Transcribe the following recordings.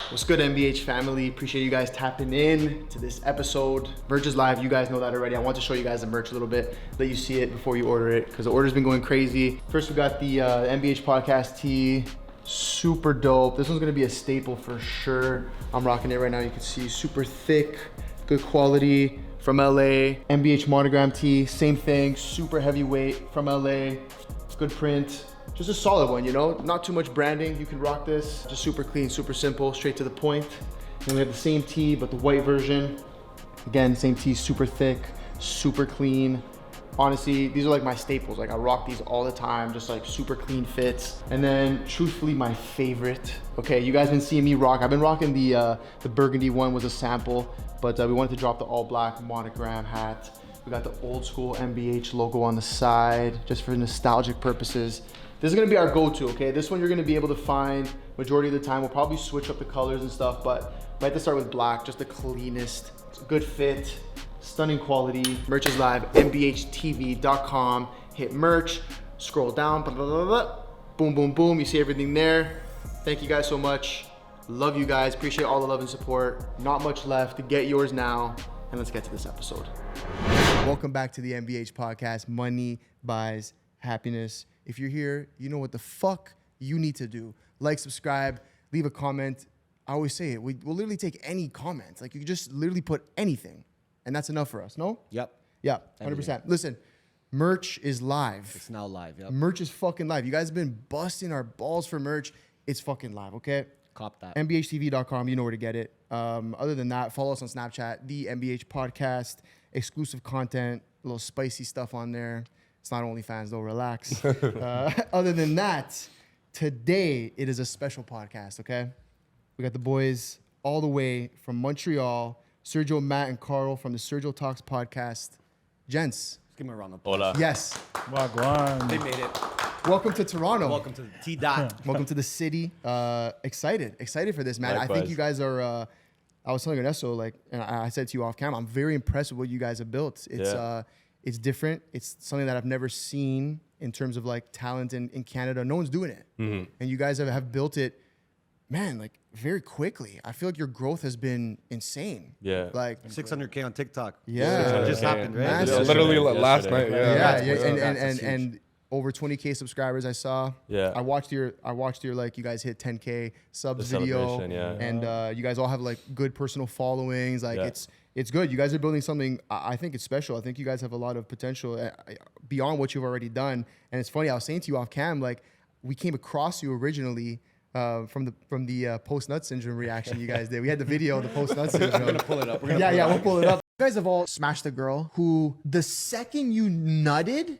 What's good, MBH family? Appreciate you guys tapping in to this episode. Merch is live. You guys know that already. I want to show you guys the merch a little bit, let you see it before you order it, because the order's been going crazy. First, we got the MBH podcast tee. Super dope. This one's gonna be a staple for sure. I'm rocking it right now. You can see super thick, good quality from LA. MBH monogram tee, same thing. Super heavyweight from LA. Good print. Just a solid one, you know? Not too much branding. You can rock this. Just super clean, super simple, straight to the point. Then we have the same tee, but the white version. Again, same tee, super thick, super clean. Honestly, these are like my staples. Like I rock these all the time, just like super clean fits. And then truthfully, my favorite. Okay, you guys been seeing me rock. I've been rocking the burgundy one was a sample, but we wanted to drop the all black monogram hat. We got the old school MBH logo on the side, just for nostalgic purposes. This is gonna be our go-to, okay? This one you're gonna be able to find majority of the time. We'll probably switch up the colors and stuff, but we have to start with black, just the cleanest. It's a good fit, stunning quality. Merch is live, mbhtv.com. Hit merch, scroll down, blah, blah, blah, blah. Boom, boom, boom. You see everything there. Thank you guys so much. Love you guys, appreciate all the love and support. Not much left, get yours now. And let's get to this episode. Welcome back to the MBH podcast. Money buys happiness. If you're here, you know what the fuck you need to do. Like, subscribe, leave a comment. I always say it. We'll literally take any comment. Like, you just literally put anything. And that's enough for us, no? Yep. Yeah, 100%. Listen, merch is live. It's now live, yep. Merch is fucking live. You guys have been busting our balls for merch. It's fucking live, okay? Cop that. mbhtv.com, you know where to get it. Other than that, follow us on Snapchat, the MBH podcast, exclusive content, a little spicy stuff on there. It's not OnlyFans though, relax. Other than that, today it is a special podcast, okay? We got the boys all the way from Montreal, Sergio, Matt, and Carl from the Sergio Talks Podcast. Gents. Let's give me a round of applause. Hola. Yes. Wagwan. They made it. Welcome to Toronto. Welcome to the T-Dot. Welcome to the city. Excited for this, man. Likewise. I think you guys are, I was telling Ernesto, like, and I said to you off camera, I'm very impressed with what you guys have built. It's different. It's something that I've never seen in terms of like talent in Canada. No one's doing it. Mm-hmm. And you guys have built it, man, like very quickly. I feel like your growth has been insane. Yeah. Like 600K on TikTok. Yeah. It just happened, right? Massive. Literally Yesterday. last night. And over 20K subscribers I saw. Yeah. I watched your like you guys hit 10K subs The video. celebration, yeah. And you guys all have like good personal followings. Like it's good. You guys are building something. I think it's special. I think you guys have a lot of potential beyond what you've already done. And it's funny. I was saying to you off cam, like we came across you originally from the post nut syndrome reaction you guys did. We had the video of the post nut syndrome. We're going to pull it up. We'll pull it up. You guys have all smashed a girl who the second you nutted,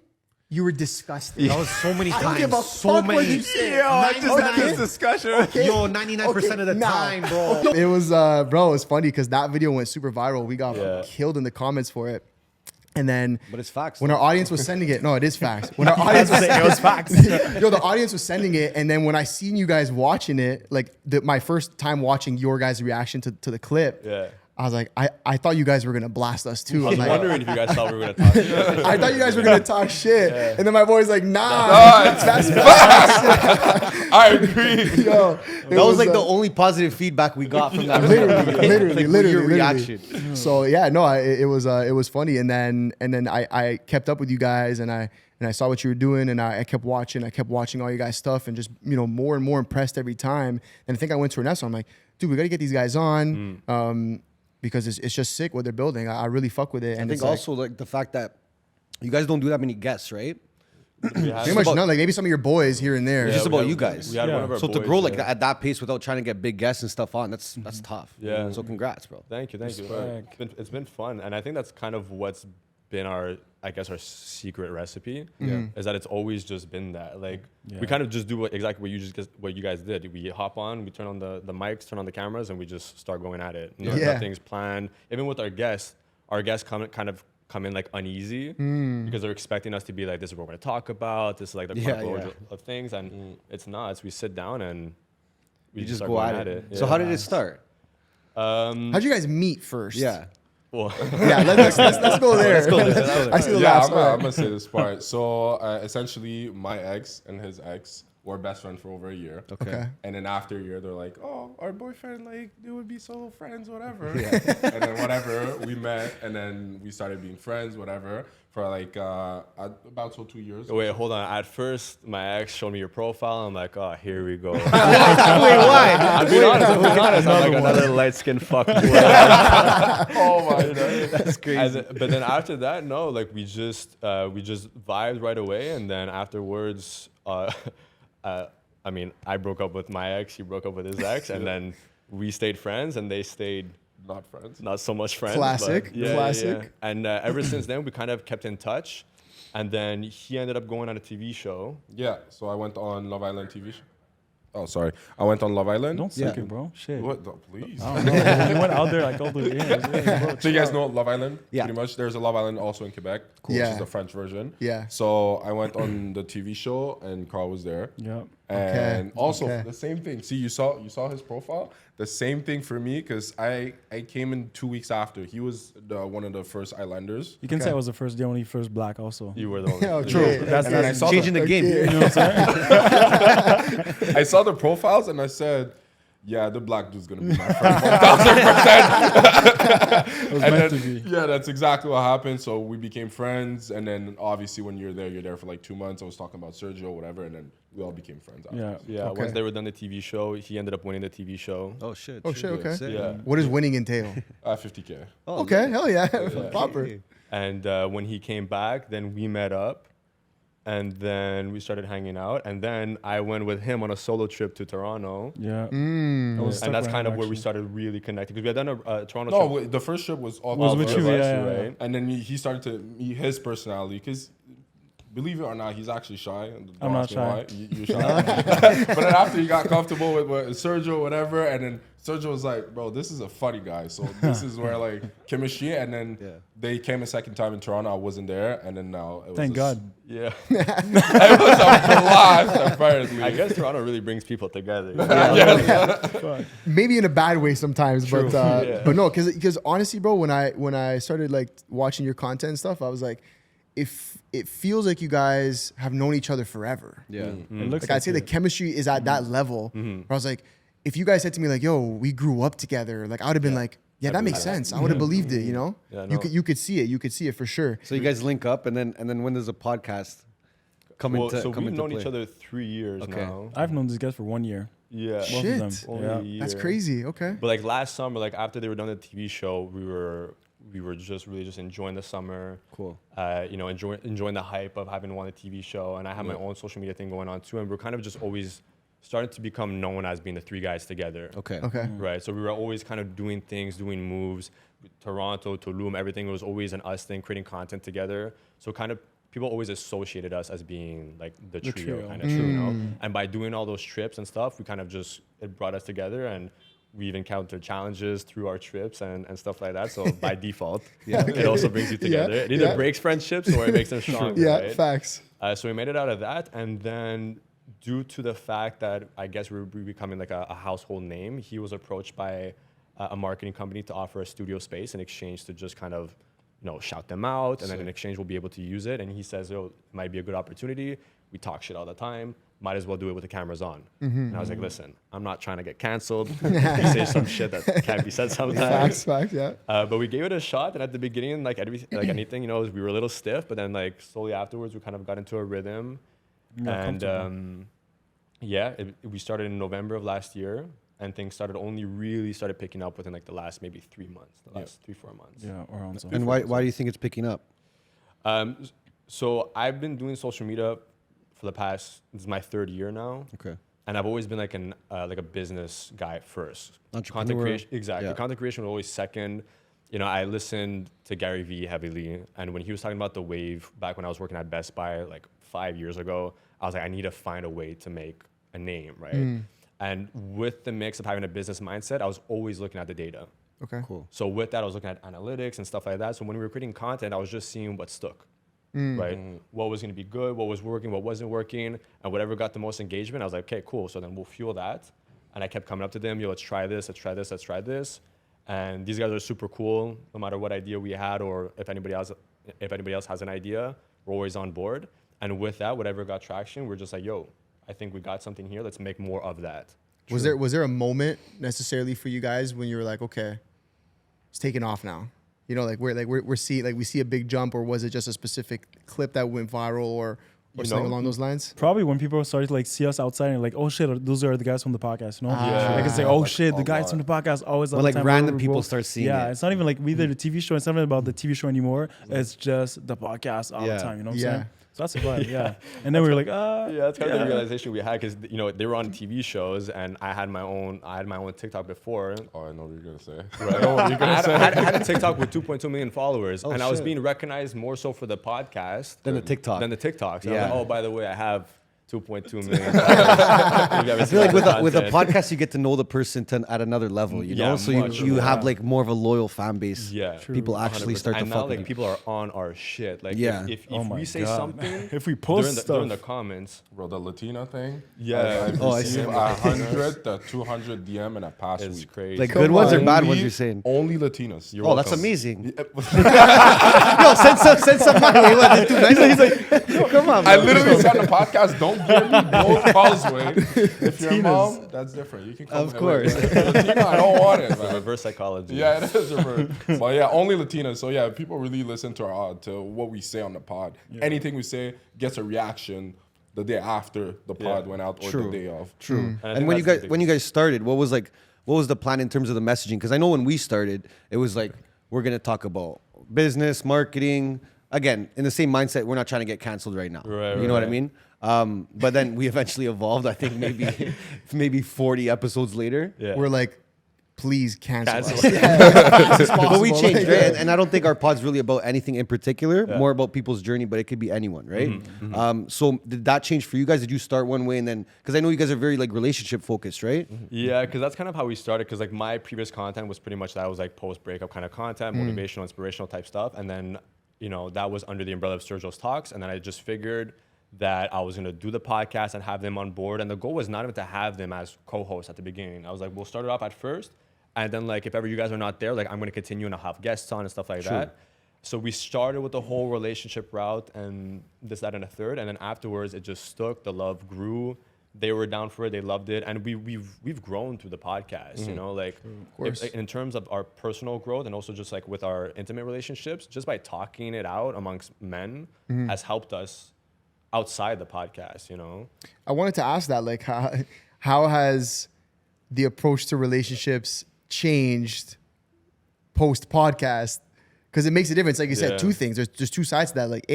you were disgusted. That was so many times. I don't give a so fuck many. what you say. Yo, I just had this discussion. Okay. Yo, 99% of the time, bro. It was, bro, it was funny because that video went super viral. We got killed in the comments for it. And then, But it's facts. when our audience was sending it, no, it is facts. When our audience was it was facts. yo, the audience was sending it, and then when I seen you guys watching it, like my first time watching your guys' reaction to the clip, I was like, I thought you guys were gonna blast us too. I was I'm like, wondering if you guys thought we were gonna talk shit. I thought you guys were gonna talk shit, and then my boy's like, nah, that's facts. I agree. Yo, That was like the only positive feedback we got from that. literally, your reaction. So yeah, no, it was funny, and then I kept up with you guys, and I saw what you were doing, and I kept watching all you guys' stuff, and just more and more impressed every time. And I think I went to Ernesto. I'm like, dude, we got to get these guys on. Because it's just sick what they're building. I really fuck with it. And I think also like the fact that you guys don't do that many guests, right? pretty much none. Like maybe some of your boys here and there. It's just we about had- you guys. We had one of our So to boys, grow like that at that pace without trying to get big guests and stuff on, that's tough. Yeah. So congrats, bro. Thank you. It's been fun, and I think that's kind of what's been our secret recipe. Is that it's always just been that. Like we kind of just do exactly what you guys did. We hop on, we turn on the mics, turn on the cameras, and we just start going at it. Nothing's planned. Even with our guests come in like uneasy because they're expecting us to be like, this is what we're gonna talk about. This is like the chronology of things, and it's not. It's we sit down and we You just start go going at it. Yeah. So how did it start? How'd you guys meet first? Yeah. Well, Yeah, let's go there. I see the Yeah, last I'm one. gonna say this part. So essentially, my ex and his ex We're best friends for over a year. Okay. And then after a year, they're like, oh, our boyfriend, like, they would be so friends, whatever. And then whatever, we met, and then we started being friends, whatever, for like about 2 years. Wait, hold on. At first, my ex showed me your profile. I'm like, oh, here we go. Wait, why? I'm being honest. I'm like another light-skinned fuck. Oh my God. That's crazy. But then after that, no, like we just vibed right away, and then afterwards, I mean, I broke up with my ex. He broke up with his ex, and then we stayed friends, and they stayed Not friends. not so much friends. Classic, but yeah, classic. Yeah. And ever since then, we kind of kept in touch. And then he ended up going on a TV show. Yeah, so I went on Love Island TV show. Oh, sorry. I went on Love Island. Don't suck it, bro. Shit. What? No, please. I don't know. You went out there like all the years. So you guys know Love Island? Yeah. Pretty much. There's a Love Island also in Quebec, which Yeah. is the French version. Yeah. So I went on the TV show and Carl was there. Yep. And also okay. the same thing. See, you saw his profile. The same thing for me because I came in 2 weeks after. He was one of the first Islanders. You can say I was the only first black also. You were the only. Okay. True. That's And then I saw Changing the game. Okay. You know what I'm saying? I saw the profiles and I said, yeah, the black dude's gonna be my friend. 1000%. It was And meant then, to be. yeah, that's exactly what happened. So we became friends, and then obviously when you're there for like 2 months. I was talking about Sergio, whatever, and then we all became friends. Yeah. afterwards. Yeah, Okay. once they were done the TV show, he ended up winning the TV show. Oh shit. Oh, shit, okay. Sick. Yeah. What does winning entail? 50K. Oh, Okay, nice. hell yeah. Yeah. Proper. And when he came back, then we met up. And then we started hanging out. And then I went with him on a solo trip to Toronto. Yeah. Mm. I was stuck And that's with kind him, of where we actually. started really connecting. Because we had done a Toronto No, trip. wait, the first trip was all Was all with of you, us, yeah, yeah. right? And then he started to meet his personality because. Believe it or not, he's actually shy. And don't I'm not ask me shy. why. You're shy. But then after he got comfortable with Sergio, whatever, and then Sergio was like, bro, this is a funny guy. So this is where like chemistry. And then they came a second time in Toronto. I wasn't there. And then now it was Thank God. Yeah. It was a blast, apparently. I guess Toronto really brings people together. Fuck. Maybe in a bad way sometimes, but Yeah. but no, because honestly, bro, when I started like watching your content and stuff, I was like, if it feels like you guys have known each other forever. Yeah. It looks Like I'd say the it. chemistry is at that level. Where I was like, if you guys said to me like, "Yo, we grew up together," like I would have been like, "Yeah, that makes sense." I would have believed it. You know, Yeah, you no. could see it. You could see it for sure. So you guys link up, and then when does a podcast come Well, into so come we've into known play? each other 3 years Okay. now. I've known these guys for 1 year. Yeah. Both Shit. of them. Only Yeah. a year. That's crazy. Okay. But like last summer, like after they were done the TV show, we were just really just enjoying the summer. Cool. You know, enjoying the hype of having won a TV show, and I had my own social media thing going on too, and we're kind of just always starting to become known as being the three guys together. Okay. Okay. Right. So we were always kind of doing things, doing moves. Toronto, Tulum, everything was always an us thing, creating content together. So kind of people always associated us as being like the trio, trio. kind of, you know. And by doing all those trips and stuff, we kind of just it brought us together, and we've encountered challenges through our trips and stuff like that. So by default, it also brings you together. It either breaks friendships or it makes them stronger. Yeah. Right? Facts. So we made it out of that, and then due to the fact that I guess we were becoming like a household name, he was approached by a marketing company to offer a studio space in exchange to just kind of, you know, shout them out, and then in exchange we'll be able to use it. And he says, "Yo, it might be a good opportunity. We talk shit all the time. Might as well do it with the cameras on." And I was like, "Listen, I'm not trying to get canceled. You say some shit that can't be said sometimes." Facts. Yeah. But we gave it a shot, and at the beginning, like anything, you know, we were a little stiff, but then like slowly afterwards, we kind of got into a rhythm. Yeah, And we started in November of last year, and things started picking up within like the last maybe 3 months, the last 3-4 months. Yeah, around so. And why do you think it's picking up? So I've been doing social media for the past, this is my 3rd year now. Okay. And I've always been like a business guy first. Entrepreneur. Content creation, exactly. Yeah. Content creation was always second. You know, I listened to Gary Vee heavily, and when he was talking about the wave back when I was working at Best Buy like 5 years ago, I was like, I need to find a way to make a name, right? And with the mix of having a business mindset, I was always looking at the data. Okay. Cool. So with that, I was looking at analytics and stuff like that. So when we were creating content, I was just seeing what stuck, right? What was going to be good, what was working, what wasn't working, and whatever got the most engagement, I was like, okay, cool. So then we'll fuel that. And I kept coming up to them, yo, let's try this, let's try this, let's try this. And these guys are super cool. No matter what idea we had, or if anybody else has an idea, we're always on board. And with that, whatever got traction, we're just like, yo, I think we got something here. Let's make more of that. Was there a moment necessarily for you guys when you were like, okay, it's taking off now? You know, we see a big jump, or was it just a specific clip that went viral, or something along those lines? Probably when people started to like see us outside and like, oh shit, those are the guys from the podcast, you know? Yeah. I can say, oh shit, the guys from the podcast always. Well, like random people start seeing it. Yeah, it's not even like we did a TV show. It's not even about the TV show anymore. It's just the podcast all the time. You know what I'm saying? So that's a vibe, yeah. And then we were like, yeah, that's kind of the realization we had, because they were on TV shows, and I had my own TikTok before. Oh, I know what you're gonna say. Right. I know what you're gonna say. I had a TikTok with 2.2 million followers, and I was shit. being recognized more so for the podcast Than the TikTok. So I was Yeah. like, oh, by the way, I have 2.2 million followers. I feel like with a podcast, you get to know the person at another level, you know? Yeah, So much you more. have like more of a loyal fan base. Yeah. People actually 100%. start to and now, fuck with like, you. people are on our shit. Like, Yeah. if Oh my we say God. something, If we post during the stuff. comments, Bro, the Latina thing. Yeah. I've Oh, I received see. 100 to 200 DM in a past it's week. crazy. Like good ones or bad ones, Only- you're saying? Only Latinas. You're Oh, that's welcome. amazing. Yo, send some money. What, too nice? He's like, yo, come on, I bro. literally said on the podcast, don't give me both causeway. If you're a mom, that's different. You can come Of my way, course. but Latina, I don't want it, man. Reverse psychology. Yeah, it is reverse. But yeah, only Latinas. So yeah, people really listen to to what we say on the pod. Anything we say gets a reaction the day after the pod went out or the day of. True. I And think when you that's guys the biggest- started, what was the plan in terms of the messaging? Because I know when we started, it was like we're gonna talk about business, marketing. Again, in the same mindset, we're not trying to get canceled right now. Right, you know what I right. mean? But then we eventually evolved. I think maybe 40 episodes later. Yeah. We're like, please cancel us. But we changed, right? And I don't think our pod's really about anything in particular, more about people's journey, but it could be anyone, right? So did that change for you guys? Did you start one way and then, because I know you guys are very like relationship focused, right? Yeah, because that's kind of how we started. Because like my previous content was pretty much that was like post breakup kind of content, motivational, inspirational type stuff, and then that was under the umbrella of Sergio's Talks, and then I just figured that I was gonna do the podcast and have them on board, and the goal was not even to have them as co-hosts at the beginning. I was like, we'll start it off at first, and then like if ever you guys are not there, like I'm gonna continue and I'll have guests on and stuff like that. So we started with the whole relationship route and this, that, and a third, and then afterwards it just stuck. The love grew. They were down for it. They loved it, and we've grown through the podcast. Like in terms of our personal growth, and also just like with our intimate relationships, just by talking it out amongst men has helped us outside the podcast. I wanted to ask that, like, how has the approach to relationships changed post podcast? Because it makes a difference. Like you said, two things. There's two sides to that. Like,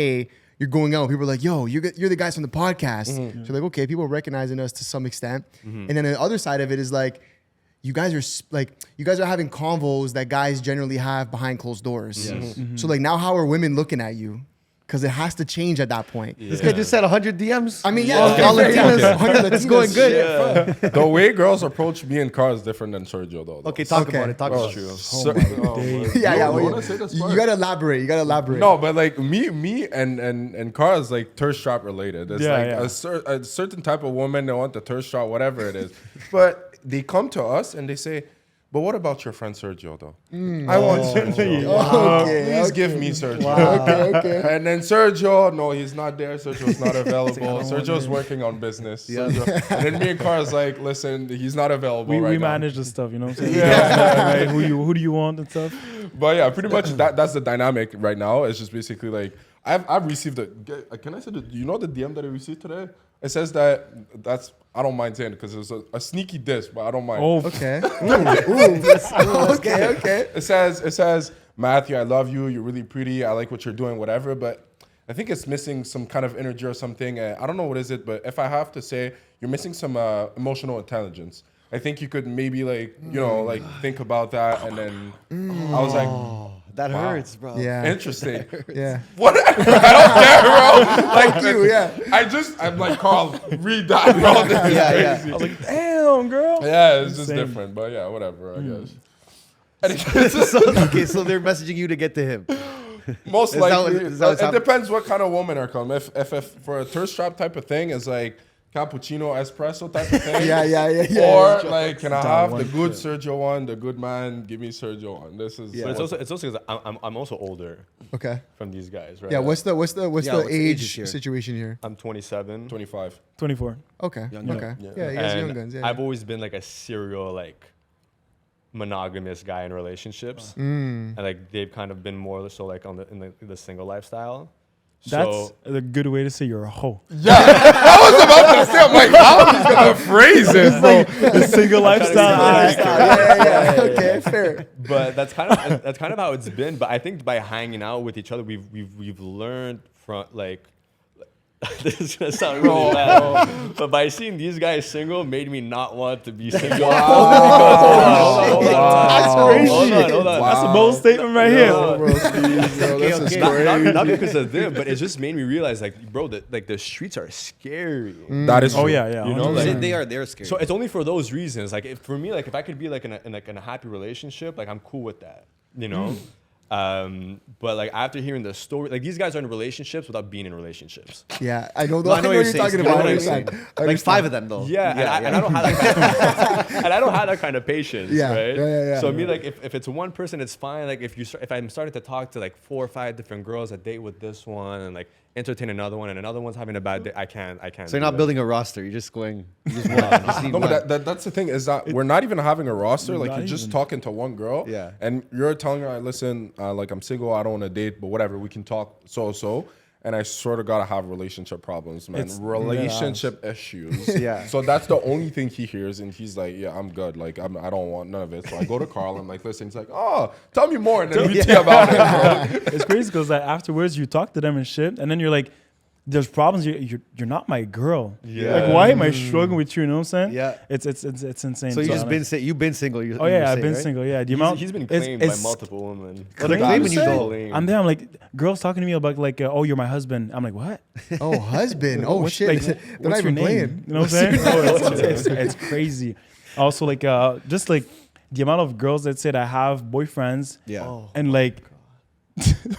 you're going out, people are like, yo, you're the guys from the podcast. So you're like, okay, people are recognizing us to some extent. And then the other side of it is like, you guys are having convos that guys generally have behind closed doors. So like now how are women looking at you? Because it has to change at that point. This guy just said 100 DMs. I mean, all Latinas. 100 It's going good. The way girls approach me in cars is different than Sergio, though. Okay, talk Okay. about it. Talk Bro, about it. Yeah. You You wanna say this first? gotta elaborate. No, but like me and Carl is like thirst trap related. It's Yeah, like yeah. a certain type of woman, they want the thirst trap, whatever it is. But they come to us and they say, but what about your friend Sergio though? I want Sergio. Please give me Sergio. Okay. And then Sergio, no, he's not there. Sergio's not available. Sergio's working on business. Sergio. And then me and Carl's like, listen, he's not available right we now. manage the stuff, you know what I'm saying? Right? Who do you want and stuff? But yeah, pretty much that's the dynamic right now. It's just basically like I've received can I say that you know the DM that I received today? It says that's I don't mind saying it because it's a sneaky diss, but I don't mind. Oh, Okay. Okay. It says Matthew, I love you. You're really pretty. I like what you're doing, whatever. But I think it's missing some kind of energy or something. I don't know what is it, but if I have to say, you're missing some emotional intelligence. I think you could maybe think about that, and then I was like, That hurts, bro. Yeah. interesting. Yeah. What? I don't care, bro. Like you, yeah. I'm like, Carl, read that, bro. This is Yeah. crazy. I was like, damn, girl. Yeah, it's just Insane. different, but yeah, whatever, I guess. So they're messaging you to get to him. Most Is that likely, what- is that what's it happening? depends what kind of woman are coming. If for a thirst trap type of thing, it's like, cappuccino, espresso type of thing. Yeah. Or like, can I have the good Sergio one, the good man? Give me Sergio one. This is. But it's also because I'm also older. Okay. From these guys, right? Yeah. What's the age here? situation here? I'm 27. 25. 24. Okay. Young Okay. guns. Yeah. You guys are young And guns. Yeah. I've always been like a serial like monogamous guy in relationships, Mm. and like they've kind of been more so like in the single lifestyle. That's So a good way to say you're a hoe. Yeah, I was about to say, I'm like, how he's gonna phrase it, bro? The single lifestyle. Yeah. Okay. Fair. but that's kind of how it's been. But I think by hanging out with each other, we've learned from like. This is gonna sound really bad, but by seeing these guys single made me not want to be single. Hold on. That's a bold statement right here. This is crazy. Not because of them, but it just made me realize, like, bro, the streets are scary. That is Oh true. yeah. You know, like, They're scary. so it's only for those reasons. Like, for me, like, if I could be like in a happy relationship, like, I'm cool with that. You know. But like after hearing the story, like these guys are in relationships without being in relationships. Yeah. I know. I know what you're talking saying. about. I know I what you're saying. understand. Like 5 of them though. Yeah, and I don't have that kind of, and I don't have that kind of patience, Yeah, right? yeah. So I mean, like if it's one person, it's fine. Like if I'm starting to talk to like 4 or 5 different girls, a date with this one, and like entertain another one, and another one's having a bad day, I can't. So you're not building a roster. You're just going. You just want. Just need No, one. but that's the thing is that we're not even having a roster. Like Not you're just even. talking to one girl, Yeah. and you're telling her, "Listen, like I'm single, I don't want to date, but whatever, we can talk." So, and I sort of gotta have relationship problems, man. Relationship issues. Yeah. So that's the only thing he hears, and he's like, "Yeah, I'm good. Like I don't want none of it." So I go to Carl. I'm like, "Listen." He's like, "Oh, tell me more," and then we tea about it, bro. It's crazy because like, afterwards you talk to them and shit, and then you're like, "There's problems. You're not my girl. Yeah. Like, why am I struggling with you? You know what I'm saying? Yeah. It's insane. So you've been single. Oh yeah, I've been single. Yeah, the amount He's been it's- claimed by it's- multiple women. Well, they're claiming you though. I'm there. I'm like, girls talking to me about like, oh, you're my husband. I'm like, what? Oh, husband. Oh What's- shit. like, They're not what's your even name? playing. You know what I'm saying? It's crazy. Also, like, just like the amount of girls that say that have boyfriends. Yeah. And like,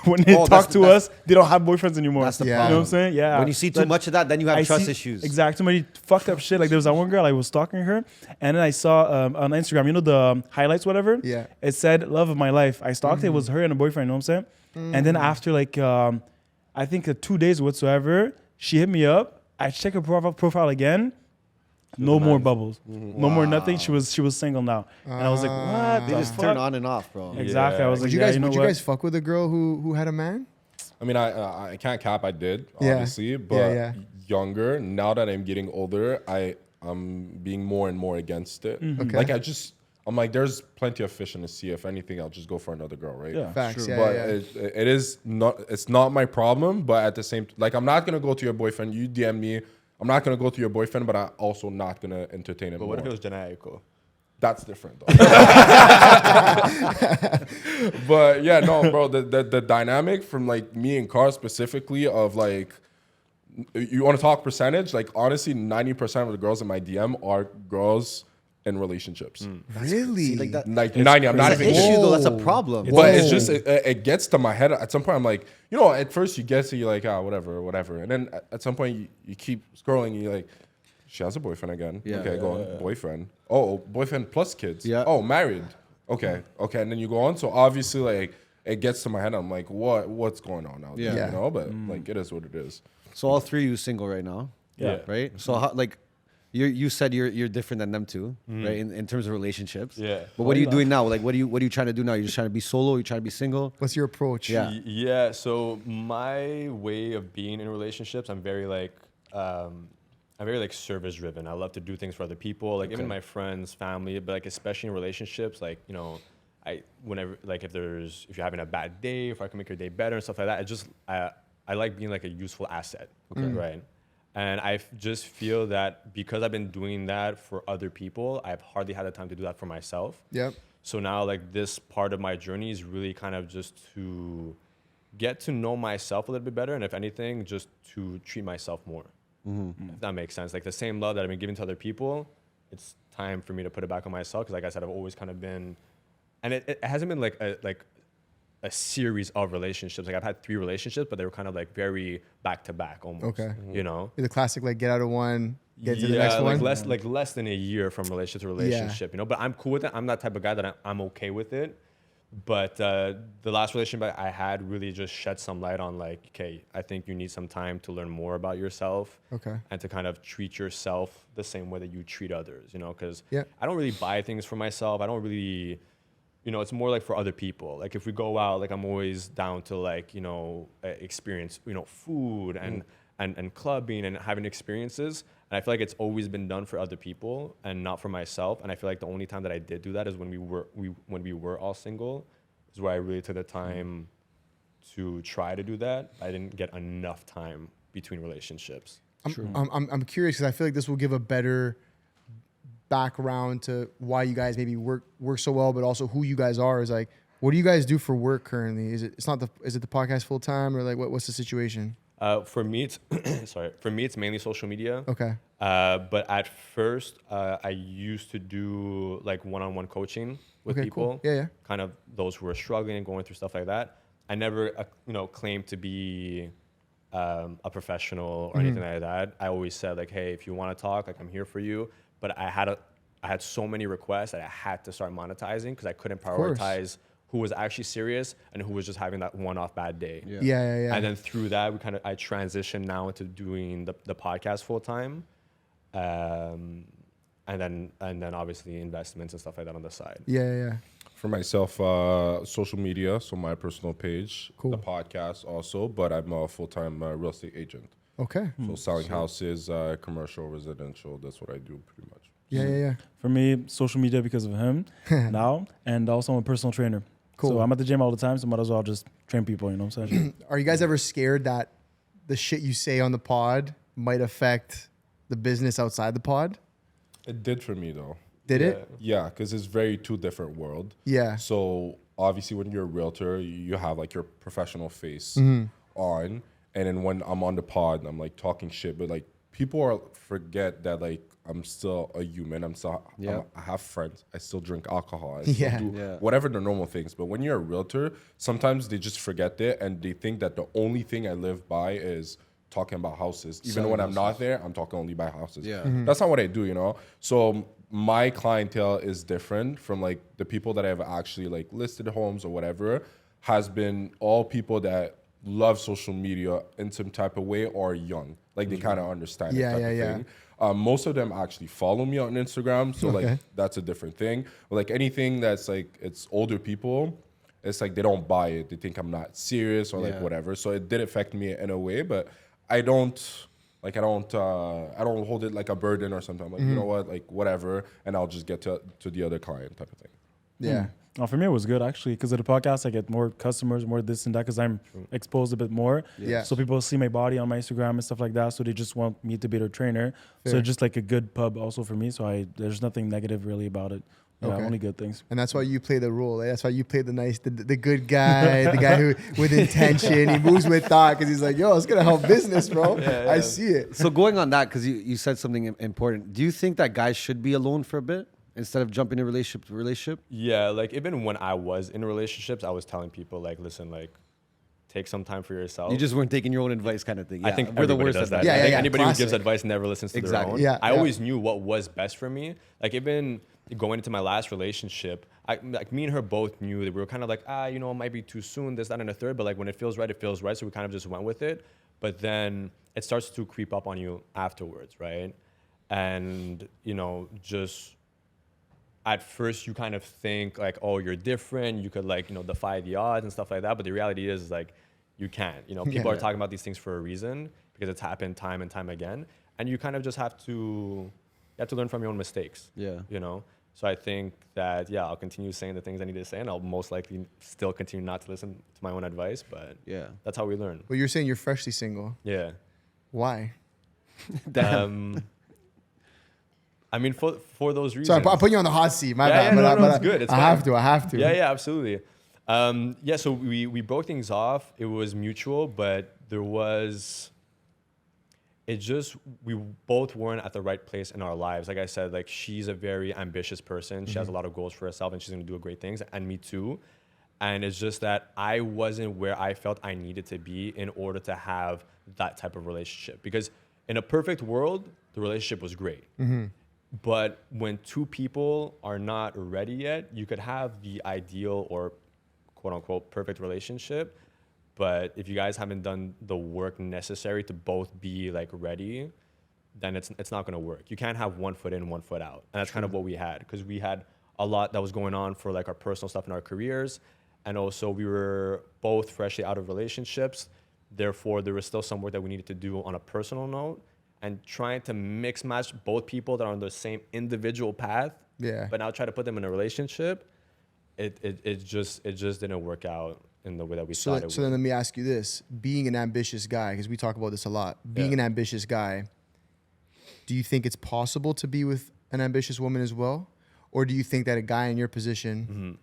when they talk to us, they don't have boyfriends anymore. That's the Yeah. You know problem. what I'm saying? Yeah. When you see too Like, much of that, then you have I trust see- issues. Exactly. Somebody fucked up shit. Like there was that one girl I was stalking her, and then I saw on Instagram, you know the highlights, whatever. Yeah. It said "love of my life." I stalked it. It was her and a boyfriend. You know what I'm saying? And then after like I think 2 days whatsoever, she hit me up. I check her profile again. No more bubbles. No more nothing. She was single now, and I was like, what? They the just fuck? turn on and off, bro. Exactly. I was like, Would you yeah, guys? you know Would you what? guys fuck with a girl who had a man? I mean, I can't cap. I did, Yeah. obviously, but Yeah. younger. Now that I'm getting older, I'm being more and more against it. Okay. Like I'm like, there's plenty of fish in the sea. If anything, I'll just go for another girl, right? Yeah. Facts. Yeah. But yeah. it is not. It's not my problem. But at the same, like, I'm not gonna go to your boyfriend. You DM me. I'm not gonna go to your boyfriend, but I'm also not gonna entertain him. But what if more. it was Janaico? That's different, though. But yeah, no, bro. The dynamic from like me and Carl specifically of like, you want to talk percentage? Like honestly, 90% of the girls in my DM are girls in relationships. Really? Like that. Like 90. I'm not That's an even. issue though. That's a Whoa. problem. But it's just it gets to my head at some point. I'm like, you know, at first you get to, you're like, whatever, and then at some point you keep scrolling and you're like, she has a boyfriend again. Yeah. Okay, go on. Boyfriend. Oh, boyfriend plus kids. Yeah. Oh, married. Okay, and then you go on. So obviously, like, it gets to my head. I'm like, what's going on out there? Yeah. You know, but like, it is what it is. So all 3 of you single right now, Yeah. right? So how, like, you said you're different than them two, right? In terms of relationships. Yeah. But what are you doing now? Like, what are you trying to do now? You're just trying to be solo. You're trying to be single. What's your approach? Yeah. Yeah. So my way of being in relationships, I'm very service driven. I love to do things for other people, like even my friends, family, but like especially in relationships, like, you know, whenever, like if you're having a bad day, if I can make your day better and stuff like that, I like being like a useful asset, right? And I just feel that because I've been doing that for other people, I've hardly had the time to do that for myself. Yep. So now, like, this part of my journey is really kind of just to get to know myself a little bit better, and if anything, just to treat myself more. If that makes sense. Like the same love that I've been giving to other people, it's time for me to put it back on myself. Because, like I said, I've always kind of been, and it hasn't been like a series of relationships. Like I've had 3 relationships, but they were kind of like very back to back almost. Okay. You know. The classic like get out of one, get to the next one? like less than a year from relationship to relationship, you know. But I'm cool with it. I'm that type of guy that I'm okay with it. But the last relationship I had really just shed some light on like, okay, I think you need some time to learn more about yourself. Okay. And to kind of treat yourself the same way that you treat others, you know, because Yeah. I don't really buy things for myself. I don't really, you know, it's more like for other people. Like if we go out, like I'm always down to like, you know, experience, you know, food and clubbing and having experiences. And I feel like it's always been done for other people and not for myself. And I feel like the only time that I did do that is when we were all single, is where I really took the time to try to do that. I didn't get enough time between relationships. I'm curious because I feel like this will give a better background to why you guys maybe work so well, but also who you guys are. Is like, what do you guys do for work currently? Is it the podcast full time or like what's the situation? For me, it's mainly social media. Okay. But at first, I used to do like one-on-one coaching with people. Cool. Yeah. Kind of those who are struggling and going through stuff like that. I never, claimed to be a professional or anything like that. I always said like, hey, if you want to talk, like I'm here for you. But I had so many requests that I had to start monetizing because I couldn't prioritize who was actually serious and who was just having that one-off bad day. Yeah. And then through that, I transitioned now into doing the podcast full time, and then obviously investments and stuff like that on the side. Yeah. For myself, social media, so my personal page, the podcast also, but I'm a full-time real estate agent. Okay. So selling houses, commercial, residential, that's what I do pretty much. Yeah. For me, social media because of him now, and also I'm a personal trainer. Cool. So I'm at the gym all the time, so might as well just train people, you know what I'm saying? Are you guys ever scared that the shit you say on the pod might affect the business outside the pod? It did for me though. Did it? Yeah, because it's very two different world. Yeah. So obviously when you're a realtor, you have like your professional face on. And then when I'm on the pod, I'm like talking shit, but like people forget that like I'm still a human. I have friends. I still drink alcohol. I still do whatever the normal things. But when you're a realtor, sometimes they just forget it and they think that the only thing I live by is talking about houses. Even when I'm not there, I'm talking only about houses. Yeah. That's not what I do, you know? So my clientele is different from like the people that I've actually like listed homes or whatever, has been all people that love social media in some type of way or young. Like they kind of understand it type of thing. Most of them actually follow me on Instagram. So like that's a different thing. But like anything that's like, it's older people, it's like they don't buy it. They think I'm not serious or like whatever. So it did affect me in a way, but I don't hold it like a burden or something. I'm like, you know what, like whatever. And I'll just get to the other client type of thing. Yeah. Oh, for me, it was good actually because of the podcast. I get more customers, more this and that because I'm exposed a bit more. Yeah. So people see my body on my Instagram and stuff like that. So they just want me to be their trainer. Fair. So it's just like a good pub also for me. So there's nothing negative really about it. Yeah, only good things. And that's why you play the role. Eh? That's why you play the good guy, the guy who with intention. He moves with thought because he's like, yo, it's gonna help business, bro. I see it. So going on that, because you said something important. Do you think that guys should be alone for a bit instead of jumping in relationship to relationship? Yeah, like even when I was in relationships, I was telling people like, listen, like take some time for yourself. You just weren't taking your own advice kind of thing. I think we're the worst at that. Yeah, I think yeah, anybody classic. who gives advice never listens to their own. Yeah, I always knew what was best for me. Like even going into my last relationship, like me and her both knew that we were kind of like, it might be too soon, this, that, and the third, but like when it feels right, it feels right. So we kind of just went with it. But then it starts to creep up on you afterwards, right? And, just at first you kind of think like, oh, you're different. You could like, defy the odds and stuff like that. But the reality is like, you can't. People are talking about these things for a reason because it's happened time and time again. And you kind of just have to learn from your own mistakes. Yeah. So I think that, I'll continue saying the things I need to say, and I'll most likely still continue not to listen to my own advice, but that's how we learn. Well, you're saying you're freshly single. Yeah. Why? I mean, for those reasons. Sorry, I'm putting you on the hot seat. My bad. It's good. It's I have to. Yeah, absolutely. So we broke things off. It was mutual, but we both weren't at the right place in our lives. Like I said, like she's a very ambitious person. She has a lot of goals for herself and she's going to do great things, and me too. And it's just that I wasn't where I felt I needed to be in order to have that type of relationship. Because in a perfect world, the relationship was great. But when two people are not ready yet, you could have the ideal or quote unquote perfect relationship. But if you guys haven't done the work necessary to both be like ready, then it's not going to work. You can't have one foot in, one foot out. And that's kind of what we had, because we had a lot that was going on for like our personal stuff in our careers. And also we were both freshly out of relationships. Therefore, there was still some work that we needed to do on a personal note, and trying to mix match both people that are on the same individual path. Yeah. But now try to put them in a relationship. It just didn't work out in the way that we thought it would. So then let me ask you this. Being an ambitious guy, because we talk about this a lot, being an ambitious guy, do you think it's possible to be with an ambitious woman as well? Or do you think that a guy in your position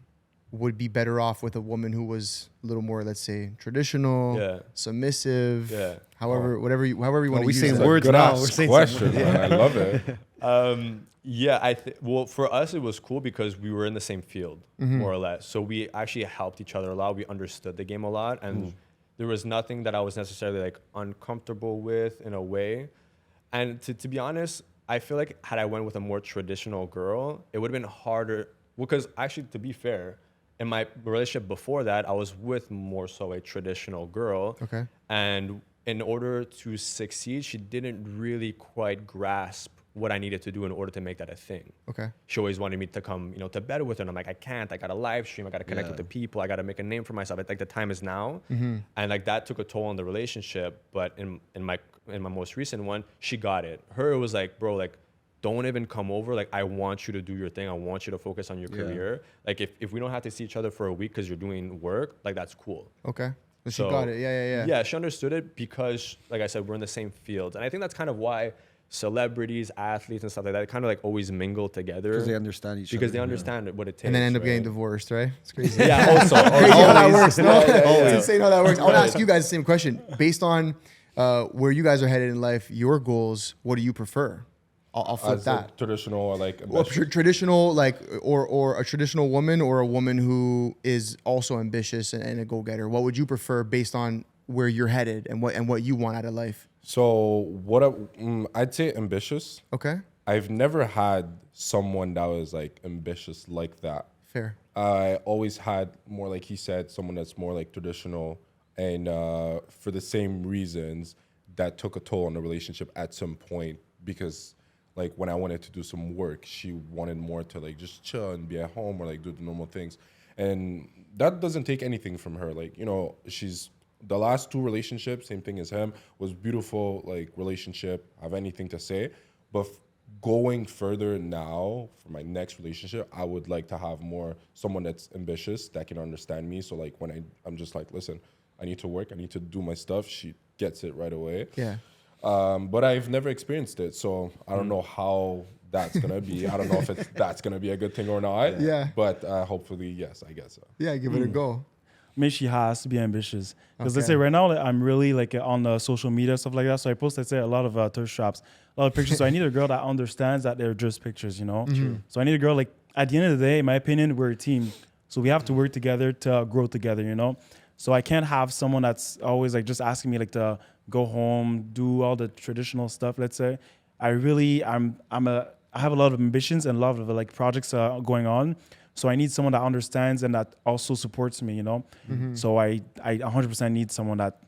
would be better off with a woman who was a little more, let's say, traditional, submissive, however you want to use it? We're saying words now. We're saying question, man. I love it. Well, for us, it was cool because we were in the same field, more or less. So we actually helped each other a lot. We understood the game a lot. And there was nothing that I was necessarily like uncomfortable with in a way. And to be honest, I feel like had I went with a more traditional girl, it would have been harder. Well, because actually, to be fair, in my relationship before that, I was with more so a traditional girl. Okay. And in order to succeed, she didn't really quite grasp what I needed to do in order to make that a thing. Okay. She always wanted me to come, to bed with her. And I'm like, I can't. I got to live stream. I got to connect with the people. I got to make a name for myself. Like the time is now. And like that took a toll on the relationship. But in my most recent one, she got it. Her, it was like, bro, like, don't even come over. Like, I want you to do your thing. I want you to focus on your career. Like, if we don't have to see each other for a week because you're doing work, like, that's cool. Okay. But she got it. Yeah. Yeah, she understood it because, like I said, we're in the same field. And I think that's kind of why celebrities, athletes, and stuff like that kind of like always mingle together. Because they understand each other. Because they understand what it takes. And then end up getting divorced, right? It's crazy. Yeah, also. Crazy how that works. No? It's insane how that works. I want to ask you guys the same question. Based on where you guys are headed in life, your goals, what do you prefer? I'll flip that. Traditional or like traditional, like or a traditional woman or a woman who is also ambitious and a go-getter. What would you prefer based on where you're headed and what you want out of life? So I'd say ambitious. Okay. I've never had someone that was like ambitious like that. Fair. I always had more, like he said, someone that's more like traditional, and for the same reasons that took a toll on the relationship at some point, because like when I wanted to do some work, she wanted more to like just chill and be at home or like do the normal things. And that doesn't take anything from her. Like, she's the last two relationships, same thing as him, was beautiful, like relationship, have anything to say. But going further now for my next relationship, I would like to have someone that's ambitious, that can understand me. So like when I'm just like, listen, I need to work, I need to do my stuff, she gets it right away. Yeah. But I've never experienced it, so I don't know how that's gonna be. I don't know if that's gonna be a good thing or not. Yeah. But hopefully, yes, I guess so. Yeah, give it a go. I mean, she has to be ambitious. Because let's say right now, I'm really like on the social media, stuff like that. So I post, let's say, a lot of thirst traps, a lot of pictures. So I need a girl that understands that they're just pictures, So I need a girl, like, at the end of the day, in my opinion, we're a team. So we have to work together to grow together, So I can't have someone that's always like just asking me like to go home, do all the traditional stuff, let's say. I have a lot of ambitions and a lot of like projects going on. So I need someone that understands and that also supports me, So I 100% need someone that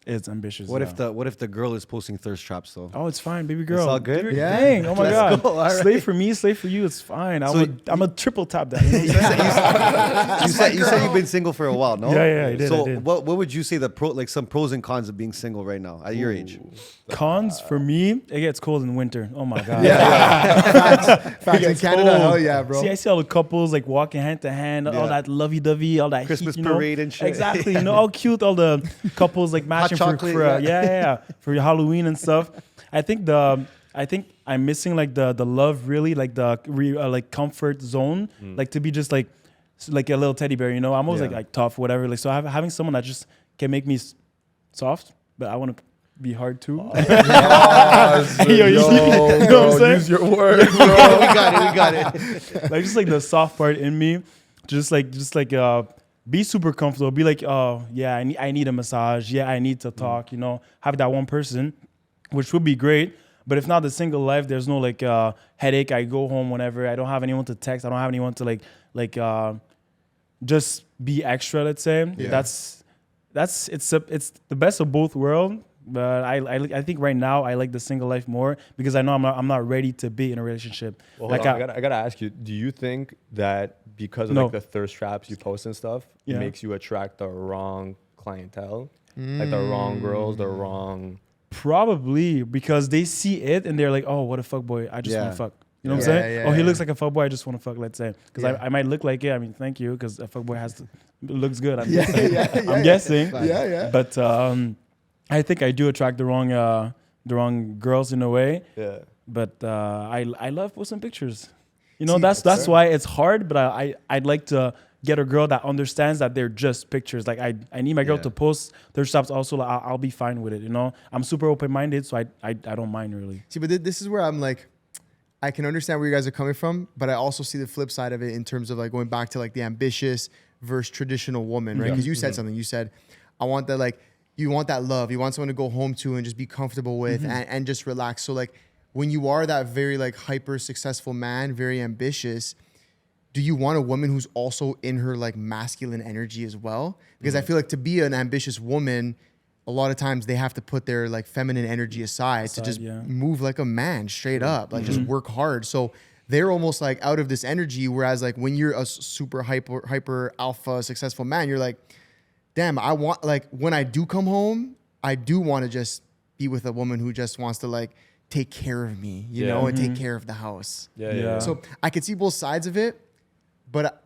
is ambitious. What if the girl is posting thirst traps though? Oh, it's fine, baby girl. It's all good. Yeah. Dang. Oh my God. Go. Slave for me, slave for you. It's fine. I'm a triple tap that. You said you've been single for a while, no? Yeah, I did. So what would you say some pros and cons of being single right now at your age? Cons for me, it gets cold in winter. Oh my God. Facts in Canada. Hell yeah, bro. See, I see all the couples like walking hand to hand, all that lovey-dovey, all that Christmas heat, parade and shit. Exactly. How cute all the couples like matching for for Halloween and stuff. I think I'm missing like the love, really, like the like comfort zone, like to be just like a little teddy bear, I'm always like tough, whatever. Like, so having someone that just can make me soft, but I want to be hard too. You know what I'm saying? Use your words, bro. We got it. Like just like the soft part in me, just like be super comfortable. Be like, oh yeah, I need a massage. Yeah, I need to talk. Have that one person. which would be great. But if not the single life, there's no like headache. I go home whenever. I don't have anyone to text. I don't have anyone to like just be extra. Let's say it's the best of both worlds. But I think right now I like the single life more because I know I'm not ready to be in a relationship. Well, like I gotta ask you, do you think that because of like the thirst traps you post and stuff, it makes you attract the wrong clientele? Like the wrong girls, the wrong... Probably because they see it and they're like, oh, what a fuck boy. I just want to fuck. You know what I'm saying? He looks like a fuck boy. I just want to fuck, let's say. Because I might look like it. I mean, thank you. Because a fuck boy looks good. I'm guessing. But I think I do attract the wrong girls in a way. Yeah. But I love posting pictures. You know, that's why it's hard. But I'd like to get a girl that understands that they're just pictures. Like I need my girl to post their stuff also. Like, I'll be fine with it. You know, I'm super open minded, so I don't mind really. See, but this is where I'm like, I can understand where you guys are coming from, but I also see the flip side of it in terms of like going back to like the ambitious versus traditional woman, right? Because you said something. You said, I want that, like, you want that love. You want someone to go home to and just be comfortable with and just relax. So like when you are that very like hyper successful man, very ambitious, do you want a woman who's also in her like masculine energy as well? Because I feel like to be an ambitious woman, a lot of times they have to put their like feminine energy aside to just move like a man straight up, like just work hard. So they're almost like out of this energy. Whereas like when you're a super hyper alpha successful man, you're like, damn, I want, like when I do come home, I do want to just be with a woman who just wants to like take care of me, you know, and take care of the house. So I could see both sides of it. But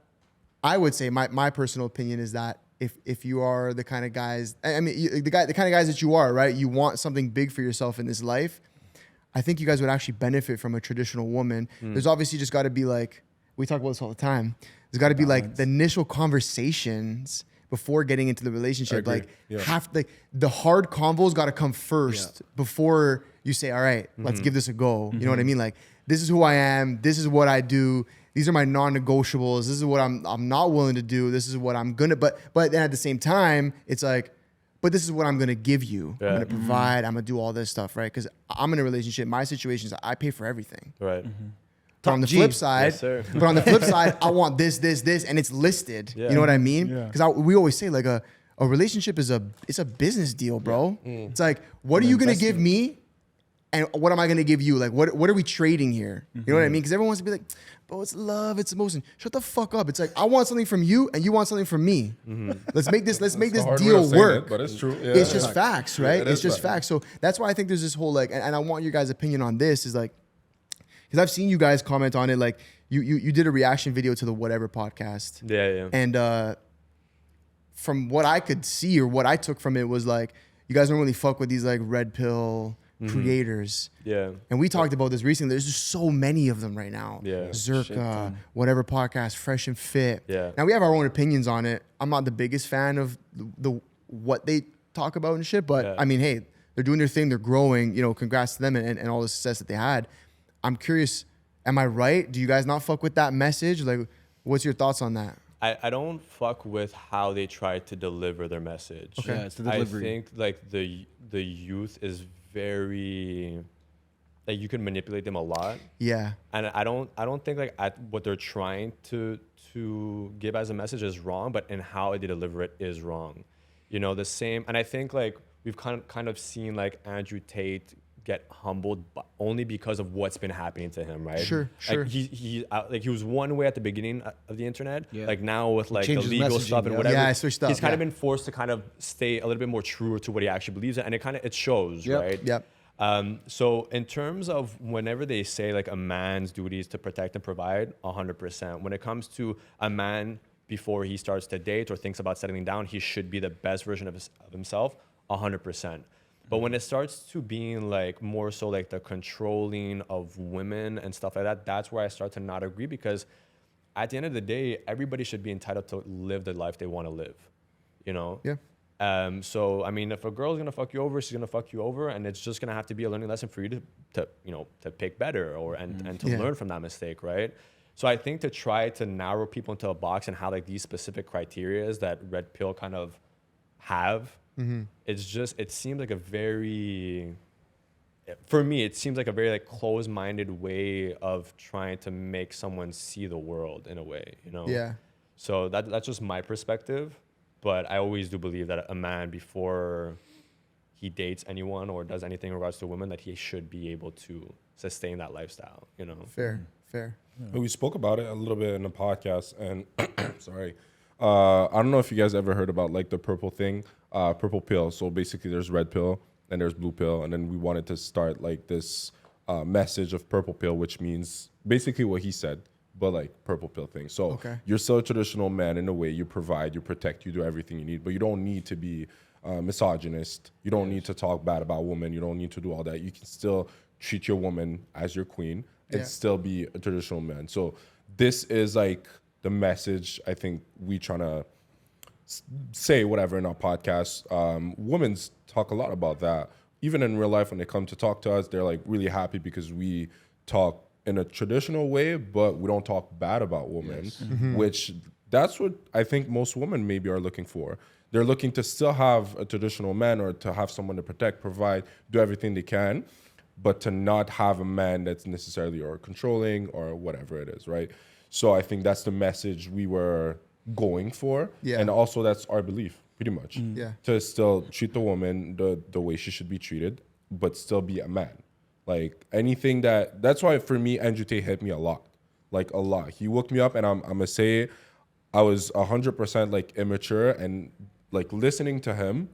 I would say my personal opinion is that if you are the kind of guys, I mean, the kind of guys that you are, right? You want something big for yourself in this life. I think you guys would actually benefit from a traditional woman. There's obviously just got to be like, we talk about this all the time. There's got to be like the initial conversations before getting into the relationship. Like the hard convos got to come first before you say, all right, let's give this a go. You know what I mean? Like, this is who I am. This is what I do. These are my non-negotiables. This is what I'm not willing to do. This is what I'm gonna. But then at the same time, it's like, but this is what I'm gonna give you. I'm gonna provide. I'm gonna do all this stuff, right? Because I'm in a relationship. My situation is I pay for everything. Right. But on the flip side, I want this, and it's listed. You know what I mean? Because we always say like a relationship is it's a business deal, bro. It's like, what are you gonna give me, and what am I gonna give you? Like, what are we trading here? You know what I mean? Because everyone wants to be like, bro, it's love, it's emotion. Shut the fuck up. It's like, I want something from you, and you want something from me. Let's make this deal work. But it's true. It's just facts, right? It's just facts. So that's why I think there's this whole like, and I want your guys' opinion on this is like, because I've seen you guys comment on it. Like you did a reaction video to the Whatever podcast. And from what I could see or what I took from it was like, you guys don't really fuck with these like red pill creators. And we talked about this recently. There's just so many of them right now. Zerka, Whatever podcast, Fresh and Fit. Now we have our own opinions on it. I'm not the biggest fan of the what they talk about and shit, but I mean, hey, they're doing their thing, they're growing, you know, congrats to them and all the success that they had. I'm curious, am I right? Do you guys not fuck with that message? Like, what's your thoughts on that? I don't fuck with how they try to deliver their message. Okay. Yeah, it's the delivery. I think like the youth is very, like, you can manipulate them a lot. Yeah. And I don't think like what they're trying to give as a message is wrong, but in how they deliver it is wrong. You know, the same, and I think like we've kind of seen like Andrew Tate get humbled only because of what's been happening to him, right? Sure. Like he was one way at the beginning of the internet. Like now with like the legal stuff and whatever, he's kind of been forced to kind of stay a little bit more true to what he actually believes in, and it shows, right? So in terms of whenever they say like a man's duty is to protect and provide, 100%. When it comes to a man before he starts to date or thinks about settling down, he should be the best version of himself, 100%. But when it starts to being like more so like the controlling of women and stuff like that, that's where I start to not agree, because at the end of the day, everybody should be entitled to live the life they want to live, you know? So, I mean, if a girl's going to fuck you over, she's going to fuck you over, and it's just going to have to be a learning lesson for you to pick better and to learn from that mistake, right? So I think to try to narrow people into a box and have like these specific criteria that Red Pill kind of have, it's just, it seems like a very for me, it seems like a very like closed-minded way of trying to make someone see the world in a way, you know? Yeah. So that's just my perspective. But I always do believe that a man, before he dates anyone or does anything in regards to women, that he should be able to sustain that lifestyle, you know? Fair. We spoke about it a little bit in the podcast, and sorry. I don't know if you guys ever heard about like the purple thing, purple pill. So basically there's red pill and there's blue pill. And then we wanted to start like this message of purple pill, which means basically what he said, but like purple pill thing. So you're still a traditional man in a way. You provide, you protect, you do everything you need, but you don't need to be misogynist. You don't need to talk bad about women. You don't need to do all that. You can still treat your woman as your queen and still be a traditional man. So this is like the message I think we trying to say whatever in our podcast. Women talk a lot about that. Even in real life, when they come to talk to us, they're like really happy because we talk in a traditional way, but we don't talk bad about women, which that's what I think most women maybe are looking for. They're looking to still have a traditional man or to have someone to protect, provide, do everything they can, but to not have a man that's necessarily or controlling or whatever it is, right? So I think that's the message we were going for. Yeah. And also that's our belief, pretty much. Yeah. To still treat the woman the way she should be treated, but still be a man. Like anything that's why for me, Andrew Tate hit me a lot. Like a lot. He woke me up and I'm gonna say I was 100% like immature, and like listening to him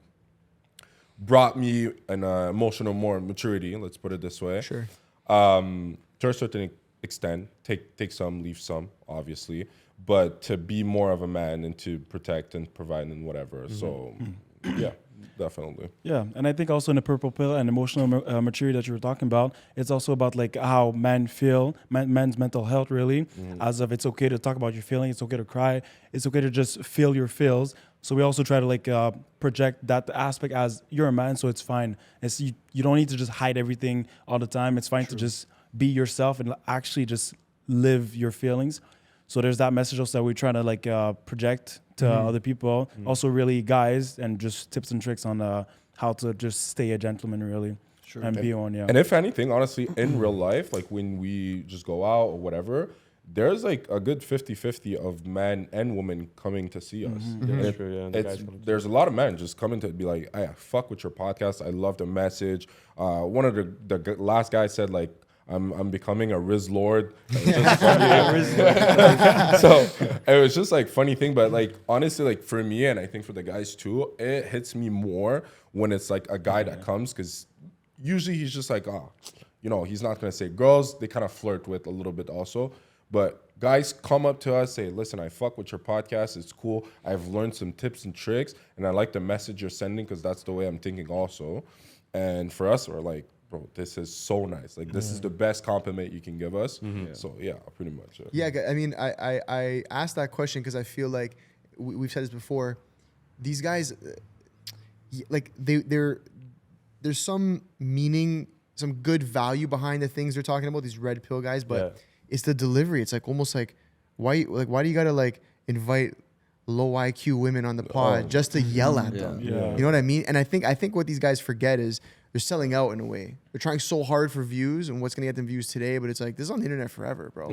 brought me an emotional more maturity, let's put it this way. Sure. To a certain extent, take some, leave some, obviously, but to be more of a man and to protect and provide and whatever. So, yeah, definitely. Yeah, and I think also in the purple pill and emotional maturity that you were talking about, it's also about like how men feel, men's mental health really, as of it's okay to talk about your feelings, it's okay to cry, it's okay to just feel your feels. So we also try to like project that aspect as you're a man, so it's fine. It's you don't need to just hide everything all the time. It's fine to just be yourself and actually just live your feelings. So there's that message also that we're trying to like project to other people. Also really guys, and just tips and tricks on how to just stay a gentleman really. Sure. And be on, And if anything, honestly, in real life, like when we just go out or whatever, there's like a good 50-50 of men and women coming to see us. There's a lot of men just coming to be like, I fuck with your podcast. I love the message. One of the last guys said like, I'm becoming a Riz Lord. So it was just like funny thing, but like honestly, like for me and I think for the guys too, it hits me more when it's like a guy that comes, because usually he's just like, he's not gonna say. Girls, they kind of flirt with a little bit also, but guys come up to us, say, listen, I fuck with your podcast, it's cool, I've learned some tips and tricks, and I like the message you're sending because that's the way I'm thinking also. And for us, we're like, bro, this is so nice. Like, this is the best compliment you can give us. So, yeah, pretty much. Yeah, I mean, I asked that question because I feel like we've said this before. These guys, like, there's some meaning, some good value behind the things they're talking about, these red pill guys, but it's the delivery. It's like almost like, why do you got to, like, invite low IQ women on the pod just to yell at them? You know what I mean? And I think what these guys forget is they're selling out in a way. They're trying so hard for views and what's gonna get them views today, but it's like, this is on the internet forever, bro.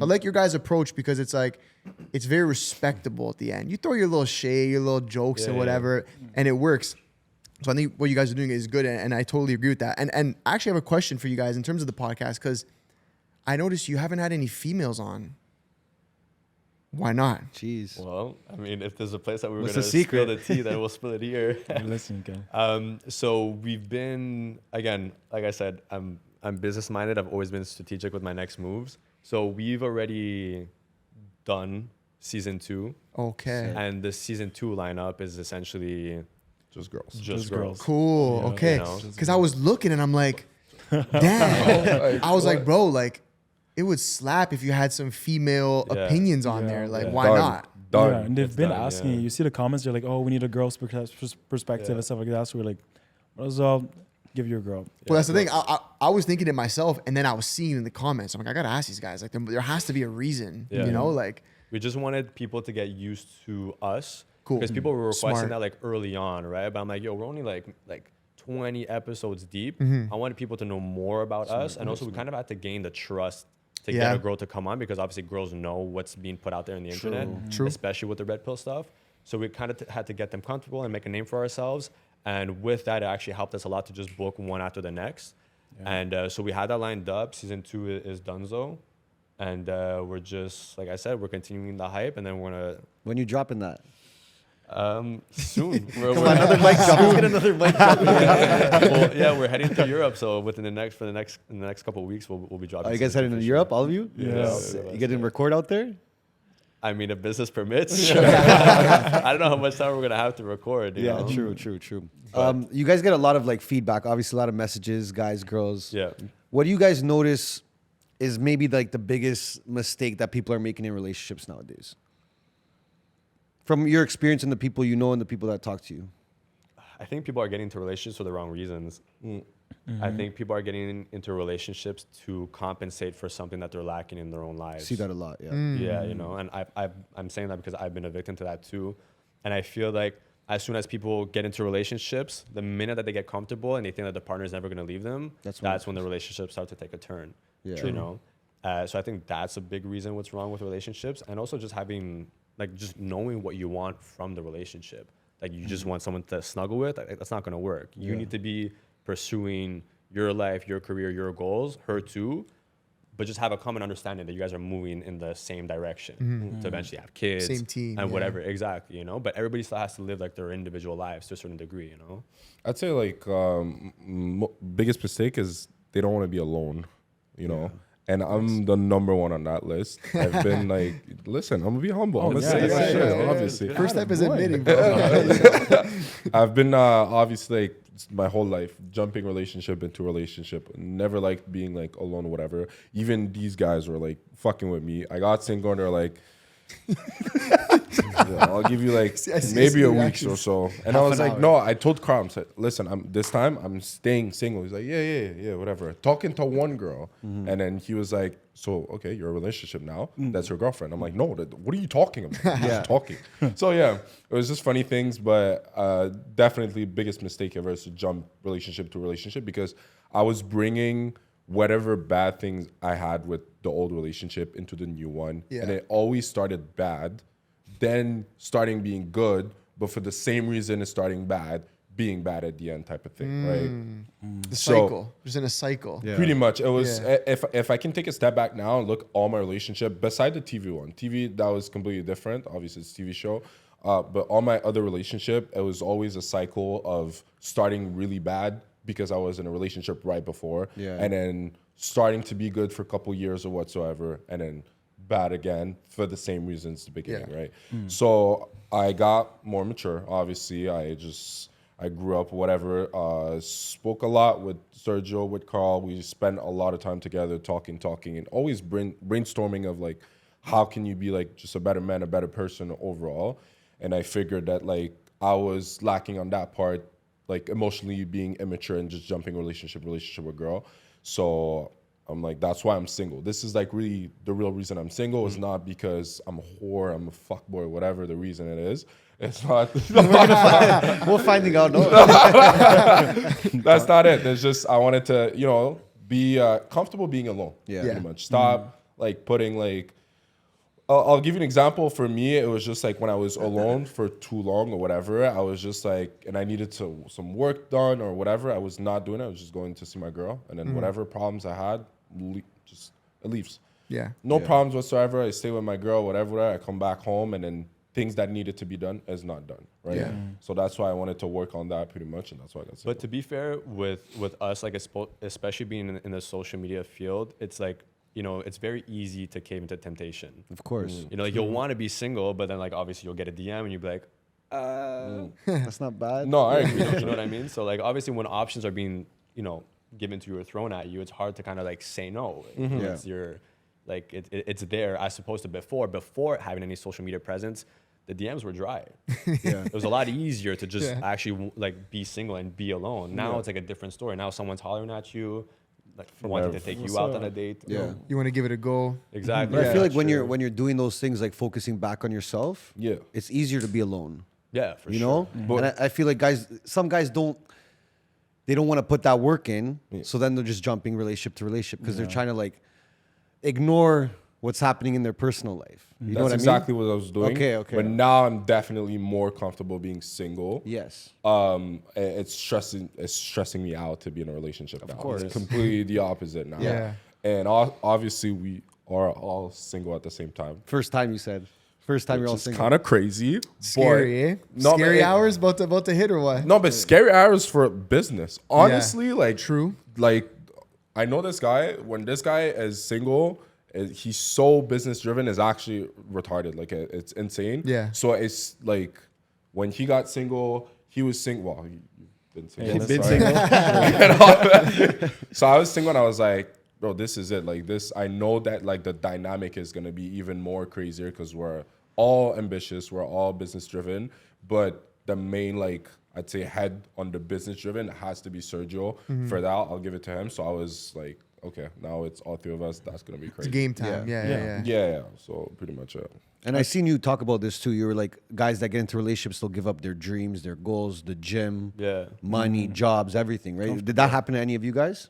I like your guys' approach because it's like, it's very respectable at the end. You throw your little shade, your little jokes and whatever, and it works. So I think what you guys are doing is good, and I totally agree with that. And I actually have a question for you guys in terms of the podcast, because I noticed you haven't had any females on. Why not? Jeez. Well, I mean, if there's a place that we were going to spill the tea, then we'll spill it here. Listen, okay. So we've been, again, like I said, I'm business-minded. I've always been strategic with my next moves. So we've already done season 2. Okay. And the season 2 lineup is essentially just girls. Just girls. Cool. Yeah, okay. Because I was looking and I'm like, damn. I was like, bro, like, it would slap if you had some female opinions on there. Like, why not? Done. Yeah, and they've been asking. You see the comments, they're like, oh, we need a girl's perspective and stuff like that. So we're like, might as well give you a girl. Well, that's the thing. I was thinking it myself, and then I was seeing in the comments, I'm like, I got to ask these guys. Like, there has to be a reason, you know? Like, we just wanted people to get used to us. Cool. Because people were requesting that, like, early on, right? But I'm like, yo, we're only, like 20 episodes deep. Mm-hmm. I wanted people to know more about us. And also we kind of had to gain the trust to Yeah. get a girl to come on, because obviously girls know what's being put out there in the internet, True. especially with the red pill stuff. So we kind of had to get them comfortable and make a name for ourselves. And with that, it actually helped us a lot to just book one after the next. And so we had that lined up. Season 2 is donezo. And we're just, like I said, we're continuing the hype, and then we're gonna When you dropping that? soon. Come on, another mic drop. Let's get another mic drop. Well, yeah, we're heading to Europe, so within in the next couple of weeks, we'll be dropping. Are you guys season heading to two Europe, all of you? Yeah. You getting record out there? I mean, if business permits, sure. I don't know how much time we're gonna have to record. You know? True. You guys get a lot of like feedback, obviously a lot of messages, guys, girls. Yeah. What do you guys notice is maybe like the biggest mistake that people are making in relationships nowadays? From your experience and the people you know and the people that talk to you. I think people are getting into relationships for the wrong reasons. I think people are getting into relationships to compensate for something that they're lacking in their own lives. See that a lot, yeah. Yeah, you know, and I'm saying that because I've been a victim to that too. And I feel like as soon as people get into relationships, the minute that they get comfortable and they think that the partner is never going to leave them, that's when the relationships start to take a turn. Yeah. You know? So I think that's a big reason what's wrong with relationships. And also just having, like, just knowing what you want from the relationship. Like, you just want someone to snuggle with, like, that's not going to work. You need to be pursuing your life, your career, your goals, her too, but just have a common understanding that you guys are moving in the same direction to eventually have kids. Same team, and whatever, exactly, you know? But everybody still has to live like their individual lives to a certain degree, you know? I'd say like biggest mistake is they don't want to be alone, you know? And I'm the number one on that list. I've been like, listen, I'm gonna be humble. I'm gonna say that shit, obviously. First step is admitting, bro. I've been obviously like my whole life jumping relationship into relationship. Never liked being like alone or whatever. Even these guys were like fucking with me. I got single and they're like, yeah, I'll give you like maybe a week or so. And I was like, no, I told Carl, I said, listen, this time I'm staying single. He's like, yeah, whatever. Talking to one girl. And then he was like, so, okay, you're in a relationship now. That's your girlfriend. I'm like, no, what are you talking about? Just talking. So yeah, it was just funny things, but definitely biggest mistake ever is to jump relationship to relationship, because I was bringing whatever bad things I had with the old relationship into the new one. And it always started bad, then starting being good, but for the same reason it's starting bad, being bad at the end type of thing, right? The cycle. Just in a cycle. Yeah. Pretty much. It was, if I can take a step back now and look all my relationship, beside the TV one, TV, that was completely different. Obviously, it's a TV show. But all my other relationship, it was always a cycle of starting really bad because I was in a relationship right before, and then starting to be good for a couple years or whatsoever, and then bad again for the same reasons at the beginning, right? So I got more mature, obviously. I grew up, whatever, spoke a lot with Sergio, with Carl. We spent a lot of time together talking, and always brainstorming of like, how can you be like just a better man, a better person overall? And I figured that like I was lacking on that part, like emotionally being immature and just jumping relationship with girl. So I'm like, that's why I'm single. This is like really the real reason I'm single. Is not because I'm a whore, I'm a fuckboy, whatever the reason it is. It's not. We're finding out. No, that's not it. It's just I wanted to, you know, be comfortable being alone. Pretty much. Stop like putting like. I'll give you an example. For me, it was just like when I was alone for too long or whatever, I was just like, and I needed some work done or whatever. I was not doing it. I was just going to see my girl, and then whatever problems I had, just it leaves. No problems whatsoever. I stay with my girl, whatever. I come back home, and then things that needed to be done is not done, right? So that's why I wanted to work on that pretty much, and that's why I got single. But to be fair, with us, like especially being in the social media field, it's like, you know, it's very easy to cave into temptation. of course. You know, like you'll want to be single, but then like obviously you'll get a DM and you'll be like, That's not bad. No, I agree. you know what I mean? So like obviously when options are being, you know, given to you or thrown at you, it's hard to kind of like say no. It's your, like it's there as opposed to before having any social media presence. The DMs were dry. It was a lot easier to just actually like be single and be alone. Now it's like a different story. Now someone's hollering at you, like wanting to take you out on a date. You want to give it a go. Exactly. But I feel like when you're doing those things, like focusing back on yourself, it's easier to be alone. Yeah, for you sure. know. And I feel like some guys don't. they don't want to put that work in. So then they're just jumping relationship to relationship because they're trying to like ignore what's happening in their personal life. You know what I mean? That's exactly what I was doing. Okay. But now I'm definitely more comfortable being single. Yes. It's stressing me out to be in a relationship now. course. It's completely the opposite now. Yeah. And obviously we are all single at the same time. First time you said. First time you're all It's single. kind of crazy. Scary, eh? No, Scary but hours about to hit or what? No, but scary hours for business. Honestly, like True. Like I know this guy. When this guy is single, he's so business driven. Is actually retarded. Like it's insane. Yeah. So it's like when he got single, he was single. Well, you've been single. He's been sorry. single. So I was single, and I was like, bro, this is it. Like this, I know that like the dynamic is gonna be even more crazier because we're all ambitious, we're all business driven, but the main like I'd say head on the business driven has to be Sergio. For that, I'll give it to him. So I was like, okay, now it's all three of us. That's gonna be crazy. It's game time. Yeah. Yeah. So pretty much it. And I seen you talk about this too. You were like, guys that get into relationships, they'll give up their dreams, their goals, the gym, money, jobs, everything, right? Did that happen to any of you guys?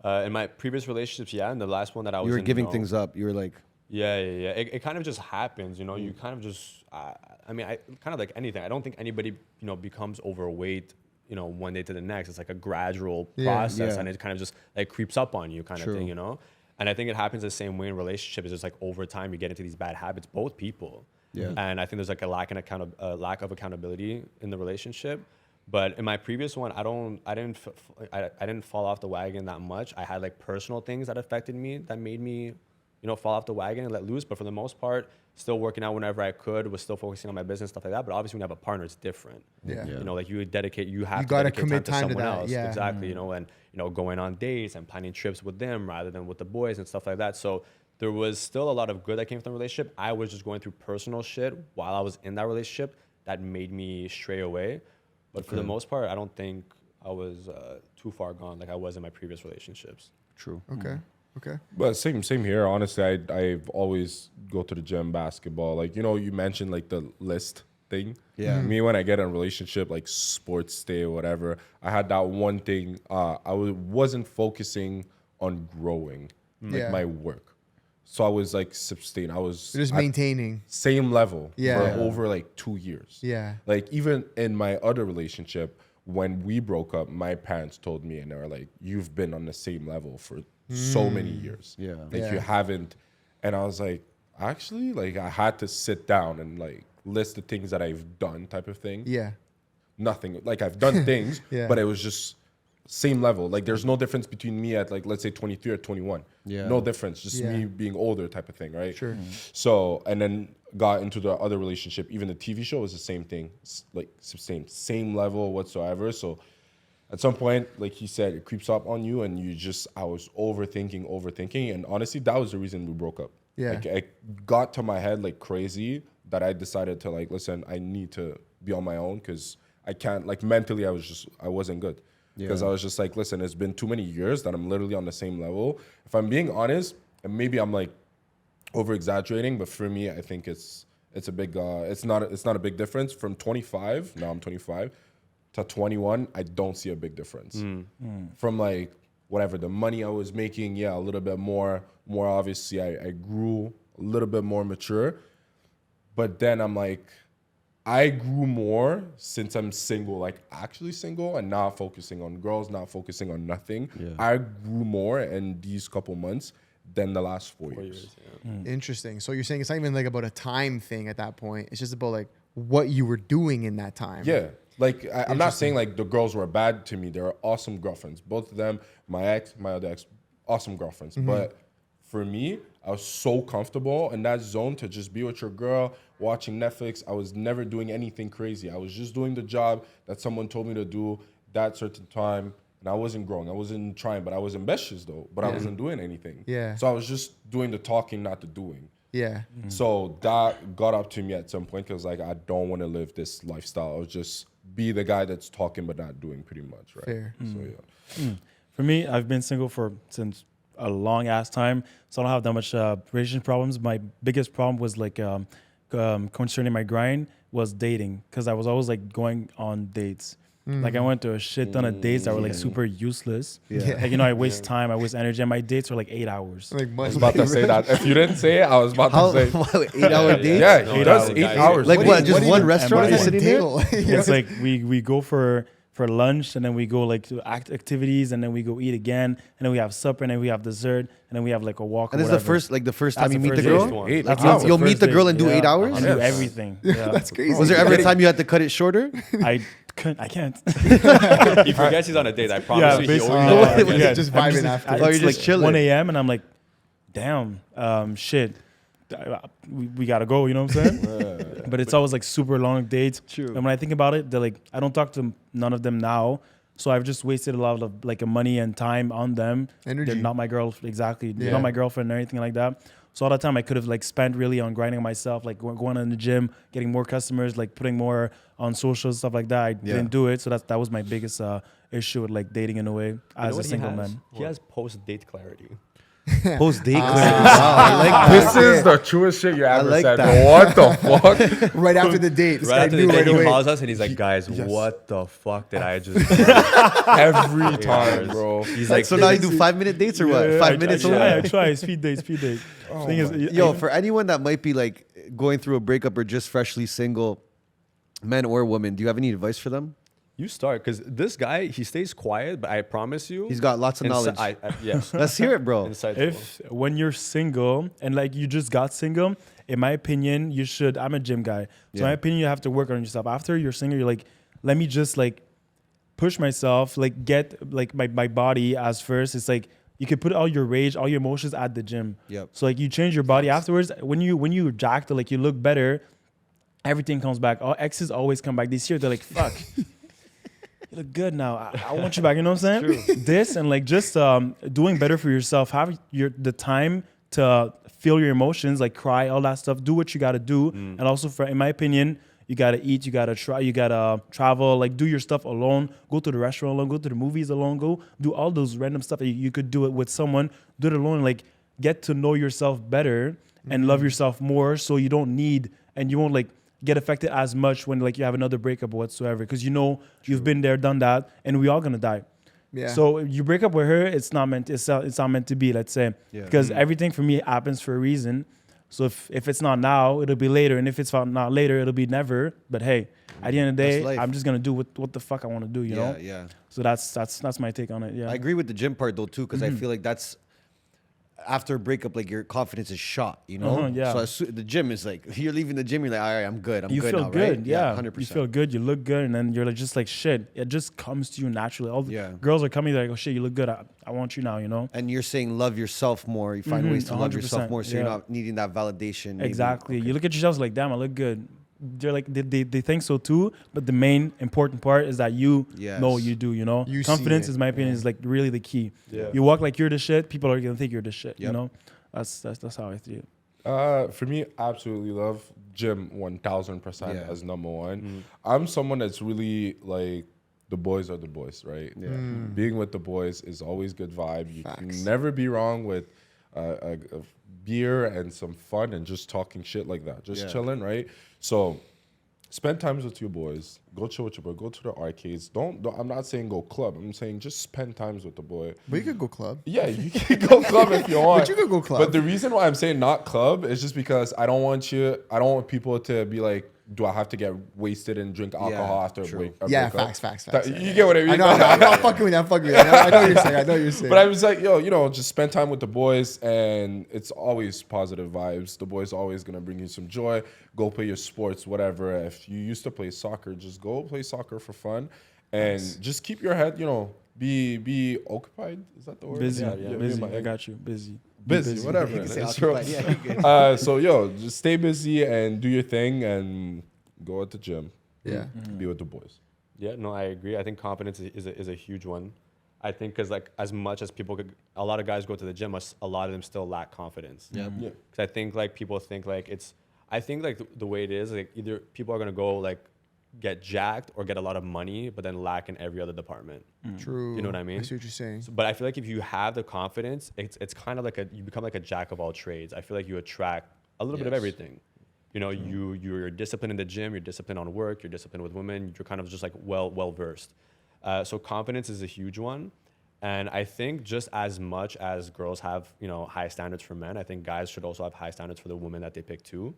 In my previous relationships, yeah, and the last one that I was You were in, giving things up. You were like, Yeah. It kind of just happens, you know. You kind of just, I mean, kind of like anything. I don't think anybody, you know, becomes overweight, you know, one day to the next. It's like a gradual process, and it kind of just like creeps up on you, kind of thing, you know. And I think it happens the same way in relationships. It's just like over time you get into these bad habits, both people. Yeah. And I think there's like a lack of accountability in the relationship. But in my previous one, I didn't fall off the wagon that much. I had like personal things that affected me that made me, you know, fall off the wagon and let loose. But for the most part, still working out whenever I could, was still focusing on my business, stuff like that. But obviously when you have a partner, it's different. Yeah. You know, like you have to dedicate commit time to someone that, else. yeah. Exactly. You know, and, you know, going on dates and planning trips with them rather than with the boys and stuff like that. So there was still a lot of good that came from the relationship. I was just going through personal shit while I was in that relationship that made me stray away. But for the most part, I don't think I was too far gone like I was in my previous relationships. true. Okay. But same here. Honestly, I've always go to the gym, basketball. Like, you know, you mentioned like the list thing. Yeah. Me, when I get in a relationship, like sports day or whatever, I had that one thing. I wasn't focusing on growing, like my work. So I was like sustain. I was You're just maintaining. same level Yeah. for over like 2 years. Yeah. Like even in my other relationship, when we broke up, my parents told me, and they were like, "You've been on the same level for so many years. Yeah. Like you haven't." And I was like, actually, like I had to sit down and like list the things that I've done, type of thing. Yeah. Nothing. Like I've done things, Yeah. but it was just same level. Like there's no difference between me at like let's say 23 or 21. Yeah. No difference. Just Yeah. me being older, type of thing, right? Sure. So and then got into the other relationship. Even the TV show was the same thing, like same level whatsoever. So at some point, like he said, it creeps up on you, and I was overthinking, and honestly, that was the reason we broke up. Yeah. Like, it got to my head like crazy that I decided to like, listen, I need to be on my own because I can't, like mentally, I wasn't good. Because I was just like, listen, it's been too many years that I'm literally on the same level. If I'm being honest, and maybe I'm like over exaggerating, but for me, I think it's a big, it's not a big difference from 25. Now I'm 25 to 21. I don't see a big difference from like whatever the money I was making. Yeah, a little bit more obviously. I grew a little bit more mature, but then I'm like, I grew more since I'm single, like actually single and not focusing on girls, not focusing on nothing. Yeah. I grew more in these couple months than the last 4 years. Interesting. So you're saying it's not even like about a time thing at that point. It's just about like what you were doing in that time. Yeah. Like, I'm not saying like the girls were bad to me. They were awesome girlfriends. Both of them, my ex, my other ex, awesome girlfriends. But for me, I was so comfortable in that zone to just be with your girl, watching Netflix. I was never doing anything crazy. I was just doing the job that someone told me to do that certain time. And I wasn't growing. I wasn't trying, but I was ambitious though. But I wasn't doing anything. Yeah. So I was just doing the talking, not the doing. Yeah. So that got up to me at some point because like I don't want to live this lifestyle. I was just be the guy that's talking but not doing, pretty much, right? Fair. So yeah. For me, I've been single since a long ass time, so I don't have that much relationship problems. My biggest problem was like concerning my grind was dating, because I was always like going on dates. Like I went to a shit ton of dates that were like super useless. Yeah. Like, you know, I waste time, I waste energy, and my dates were like 8 hours. Like I was about to say that. If you didn't say it, I was about How to say. 8-hour dates? Yeah, No, he does no, 8 guys. hours. Like what? Just do one you- restaurant and you're what sitting there? It's like we go for lunch, and then we go like to activities, and then we go eat again, and then we have supper, and then we have dessert, and then we have like a walk. And or this is the whatever. first That's time you the meet the first girl? date. 8 That's hours. the You'll meet first the date. girl and do Yeah. 8 hours? I do Yes. everything. Yeah. That's crazy. Was there ever a time you had to cut it shorter? I can't. He forgets he's on a date. I promise Yeah, you. He basically. always Yeah. forgets. Just I'm vibing after. Oh, you're It's just like chilling. 1 a.m. and I'm like, damn, shit. We gotta go, you know what I'm saying? But it's always like super long dates. True. And when I think about it, they're like, I don't talk to none of them now. So I've just wasted a lot of like money and time on them. Energy. They're not my girl, exactly. They're Yeah. not my girlfriend or anything like that. So all the time I could have like spent really on grinding myself, like going in the gym, getting more customers, like putting more on socials, stuff like that. I didn't do it. So that was my biggest issue with like dating in a way You know as a what he single has? man. He has post-date clarity. Post date clarity. Wow, I like that. This is the truest shit you ever like said. that. What the fuck? Right after the date. This Right guy after knew the right date, he away. calls us and he's like, guys, what the fuck did I just do? Every time, bro. He's like, So now you do 5-minute dates or what? Yeah, 5 minutes away? I try speed date. Thing is, Yo, for anyone that might be like going through a breakup or just freshly single, men or women, do you have any advice for them? you start, because this guy, he stays quiet, but I promise you. He's got lots of knowledge. Yes. Let's hear it, bro. Insightful. if when you're single and like you just got single, in my opinion, you should. I'm a gym guy, so in my opinion, you have to work on yourself. After you're single, you're like, let me just like push myself, like get like my body as first. It's like you could put all your rage, all your emotions at the gym. Yep. So like you change your body afterwards. When you jacked, like you look better, everything comes back. All exes always come back. They see it, they're like, fuck. You look good now. I want you back. You know what I'm saying? This and like just doing better for yourself. Have the time to feel your emotions, like cry, all that stuff. Do what you got to do. And also, in my opinion, you got to eat. You got to try. You got to travel. Like do your stuff alone. Go to the restaurant alone. Go to the movies alone. Go do all those random stuff. You could do it with someone. Do it alone. Like get to know yourself better and love yourself more. So you don't need and you won't like get affected as much when like you have another breakup or whatsoever, because you know you've been there, done that, and we all gonna die. Yeah. So you break up with her, it's not meant to be, let's say, because everything for me happens for a reason. So if it's not now, it'll be later, and if it's not later, it'll be never. But hey, at the end of the That's day, life. I'm just gonna do what the fuck I want to do, you know. Yeah. So that's my take on it. Yeah. I agree with the gym part though too, because I feel like that's after a breakup, like your confidence is shot, you know. yeah. So the gym is like you're leaving the gym, you're like, all right, I'm good. You good feel now, good, right? yeah. 100%. You feel good, you look good, and then you're like just like shit. It just comes to you naturally. All the Yeah. girls are coming, they're like, oh shit, you look good. I want you now, you know. And you're saying love yourself more. You find ways to love yourself 100%, more, so you're yeah. not needing that validation. maybe. Exactly. You look at yourself like, damn, I look good. They're like they think so too, but the main important part is that you Yes. know you do. You know, You see confidence it. is my opinion is like really the key. Yeah. You walk like you're the shit, people are gonna think you're the shit. You Yep. know, that's how I see it. For me, absolutely love gym 1000% Yeah. as number one. I'm someone that's really like the boys are the boys, right? Yeah. Being with the boys is always good vibe. You Facts. can never be wrong with a beer and some fun and just talking shit like that, just Yeah. chilling, right? So spend times with your boys. Go chill with your boy. Go to the arcades. Don't I'm not saying go club. I'm saying just spend times with the boy. But you could go club. Yeah, you can go club if you want. But you could go club. But the reason why I'm saying not club is just because I don't want people to be like, do I have to get wasted and drink alcohol after a true. breakup? Yeah, facts. You get what I mean? I know. I'm not fucking with you. I'm fucking with you. I know what you're saying. I know what you're saying. But I was like, yo, just spend time with the boys, and it's always positive vibes. The boys are always gonna bring you some joy. Go play your sports, whatever. If you used to play soccer, just go play soccer for fun, and just keep your head, be occupied. Is that the word? Busy, Yeah, busy. my- I got you. Busy. busy, whatever. You can say It's true. occupied. Yeah, you're good. So just stay busy and do your thing, and go at the gym. Yeah. Be with the boys. Yeah, no, I agree. I think confidence is a huge one. I think because like as much as a lot of guys go to the gym, a lot of them still lack confidence. Yeah. Yeah. Because I think like people think like I think like the way it is, like either people are gonna go like get jacked or get a lot of money, but then lack in every other department. True. You know what I mean? I see what you're saying. But I feel like if you have the confidence, it's kind of like you become like a jack of all trades. I feel like you attract a little bit of Yes. everything. you know, you're disciplined in the gym, you're disciplined on work, you're disciplined with women, you're kind of just like well versed. So confidence is a huge one. And I think just as much as girls have, you know, high standards for men, I think guys should also have high standards for the women that they pick too,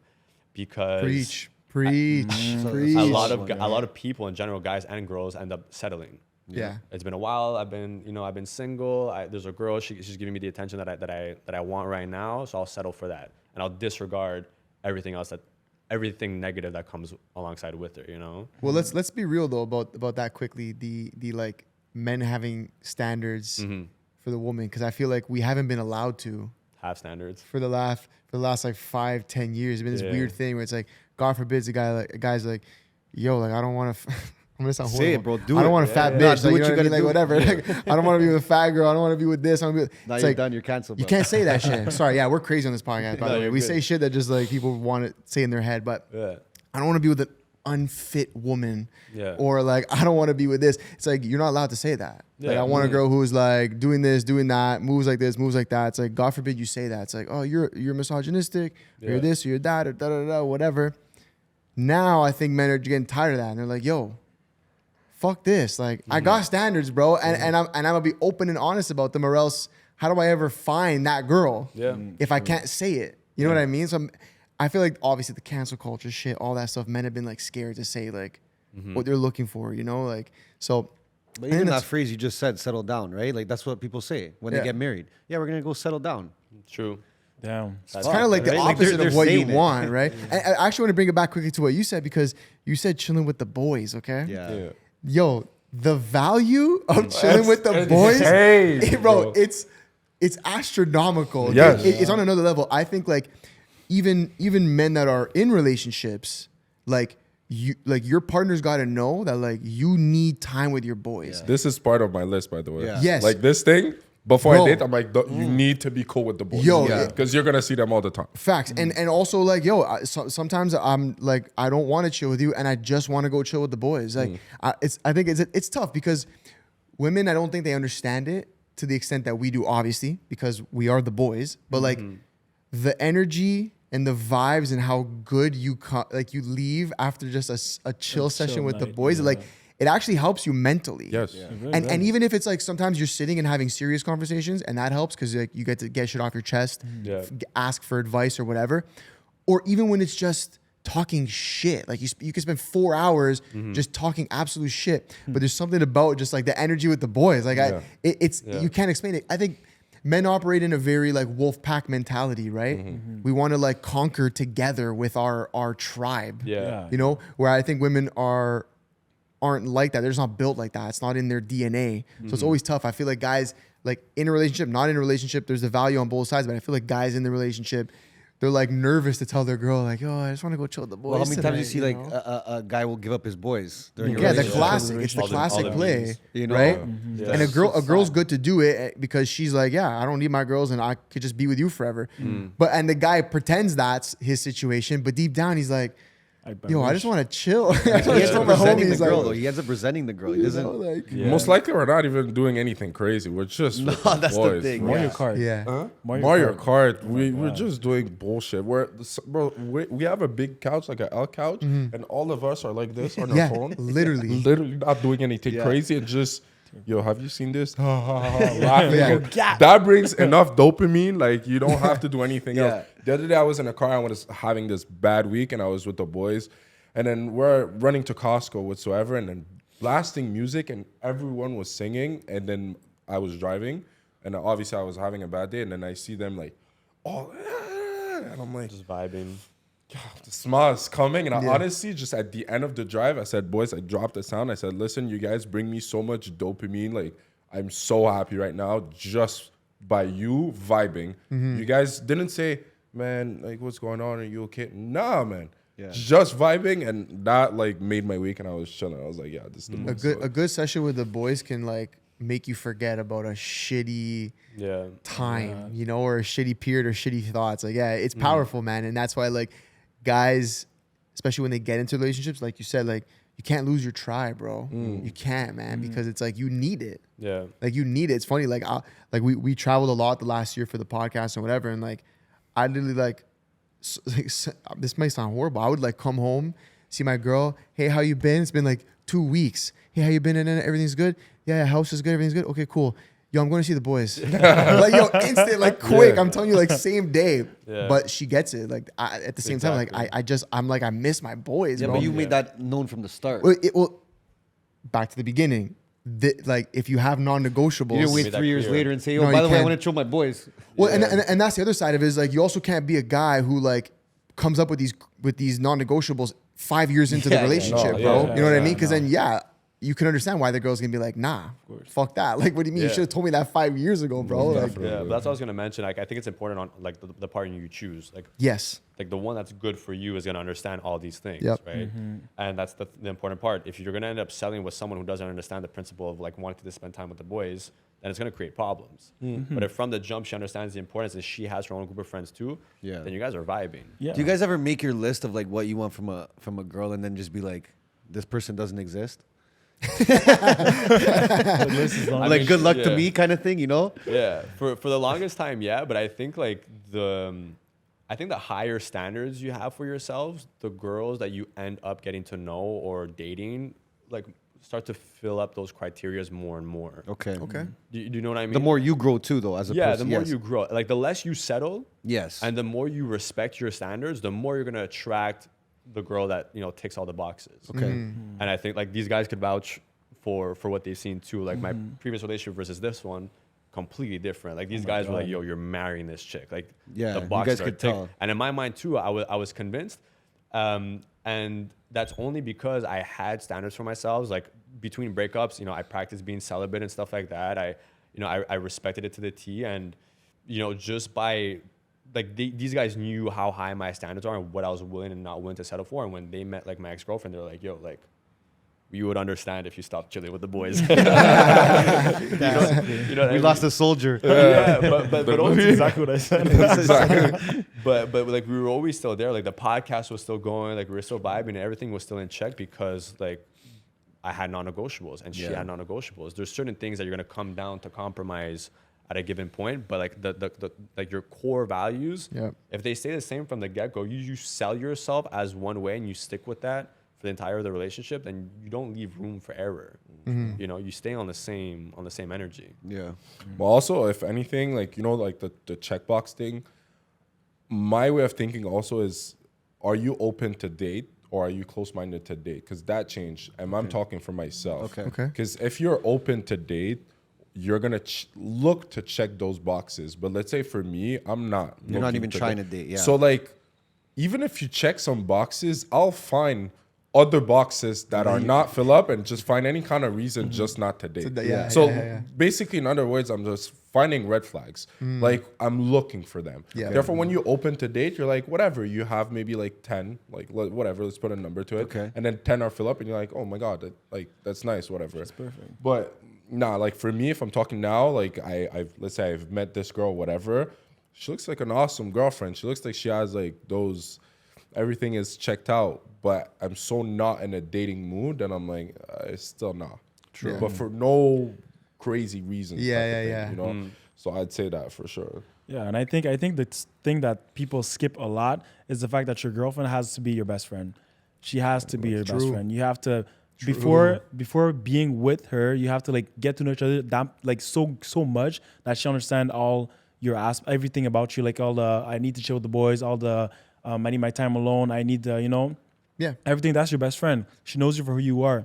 because preach. a lot of people in general, guys and girls, end up settling. Yeah. It's been a while. I've been single. There's a girl. She's giving me the attention that I want right now. So I'll settle for that, and I'll disregard everything else, everything negative that comes alongside with her. You know. Well, let's be real though about that quickly. The like men having standards for the woman, because I feel like we haven't been allowed to have standards for the last like 5-10 years. It's been this weird thing where it's like, God forbids a guy's like, yo, like I don't want to. I'm gonna sound horrible. Say it, bro. Do it. I don't want a fat bitch. Do like, what you gotta like, do. whatever. Like, I don't want to be with a fat girl. I don't want to be with this. I want to be. Now It's you're like, done. You're canceled. you Bro. can't say that shit. Sorry. Yeah, we're crazy on this podcast. By the way, you're we good. say shit that just like people want to say in their head. But I don't want to be with an unfit woman. Yeah. Or like I don't want to be with this. It's like you're not allowed to say that. Yeah. Like I want a girl who's like doing this, doing that, moves like this, moves like that. It's like God forbid you say that. It's like, oh, you're misogynistic. You're this. Or you're that. Or da da da. Whatever. Now I think men are getting tired of that, and they're like, yo. Fuck this. Like I got standards, bro. And I'm gonna be open and honest about them, or else how do I ever find that girl if I can't say it? You know what I mean? So I feel like obviously the cancel culture shit, all that stuff, men have been like scared to say like what they're looking for, you know? Like so But even that phrase you just said, settle down, right? Like that's what people say when they get married. Yeah, we're gonna go settle down. True. Damn. it's kind of like the right? Like, opposite they're of what you saying it. want, right? And I actually want to bring it back quickly to what you said, because you said chilling with the boys, okay? Yeah. Yo, the value of chilling with the boys, bro, it's astronomical. Yes. It's on another level. I think like even men that are in relationships, like your partner's got to know that like you need time with your boys. This is part of my list, by the way. Yeah. Yes. Like this thing, before Bro. I date, I'm like, you need to be cool with the boys. Yo, Because you're going to see them all the time. Facts. And also like, yo, sometimes I'm like, I don't want to chill with you and I just want to go chill with the boys. Like I think it's tough because women, I don't think they understand it to the extent that we do, obviously, because we are the boys, but like the energy and the vibes and how good you leave after just a chill session with the night, boys, like it actually helps you mentally. Yes. Yeah. And even if it's like sometimes you're sitting and having serious conversations and that helps because like you get to get shit off your chest, ask for advice or whatever. Or even when it's just talking shit, like you can spend 4 hours just talking absolute shit, but there's something about just like the energy with the boys. Like you can't explain it. I think men operate in a very like wolf pack mentality, right? We want to like conquer together with our tribe. Yeah. You know, where I think women aren't like that. They're just not built like that. It's not in their DNA. So it's always tough. I feel like guys like in a relationship, not in a relationship, there's the value on both sides, but I feel like guys in the relationship, they're like nervous to tell their girl like, oh, I just want to go chill with the boys. Well, how many times tonight, you see like know? a guy will give up his boys during a Yeah, the relationship? classic. It's the All the classic play, memes. You know? right? Yeah. And a girl's good to do it because she's like, yeah, I don't need my girls and I could just be with you forever. And the guy pretends that's his situation, but deep down he's like, yo, I just want to chill. I just He want ends to up my resenting the homies. girl, Like, though. He ends up resenting the girl. He you doesn't. know, like, Most likely, we're not even doing anything crazy. We're just No, with that's boys, the thing. bro. Mario Kart. yeah. Mario Kart. We're just doing bullshit. We have a big couch, like an L couch, and all of us are like this on our Yeah, phone. literally. Literally not doing anything crazy and just, yo, have you seen this? Laughing. Yeah. That brings enough dopamine. Like, you don't have to do anything Yeah. else. The other day I was in a car. I was having this bad week and I was with the boys. And then we're running to Costco whatsoever and then blasting music and everyone was singing. And then I was driving and obviously I was having a bad day. And then I see them like, oh, and I'm like, Just vibing. the smile is coming. And I honestly, just at the end of the drive, I said, boys, I dropped the sound. I said, listen, you guys bring me so much dopamine. Like, I'm so happy right now just by you vibing. You guys didn't say, man, like, what's going on? Are you okay? Nah, man. Yeah. Just vibing. And that, like, made my week. And I was chilling. I was like, yeah, this is the most. A good session with the boys can like make you forget about a shitty time, you know, or a shitty period or shitty thoughts. Like, yeah, it's powerful, man. And that's why like guys, especially when they get into relationships, like you said, like you can't lose your tribe, bro. You can't, man, because it's like you need it. Yeah. Like you need it. It's funny, like we traveled a lot the last year for the podcast and whatever, and like I literally like this might sound horrible. I would like come home, see my girl. Hey, how you been? It's been like 2 weeks. Hey, how you been? And everything's good. Yeah, house is good. Everything's good. Okay, cool. Yo, I'm going to see the boys. Like, yo, instant, like quick. Yeah. I'm telling you, like same day. Yeah. But she gets it. Like at the same time, like I miss my boys. Yeah, bro. but you made that known from the start. Well, back to the beginning. Like if you have non-negotiables, you didn't wait 3 years later and say, "Oh, by the way, I want to show my boys." Well, and that's the other side of it is like you also can't be a guy who like comes up with these non-negotiables 5 years into the relationship, bro. You know what I mean? Because then you can understand why the girl's gonna be like, nah, fuck that. Like, what do you mean? You should have told me that 5 years ago, bro. Like, but that's what I was gonna mention. Like, I think it's important on like the partner you choose. Like, yes, like the one that's good for you is gonna understand all these things, right? And that's the important part. If you're gonna end up selling with someone who doesn't understand the principle of like wanting to spend time with the boys, then it's gonna create problems. But if from the jump she understands the importance and she has her own group of friends too, then you guys are vibing. Yeah. Do you guys ever make your list of like what you want from a girl and then just be like, this person doesn't exist? Like good luck to me kind of thing, you know? Yeah, for the longest time, but I think like the higher standards you have for yourselves, the girls that you end up getting to know or dating, like start to fill up those criterias more and more. Okay. Do you know what I mean? The more you grow too, though, as a person. The more you grow, like the less you settle. Yes. And the more you respect your standards, the more you're gonna attract the girl that ticks all the boxes. Okay. And I think like these guys could vouch for what they've seen too. Like my previous relationship versus this one, completely different. Like these guys were like, yo, you're marrying this chick. Like the boxes you guys could tell. And in my mind too, I was convinced. And that's only because I had standards for myself. Like between breakups, I practiced being celibate and stuff like that. I respected it to the T. And just by like these guys knew how high my standards are and what I was willing and not willing to settle for. And when they met like my ex-girlfriend, they were like, yo, like you would understand if you stopped chilling with the boys. We lost a soldier. But That's exactly what I said. but like we were always still there. Like the podcast was still going. Like we were still vibing and everything was still in check because like I had non-negotiables and she had non-negotiables. There's certain things that you're gonna come down to compromise at a given point, but like the like your core values, if they stay the same from the get-go, you sell yourself as one way and you stick with that for the entire of the relationship, then you don't leave room for error. You stay on the same energy. But also, if anything, like like the checkbox thing, my way of thinking also is, are you open to date or are you close-minded to date? Because that changed, and I'm talking for myself. Because if you're open to date, you're gonna look to check those boxes. But let's say for me, I'm not. You're not even trying to date. Yeah. So like, even if you check some boxes, I'll find other boxes that are not fill up and just find any kind of reason just not to date. So basically, in other words, I'm just finding red flags. Like I'm looking for them. Therefore, when you open to date, you're like, whatever. You have maybe like 10, like whatever. Let's put a number to it. And then 10 are fill up, and you're like, oh my god, that's nice, whatever. That's perfect. But nah, like for me, if I'm talking now, like let's say I've met this girl, whatever. She looks like an awesome girlfriend. She looks like she has like those, everything is checked out. But I'm so not in a dating mood, and I'm like, it's still not. True. But for no crazy reason. So I'd say that for sure. Yeah, and I think the thing that people skip a lot is the fact that your girlfriend has to be your best friend. She has to be your best friend. You have to before being with her, you have to like get to know each other like so much that she understands all your everything about you, like all the I need to chill with the boys, all the I need my time alone, I need the everything. That's your best friend. She knows you for who you are.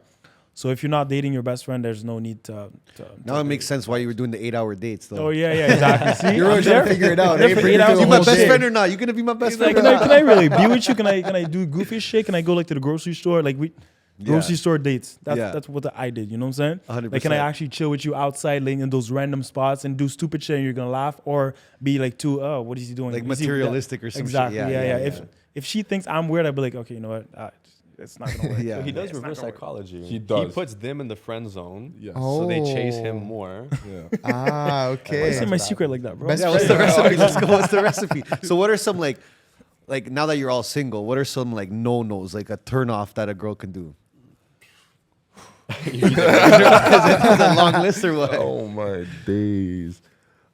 So if you're not dating your best friend, there's no need to now it makes sense why you were doing the 8-hour dates though. Oh yeah, exactly. See, you're always trying to figure it out. You my best friend or not? You gonna be my best friend? Can I really be with you? Can I do goofy shit? Can I go like to the grocery store? Like grocery store dates. That's what I did. You know what I'm saying? 100%. Like, can I actually chill with you outside, like in those random spots, and do stupid shit, and you're gonna laugh, or be like, what is he doing? Like materialistic or something? Exactly. Yeah. If she thinks I'm weird, I'd be like, okay, you know what? It's not gonna work. So he does reverse psychology. He does. He puts them in the friend zone. Yes. So they chase him more. Okay. Why say my secret like that, bro? What's the recipe? Let's go. What's the recipe? So what are some like now that you're all single, what are some like no-nos, like a turn-off that a girl can do? Is it a long list or what? Oh my days.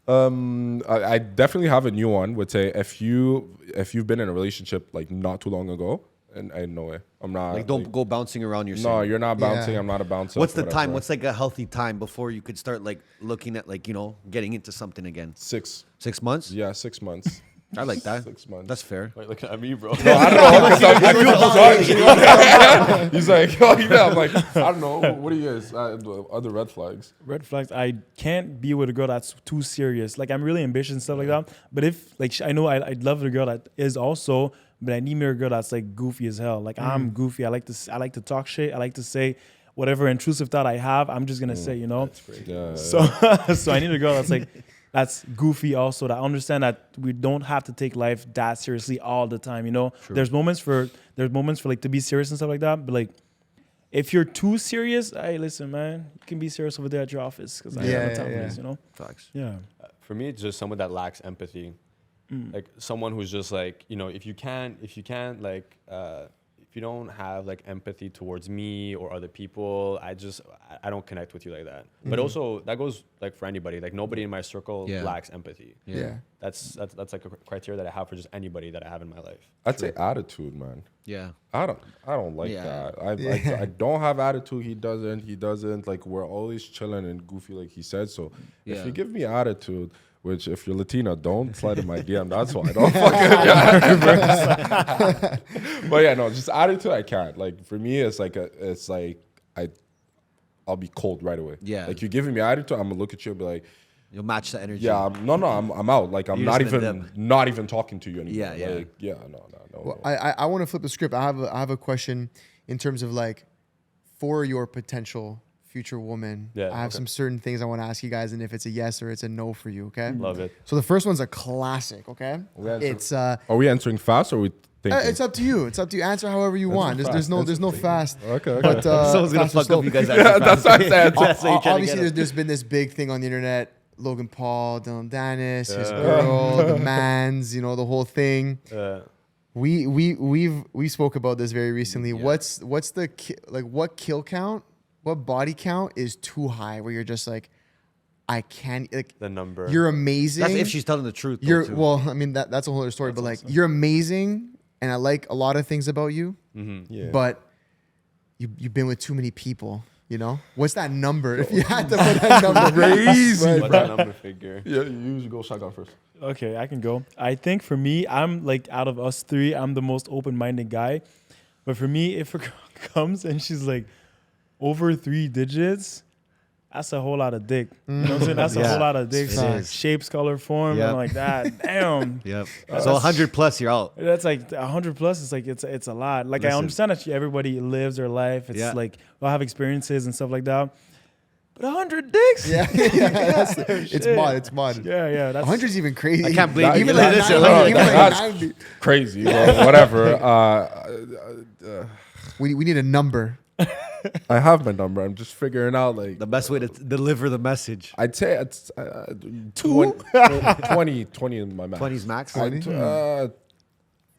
I definitely have a new one. Would say if you've been in a relationship like not too long ago, and I know it, I'm not Like, don't go bouncing around yourself. No, you're not bouncing. Yeah. I'm not a bouncer. What's the time? whatever. What's like a healthy time before you could start like looking at like, you know, getting into something again? 6? 6 months? Yeah, 6 months. I like that. 6 months. That's fair. Like, looking at me, bro. No, I don't know. 'Cause I feel judged. He's like, oh, yeah. I'm like, I don't know. What do you guys? Other red flags? Red flags. I can't be with a girl that's too serious. Like I'm really ambitious and stuff like that. But if like I know I'd love a girl that is also, but I need me a girl that's like goofy as hell. Like I'm goofy. I like to talk shit. I like to say whatever intrusive thought I have. I'm just gonna say, you know. Yeah. So so I need a girl that's like that's goofy also, that understand that we don't have to take life that seriously all the time, you know. There's moments for like to be serious and stuff like that, but like if you're too serious, hey, listen, man, you can be serious over there at your office because I know what time it is, you know. Facts. Yeah. For me, it's just someone that lacks empathy. Like someone who's just like, you know, if you can't like, if you don't have like empathy towards me or other people, I don't connect with you like that. But also that goes like for anybody. Like nobody in my circle lacks empathy. Yeah. That's like a criteria that I have for just anybody that I have in my life. I'd say attitude, man. Yeah. I don't like that. I don't have attitude. He doesn't. Like we're always chilling and goofy, like he said. So if you give me attitude, which if you're Latina, don't slide in my DM. That's why I don't fucking. But yeah, no, just attitude. I can't. Like for me, it's like I'll be cold right away. Yeah. Like you're giving me attitude, I'm gonna look at you and be like, You'll match the energy. yeah, I'm out. Like I'm You're not just in even them. not even talking to you anymore. Yeah, yeah. Like, yeah, no. Well, I want to flip the script. I have a question in terms of like for your potential future woman. Yeah, I have some certain things I want to ask you guys, and if it's a yes or it's a no for you, okay? Love it. So the first one's a classic, okay? It's Are we answering fast or are we thinking? it's up to you. It's up to you. Answer however you want. There's no fast. Okay. But Someone's gonna fast or fuck slow. up you guys. Yeah, that's what I said. That's what you're trying to Obviously, get at. there's been this big thing on the internet. Logan Paul, Dylan Dennis, his girl, the mans, you know, the whole thing. We spoke about this very recently. What's the what kill count? What body count is too high? Where you're just like, I can't like The number. You're amazing. That's if she's telling the truth. Though, too. Well, I mean that's a whole other story. But like you're amazing, and I like a lot of things about you. Yeah. But you've been with too many people. You know, what's that number? If you had to put that number, Crazy. What's that number figure? Yeah, you usually go shotgun first. Okay, I can go. I think for me, I'm like out of us three, I'm the most open-minded guy. But for me, if a girl comes and she's like over 3 digits, that's a whole lot of dick. You know what I'm saying? That's a whole lot of dick. It is. Shapes, color, form, Yep. and like that. Damn. Yep. So 100 plus, you're out. That's like 100 plus. It's like it's a lot. Like I Listen. understand that everybody lives their life. It's like they'll have experiences and stuff like that. But 100 dicks. yeah, it's mod. Yeah. That's 100's even crazy. I can't believe even you like did this. 90, even like That's 90. crazy, bro. Whatever. We need a number. I have my number. I'm just figuring out like The best way to deliver the message. I'd say it's 20 in my max. 20's max.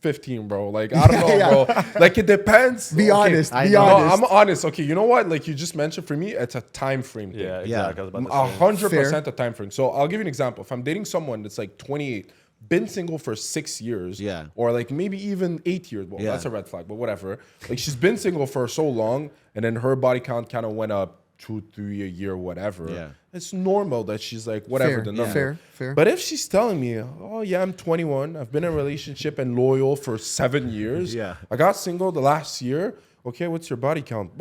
15, bro. Like I don't know, bro. Like it depends. Be honest. I Be know. No, honest. I'm honest. Okay, you know what? Like you just mentioned, for me, it's a time frame thing. Yeah, Yeah. exactly. I was about to say. 100% a time frame. So I'll give you an example. If I'm dating someone that's like 28, been single for 6 years, Yeah. or like maybe even 8 years. Well, Yeah. that's a red flag, but whatever. Like she's been single for so long, and then her body count kind of went up 2, 3 a year, whatever. Yeah. It's normal that she's like whatever Fair, the yeah. number. Fair. But if she's telling me, oh yeah, I'm 21, I've been in a relationship and loyal for 7 years. Yeah. I got single the last year. Okay, what's your body count?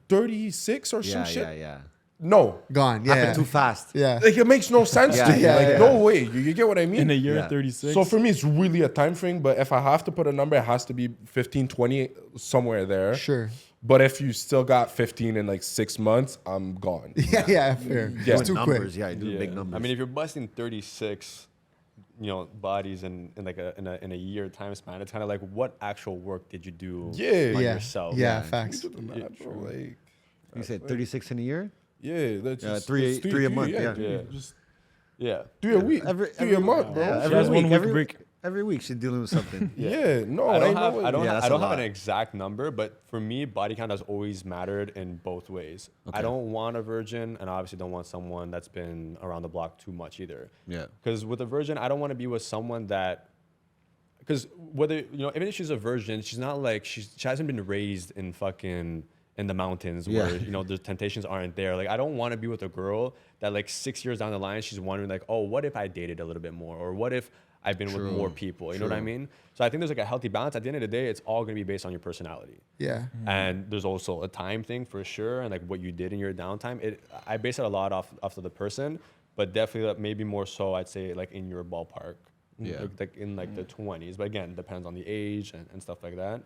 36 or some shit. Yeah. No. Gone. Happened Yeah. too fast. Yeah. Like it makes no sense Yeah, to me. yeah, Like yeah. no way. You get what I mean? in a year Yeah. 36. So for me, it's really a time frame. But if I have to put a number, it has to be 15, 20, somewhere there. Sure. But if you still got 15 in like 6 months, I'm gone. Yeah. Fair. Yeah. It's too numbers, quick. yeah, I do big numbers. I mean, if you're busting 36, bodies in a year time span, it's kind of like what actual work did you do Yeah. on Yeah. yourself? Yeah. Facts. Do the math, bro. Like, you said 36 in a year? yeah, that's Yeah, just, three- that's three a month, yeah. dude, Just Yeah. 3 a week, Every 3 a month, bro. yeah, She every has 1 week, week every- break. Every week she's dealing with something. No, I don't Yeah, that's have a an lot. exact number, but for me, body count has always mattered in both ways. Okay. I don't want a virgin, and I obviously don't want someone that's been around the block too much either. Yeah. Because with a virgin, I don't want to be with someone that, because whether, you know, even if she's a virgin, she's not like, she hasn't been raised in fucking, in the mountains where, you know, the temptations aren't there. Like, I don't want to be with a girl that like 6 years down the line, she's wondering like, oh, what if I dated a little bit more? Or what if I've been with more people? You know what I mean? So I think there's like a healthy balance. At the end of the day, it's all going to be based on your personality. Yeah. And there's also a time thing for sure. And like what you did in your downtime, I base it a lot off of the person, but definitely maybe more so, I'd say like in your ballpark. Yeah. Like in like the 20s, but again, depends on the age and stuff like that.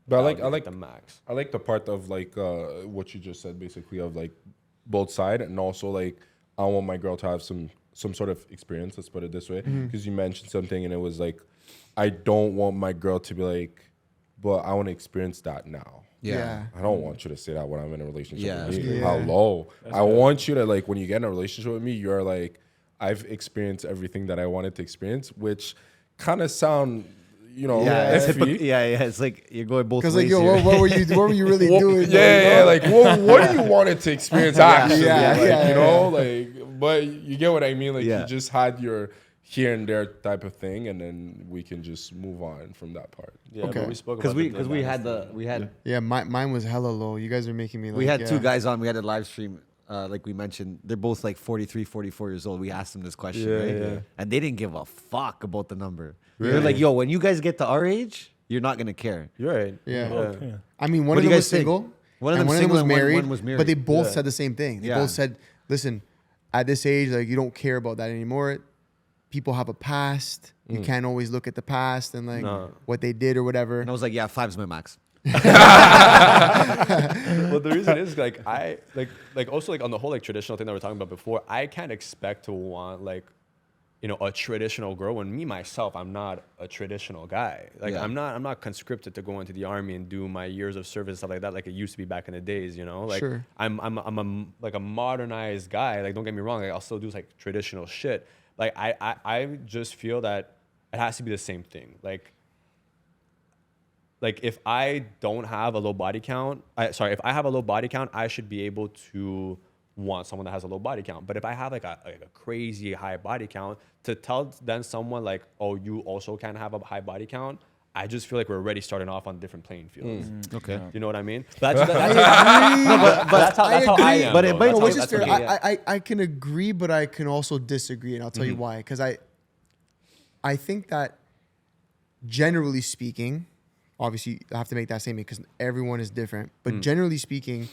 But That I would be like the max. I like the part of like what you just said, basically, of like both sides, and also like I want my girl to have some sort of experience. Let's put it this way, because you mentioned something, and it was like, I don't want my girl to be like, but I want to experience that now. Yeah. I don't want you to say that when I'm in a relationship with me. Yeah. Hello. I want you to, like, when you get in a relationship with me, you're like, I've experienced everything that I wanted to experience, which kind of sound, you know, iffy. Yeah. It's like you're going both ways. Because like, yo, what were you really doing? Yeah, like what do you want it to experience actually? Yeah, like, yeah, you know, like, but you get what I mean. Like, Yeah. you just had your here and there type of thing, and then we can just move on from that part. Yeah, Okay. but we spoke Because about we had Yeah, mine was hella low. You guys are making me like, we had yeah. two guys on. We had a live stream. Like we mentioned, they're both like 43, 44 years old. We asked them this question, right? yeah. And they didn't give a fuck about the number. They're like, yo, when you guys get to our age, you're not gonna care. You're right. Yeah. Yeah. I mean, What one of do you them guys was think? single. One of and them one single of them was and one married. was married. But they both Yeah. said the same thing. They Yeah. both said, listen, at this age, like, you don't care about that anymore. People have a past. You can't always look at the past and like what they did or whatever. And I was like, yeah, 5's my max. Well, the reason is like also like on the whole like traditional thing that we were talking about before, I can't expect to want like, you know, a traditional girl when me myself, I'm not a traditional guy. Like Yeah. I'm not conscripted to go into the army and do my years of service and stuff like that like it used to be back in the days, you know? Like Sure. I'm like a modernized guy. Like don't get me wrong, like I'll still do like traditional shit. Like I just feel that it has to be the same thing. Like if I don't have a low body count, if I have a low body count, I should be able to want someone that has a low body count. But if I have like a crazy high body count, to tell then someone like, oh, you also can have a high body count, I just feel like we're already starting off on different playing fields. Okay. You know what I mean? That's that's how I am. But though. but That's which how- is that's fair. what I- I can agree, but I can also disagree, and I'll tell you why. Because I think that generally speaking, obviously I have to make that statement because everyone is different. But generally speaking,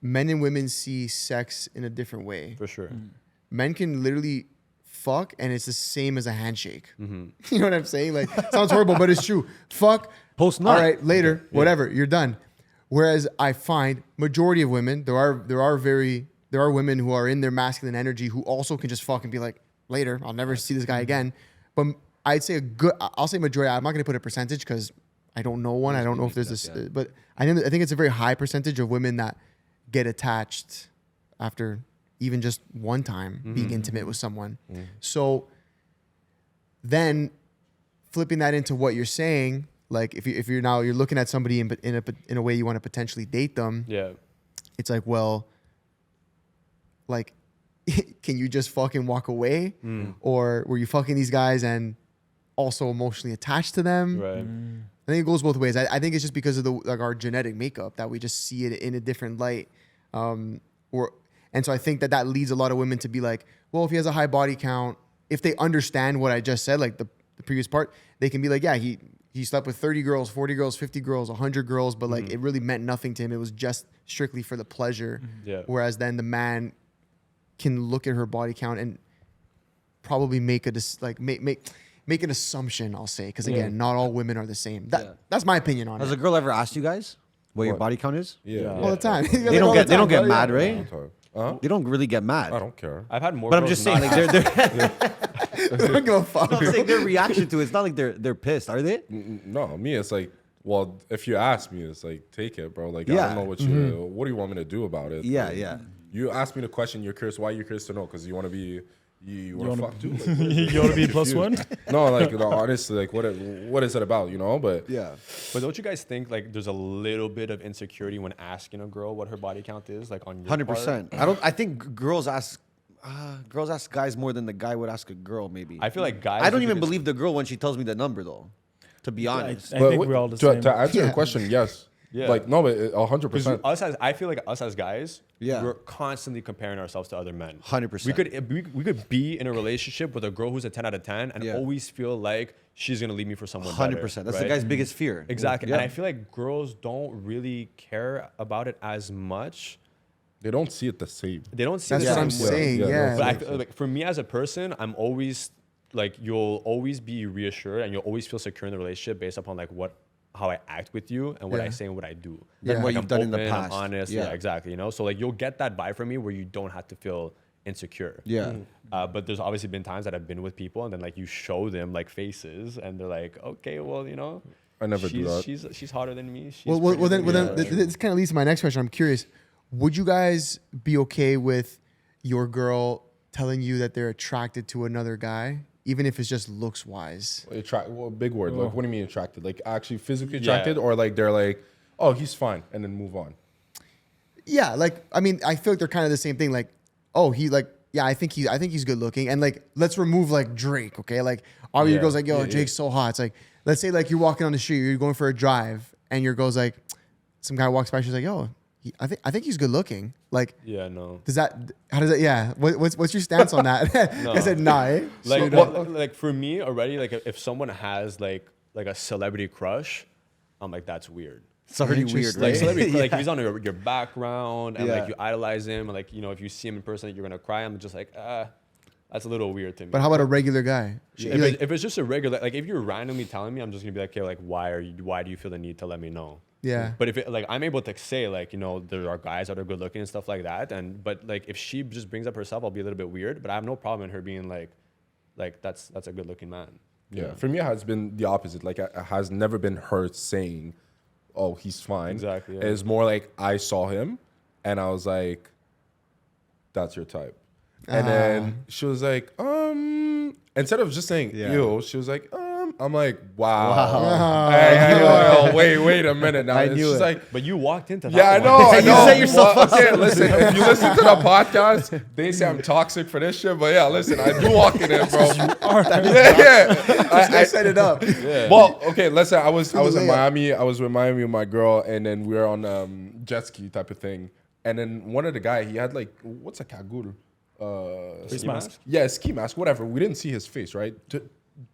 men and women see sex in a different way. for sure. Men can literally fuck and it's the same as a handshake. You know what I'm saying? Like, sounds horrible, but it's true. Fuck. Post nut. All right, later, whatever, you're done. Whereas I find majority of women, there are women who are in their masculine energy who also can just fuck and be like, later, I'll never see this guy again. But I'd say I'll say majority. I'm not going to put a percentage because I don't know one. I don't know if there's this, but I think it's a very high percentage of women that get attached after even just one time being intimate with someone. So then flipping that into what you're saying, like if you're looking at somebody in a way you want to potentially date them, Yeah. it's like, well, like, can you just fucking walk away? Or were you fucking these guys and also emotionally attached to them? Right. I think it goes both ways. I think it's just because of our genetic makeup that we just see it in a different light. And so I think that leads a lot of women to be like, well, if he has a high body count, if they understand what I just said, like the previous part, they can be like, yeah, he slept with 30 girls, 40 girls, 50 girls, 100 girls, but like it really meant nothing to him. It was just strictly for the pleasure. Yeah. Whereas then the man can look at her body count and probably make an assumption, I'll say, because again, not all women are the same. That's my opinion on Has it. a girl ever asked you guys what your body count is? Yeah. All the time. They don't get mad, right? Huh? They don't really get mad. I don't care. I've had more. But I'm girls just saying, not- like They don't give a fuck. I'm saying their reaction to it, it's not like they're pissed, are they? No, me, it's like, well, if you ask me, it's like, take it, bro. Like, I Yeah. don't know what what do you want me to do about it? Yeah, Like, yeah. You ask me the question, you're curious. Why are you curious to know? Because you want to be You want to fuck too? Like, You want to be plus one? No, like honestly, like what is it about, you know? But Yeah. But don't you guys think like there's a little bit of insecurity when asking a girl what her body count is, like on your 100%. part? I think girls ask guys more than the guy would ask a girl. Maybe. I feel like guys. I don't you even could- believe the girl when she tells me the number, though. To be honest. I think we're all the same. To answer your question, yes. Yeah. Like no, but 100%. I feel like us as guys, Yeah. we're constantly comparing ourselves to other men. 100%. We could be in a relationship with a girl who's a 10 out of 10 and Yeah. always feel like she's gonna leave me for someone 100%. better, That's the right? guy's biggest fear. Exactly. Yeah. And I feel like girls don't really care about it as much. They don't see it the same. They don't see That's the what I'm same way. saying. Yeah, Yeah. But I feel like for me as a person, I'm always like, you'll always be reassured and you'll always feel secure in the relationship based upon like how I act with you and what I Yeah. say and what I do. Than what Like, you've I'm done in the open, past. I'm honest. Yeah. Yeah, exactly. You know, so like you'll get that vibe from me where you don't have to feel insecure. Yeah. But there's obviously been times that I've been with people and then like you show them like faces and they're like, okay, well, you know, I never do that. She's hotter than me. She's Well, prettier then, than me. this kind of leads to my next question. I'm curious. Would you guys be okay with your girl telling you that they're attracted to another guy, even if it's just looks wise? Well, big word. Like, what do you mean attracted? Like actually physically Yeah. attracted, or like they're like, oh, he's fine, and then move on. Yeah, like I mean, I feel like they're kind of the same thing. Like, oh, I think he's good looking, and like let's remove like Drake, okay? Like all your Yeah. girls like, yo, Yeah, Drake's so hot. It's like, let's say like you're walking on the street, you're going for a drive, and your girl's like, some guy walks by, she's like, yo, I think he's good looking. Like, Yeah, no. how does that? Yeah, what's your stance on that? No. I said nah. Eh? Like, So- like for me already, like if someone has like a celebrity crush, I'm like, that's weird. It's already weird, Interesting. right? Like celebrity, like Yeah. if he's on your background and Yeah. like you idolize him, and like, you know, if you see him in person, you're gonna cry. I'm just like, that's a little weird to me. But how about a regular guy? If it's just a regular, like if you're randomly telling me, I'm just gonna be like, okay, like why do you feel the need to let me know? Yeah. But if it, like I'm able to say like, you know, there are guys that are good looking and stuff like that, but like if she just brings up herself, I'll be a little bit weird. But I have no problem in her being like that's a good looking man. Yeah. For me, it has been the opposite. Like, it has never been her saying, oh, he's fine. Exactly, yeah. It's more like I saw him and I was like, that's your type. And then she was like, instead of just saying, ew, she was like, I'm like, wow. Wait a minute now. I And knew she's it. like, But you walked into that. yeah, I one. know. I You know. set yourself up. Okay, listen. If you listen to the podcast, they say I'm toxic for this shit. But yeah, listen, I do walk it in, bro. I set it up. Well, okay, listen. I was in layup. Miami. I was with Miami with my girl, and then we were on jet ski type of thing. And then one of the guy, he had like, what's a kagul? Face mask. Yeah, a ski mask, whatever. We didn't see his face, right?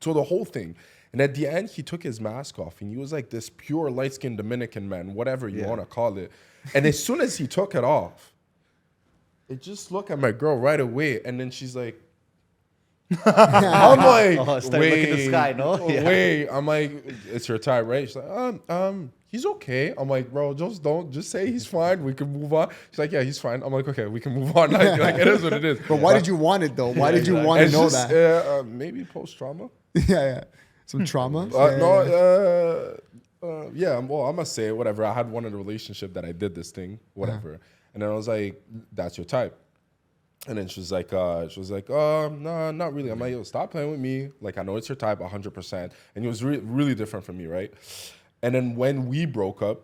So the whole thing. And at the end, he took his mask off, and he was like this pure light-skinned Dominican man, whatever you want to call it. And as soon as he took it off, it just looked at my girl right away, and then she's like, I'm like, start looking at the sky, no? Yeah. Wait, I'm like, it's your type, right? She's like, he's okay. I'm like, bro, just say he's fine. We can move on. She's like, yeah, he's fine. I'm like, okay, we can move on. Like it is what it is. But why did you want it though? Why did you want to It's know just, that? maybe post-trauma. Yeah. Some trauma. Yeah, well, I'm gonna say it, whatever. I had one in a relationship that I did this thing, whatever. And then I was like, that's your type. And then she was like, no, not really. I'm like, yo, stop playing with me. Like, I know it's your type 100%. And it was really different from me, right? And then when we broke up,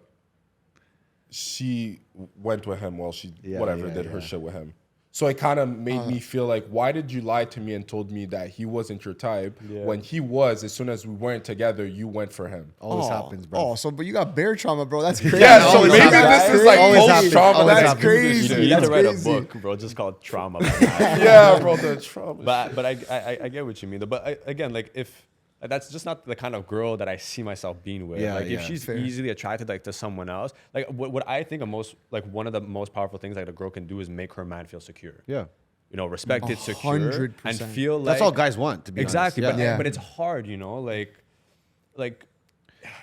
she went with him while she did her shit with him. So it kind of made me feel like, why did you lie to me and told me that he wasn't your type when he was? As soon as we weren't together, you went for him. Always happens, bro. Oh, so but you got bear trauma, bro. That's crazy. Yeah, so Always maybe happens. this is like Always happens. post-trauma. Always That's happens. crazy. You need That's to write crazy. a book, bro, just called Trauma. Yeah, bro, the trauma. But I get what you mean. But again, like if that's just not the kind of girl that I see myself being with. Yeah, like if yeah. she's Fair. easily attracted like to someone else, like what I think one of the most powerful things like a girl can do is make her man feel secure. Yeah. You know, respected, secure, 100%. and feel like That's all guys want, to be exactly. honest. Yeah. But it's hard, you know, like.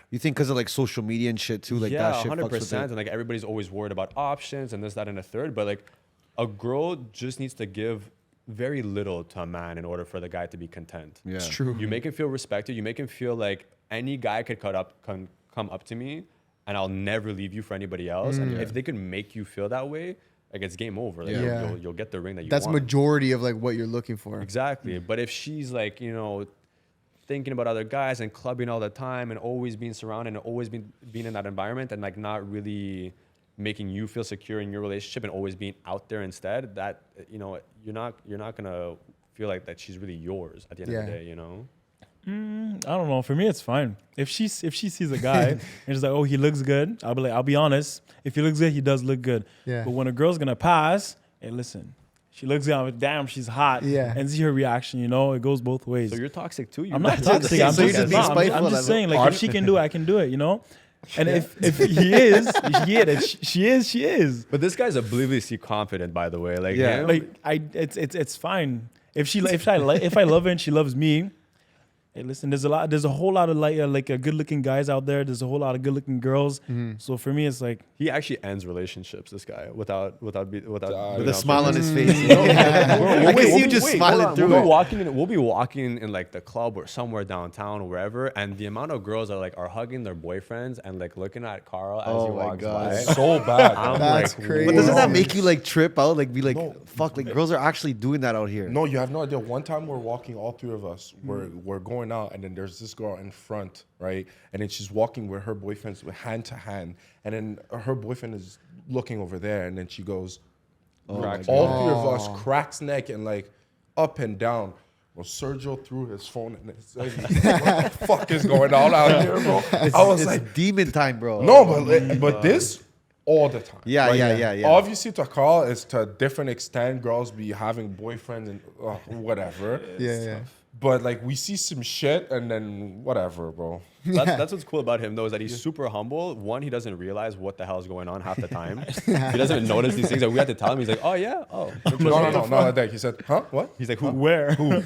You think because of like social media and shit too, like Yeah, that shit fucks 100%. with it. And like everybody's always worried about options and this, that, and a third. But like a girl just needs to give very little to a man in order for the guy to be content. Yeah. It's true. You make him feel respected. You make him feel like any guy could come up to me and I'll never leave you for anybody else. And if they can make you feel that way, like it's game over. Like you'll get the ring that you That's want. majority of like what you're looking for. Exactly. But if she's like, thinking about other guys and clubbing all the time and always being surrounded and always being in that environment and like not really making you feel secure in your relationship and always being out there instead, that you're not gonna feel like that she's really yours at the end of the day, I don't know. For me, it's fine. If she sees a guy and she's like, oh, he looks good, I'll be honest. If he looks good, he does look good. Yeah. But when a girl's gonna pass, hey, listen, she looks good, I'm like, damn, she's hot. Yeah. And see her reaction, it goes both ways. So you're toxic too? I'm not toxic. I'm just saying, like, if she can do it, I can do it, And if he is, she is. But this guy's obliviously confident, by the way. Like, it's fine. If I love her and she loves me, hey, listen, there's a whole lot of good-looking guys out there. There's a whole lot of good-looking girls. So for me, it's like he actually ends relationships. This guy without with a smile on his face. I can see you just smiling through it. We'll be walking in like the club or somewhere downtown or wherever, and the amount of girls are hugging their boyfriends and like looking at Carl as he walks by. So bad. That's crazy. But doesn't that make you like trip out? Like be like, fuck, like girls are actually doing that out here. No, you have no idea. One time we're walking, all three of us, we're going out, and then there's this girl in front, right? And then she's walking with her boyfriend's hand to hand, and then her boyfriend is looking over there, and then she goes, all three of us cracks neck and like up and down. Well, Sergio threw his phone and it's like, what the fuck is going on out here, bro? I was like, demon time, bro. No, but this all the time. Yeah. Obviously, to Carl, it's to a different extent. Girls be having boyfriends and whatever. Yeah. But like we see some shit and then whatever, bro. That's what's cool about him though, is that he's super humble. One, he doesn't realize what the hell is going on half the time. He doesn't even notice these things that we have to tell him. He's like, oh yeah, oh. No, not like that. He said, huh? What? He's like, who? Where? Who?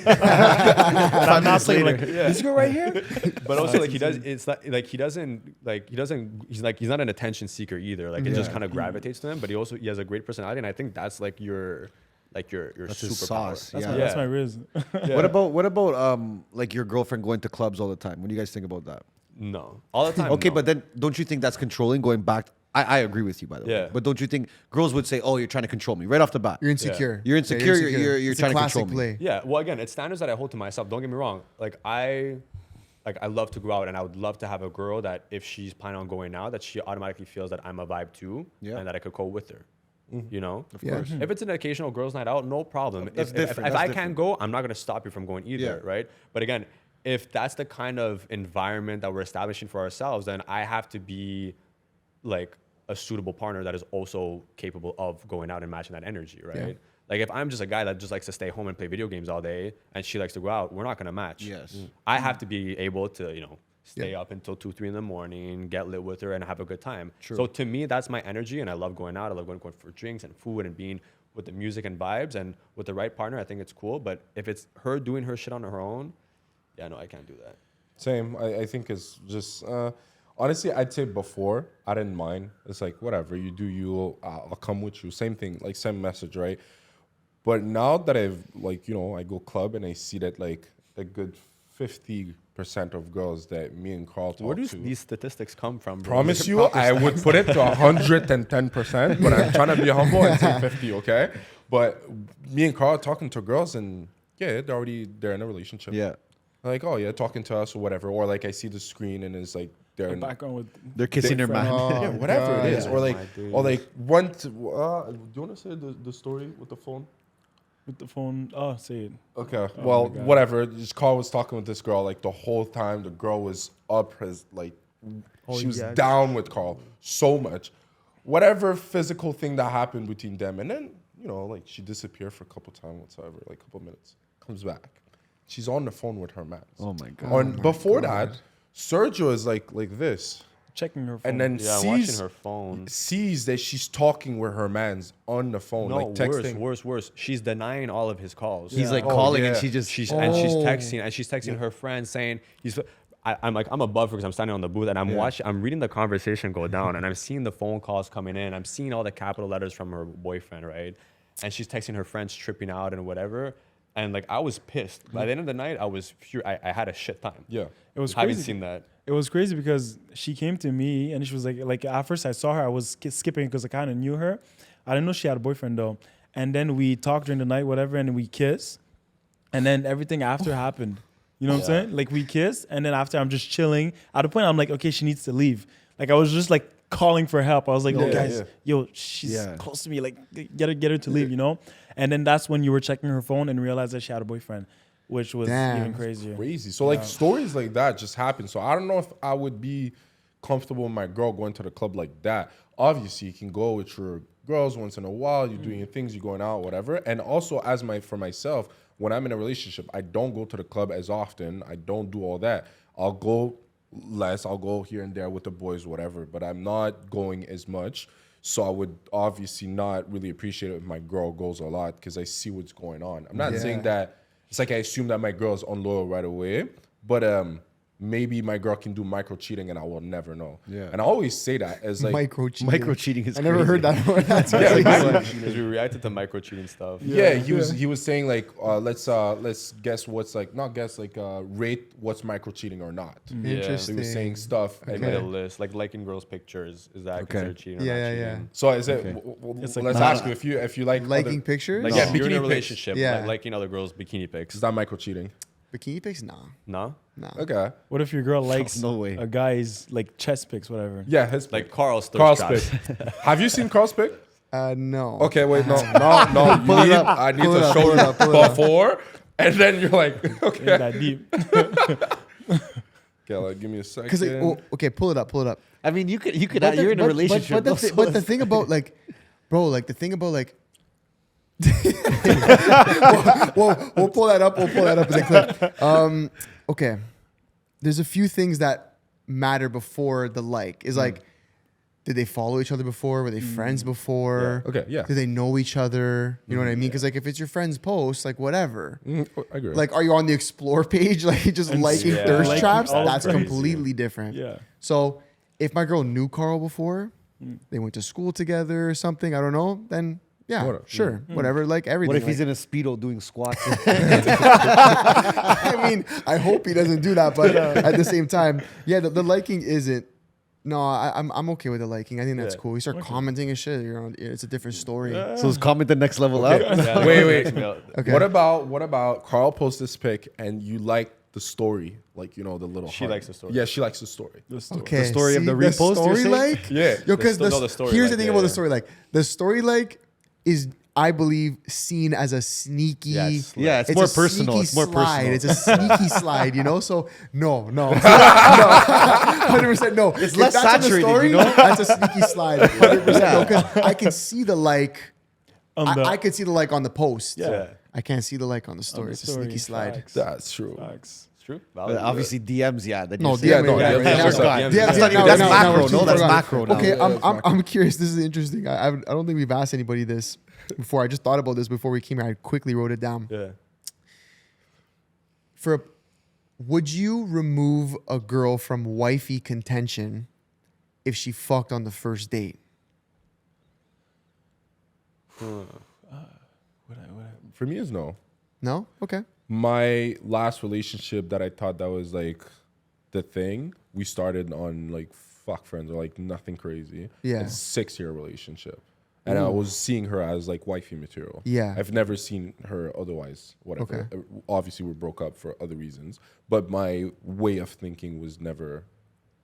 I'm not saying like this girl right here. But also like he does. It's not like he doesn't. He's not an attention seeker either. Like it just kind of gravitates to him. But he has a great personality, and I think that's like your That's his superpower. sauce. That's my reason. What about like your girlfriend going to clubs all the time? What do you guys think about that? No, all the time. Okay, no. but then don't you think that's controlling? Going back, I agree with you by the way. Yeah. But don't you think girls would say, "Oh, you're trying to control me right off the bat"? You're insecure. You're insecure. You're It's trying a to classic control me. play. Yeah. Well, again, it's standards that I hold to myself. Don't get me wrong. I love to go out, and I would love to have a girl that if she's planning on going out, that she automatically feels that I'm a vibe too, and that I could go with her. Of course. If it's an occasional girls' night out, no problem. That's If different. I can't go, I'm not gonna stop you from going either, Yeah. right? But again, if that's the kind of environment that we're establishing for ourselves, then I have to be like a suitable partner that is also capable of going out and matching that energy, right? Yeah. Like if I'm just a guy that just likes to stay home and play video games all day, and she likes to go out, we're not gonna match. Yes. I have to be able to, stay up until 2, 3 in the morning, get lit with her, and have a good time. True. So to me, that's my energy, and I love going out. I love going for drinks and food and being with the music and vibes, and with the right partner, I think it's cool. But if it's her doing her shit on her own, yeah, no, I can't do that. Same. I think it's just honestly, I'd say before I didn't mind. It's like whatever you do, I'll come with you. Same thing, like same message, right? But now that I've I go club and I see that like a good 50% of girls that me and Carl talk Where do to. these statistics come from, bro? Promise you, I would put it to 110%, but I'm trying to be humble and say 50, okay? But me and Carl talking to girls and yeah, they're in a relationship. Yeah. Like, oh yeah, talking to us or whatever. Or like I see the screen and it's like They're kissing their man. yeah, whatever it is. Yeah. Or like one. Do you want to say the story with the phone? with the phone. Oh, say it. Okay. Oh Well, my God. whatever. This Carl was talking with this girl like the whole time. The girl was up his like. She was yeah. down with Carl so much. Whatever physical thing that happened between them, and then like she disappeared for a couple times, whatsoever, like a couple minutes, comes back. She's on the phone with her man. Oh my God. And before that, Sergio is like this, Checking her phone. and then Yeah, watching sees her phone. sees that she's talking with her man's on the phone, No, like texting. worse. She's denying all of his calls. He's like Oh, calling yeah. and she just She's texting her friends saying I'm above her because I'm standing on the booth and I'm reading the conversation go down and I'm seeing the phone calls coming in. I'm seeing all the capital letters from her boyfriend, right? And she's texting her friends tripping out and whatever. And like I was pissed. By the end of the night, I was I had a shit time. Yeah. It was I haven't crazy. seen that. it was crazy because she came to me and she was like at first I saw her, I was skipping because I kind of knew her. I didn't know she had a boyfriend though. And then we talked during the night, whatever, and then we kissed. And then everything after happened. You know what I'm saying? Like we kissed, and then after I'm just chilling. At the point I'm like, okay, she needs to leave. Like I was just like calling for help. I was like, oh guys, yo, she's close to me. Like get her to leave, you know? And then that's when you were checking her phone and realized that she had a boyfriend, which was even crazier. Crazy. So like stories like that just happen. So I don't know if I would be comfortable with my girl going to the club like that. Obviously, you can go with your girls once in a while. You're doing your things. You're going out, whatever. And also, for myself, when I'm in a relationship, I don't go to the club as often. I don't do all that. I'll go less. I'll go here and there with the boys, whatever. But I'm not going as much. So I would obviously not really appreciate it if my girl goes a lot because I see what's going on. I'm not saying that it's like I assume that my girl is unloyal right away. But maybe my girl can do micro-cheating and I will never know. Yeah. And I always say that as like... Micro-cheating is I never heard that word. That's because we reacted to micro-cheating stuff. Yeah, he was saying like, let's guess what's like, not guess, like rate what's micro-cheating or not. Interesting. So he was saying stuff. I made a list, like liking girls' pictures. Is that considered cheating or not cheating? So is it, let's ask you, if you like... Liking pictures? Like, you're in a relationship, like liking other girls' bikini pics. Is that micro-cheating? Bikini pics? No? Okay. What if your girl likes a guy's like chest pics, whatever? Yeah, his like Carl's pic. Have you seen Carl's pic? No. Okay, wait, no. I need to show you before, and then you're like, okay. Ain't that deep. Okay, like, give me a second. Okay, pull it up. I mean, you could. You're in a relationship. But the thing about like, bro, like the thing about like. we'll pull that up. As a clip. Okay. There's a few things that matter before the like. Is like, did they follow each other before? Were they friends before? Okay, yeah. Do they know each other? You know what I mean? Because like if it's your friend's post, like whatever. I agree. Like, are you on the explore page, like just liking thirst traps? That's crazy. completely different. Yeah. So if my girl knew Carl before, they went to school together or something, I don't know, then yeah, sure, whatever, like everything. What if like, he's in a Speedo doing squats? I mean, I hope he doesn't do that, but at the same time, yeah, the liking isn't. No, I'm okay with the liking. I think that's cool. You start commenting and shit. It's a different story. So is comment the next level up? Wait. Okay. What about Carl posts this pic and you like the story, like the little. She likes the story. Yeah, she likes the story. Okay, the story of the repost. The story like, yeah. Yo, because here's the thing about the story like. The story like is, I believe, seen as a sneaky. It's more personal. It's more personal. It's a sneaky slide, So no, 100% no. It's less saturated, story, That's a sneaky slide, 100%. No, because I can see the like. I could see the like on the post. Yeah. I can't see the like on the story. It's a sneaky slide. Facts. That's true. It's true. But obviously DMs, DMs. That's macro. No, that's macro. Okay, I'm curious. This is interesting. I don't think we've asked anybody this before. I just thought about this before we came here. I quickly wrote it down. Yeah. Would you remove a girl from wifey contention if she fucked on the first date? For me, is no. No? Okay. My last relationship that I thought that was like the thing, we started on like fuck friends or like nothing crazy. Yeah. It's a 6-year relationship. And I was seeing her as like wifey material. Yeah. I've never seen her otherwise, whatever. Okay. Obviously, we broke up for other reasons. But my way of thinking was never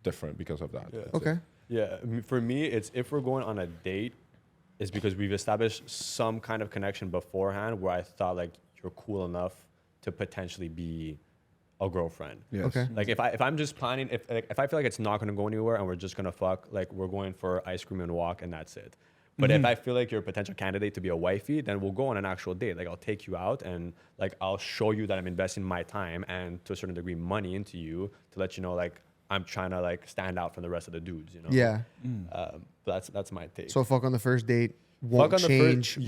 different because of that. Yeah. Okay. Yeah. For me, it's if we're going on a date, it's because we've established some kind of connection beforehand where I thought like you're cool enough to potentially be a girlfriend. Yes. Okay. Like if I'm just planning, if I feel like it's not gonna go anywhere and we're just gonna fuck, like we're going for ice cream and walk and that's it. But if I feel like you're a potential candidate to be a wifey, then we'll go on an actual date. Like I'll take you out and like I'll show you that I'm investing my time and to a certain degree money into you to let you know like I'm trying to like stand out from the rest of the dudes. Yeah. But that's my take. So fuck on the first date. Won't change.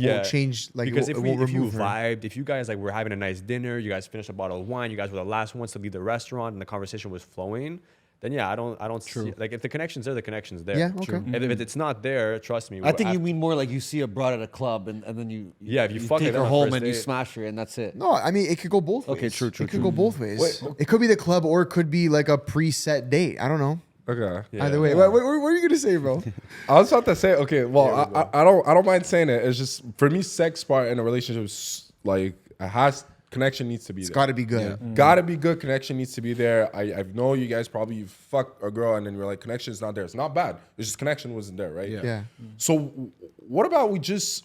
Like because it won't if you remove her. vibed, if you guys like were having a nice dinner, you guys finished a bottle of wine, you guys were the last ones to leave the restaurant, and the conversation was flowing, then yeah, I don't see, like if the connection's there, the connection's there. Yeah, okay. If it's not there, trust me. I think you mean more like you see a broad at a club and then you if you fuck take her her on home first and you date. smash her and that's it. No, I mean it could go both ways. Okay, true. It could go both ways. It could be the club or it could be like a preset date. I don't know. Okay. Yeah. Either way, what are you gonna say, bro? I was about to say, okay, well, I don't mind saying it. It's just for me, sex part in a relationship is like connection needs to be It's there. got to be good. Gotta be good. Connection needs to be there. I know you guys probably fucked a girl and then you're like, connection is not there. It's not bad. It's just connection wasn't there, right? Yeah. So what about we just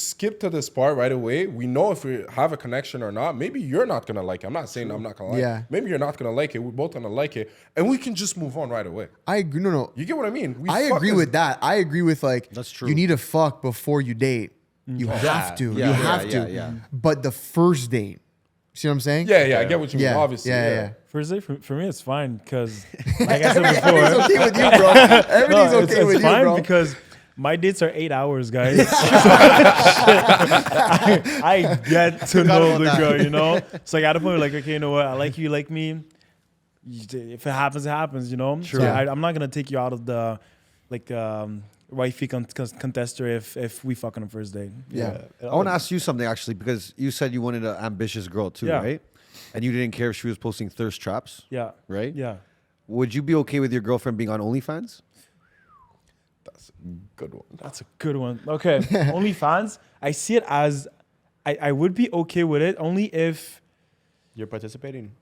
skip to this part right away? We know if we have a connection or not. Maybe you're not gonna like it. I'm not saying I'm not gonna like it. Maybe you're not gonna like it. We're both gonna like it, and we can just move on right away. I agree. No. You get what I mean? I agree with that. I agree with like That's true. you need to fuck before you date. You have to. Yeah, You have to. yeah. But the first date, see what I'm saying? Yeah, I get what you mean. Yeah. Obviously, Yeah. First day for me, it's fine because, like I said Everything's before, okay with you, bro. Everything's no, okay with it's you, fine bro. because my dates are 8 hours, guys. I get to know the girl, you know. So I got to point like, okay, you know what? I like you like me. If it happens, it happens, you know. Sure. So I'm not gonna take you out of the like wifey contester if we fuck on the first date. Yeah. I want to ask you something actually because you said you wanted an ambitious girl too, Yeah. right? And you didn't care if she was posting thirst traps, Yeah. right? Yeah. Would you be okay with your girlfriend being on OnlyFans? That's a good one. That's a good one. Okay. OnlyFans, I see it as I would be okay with it only if You're participating.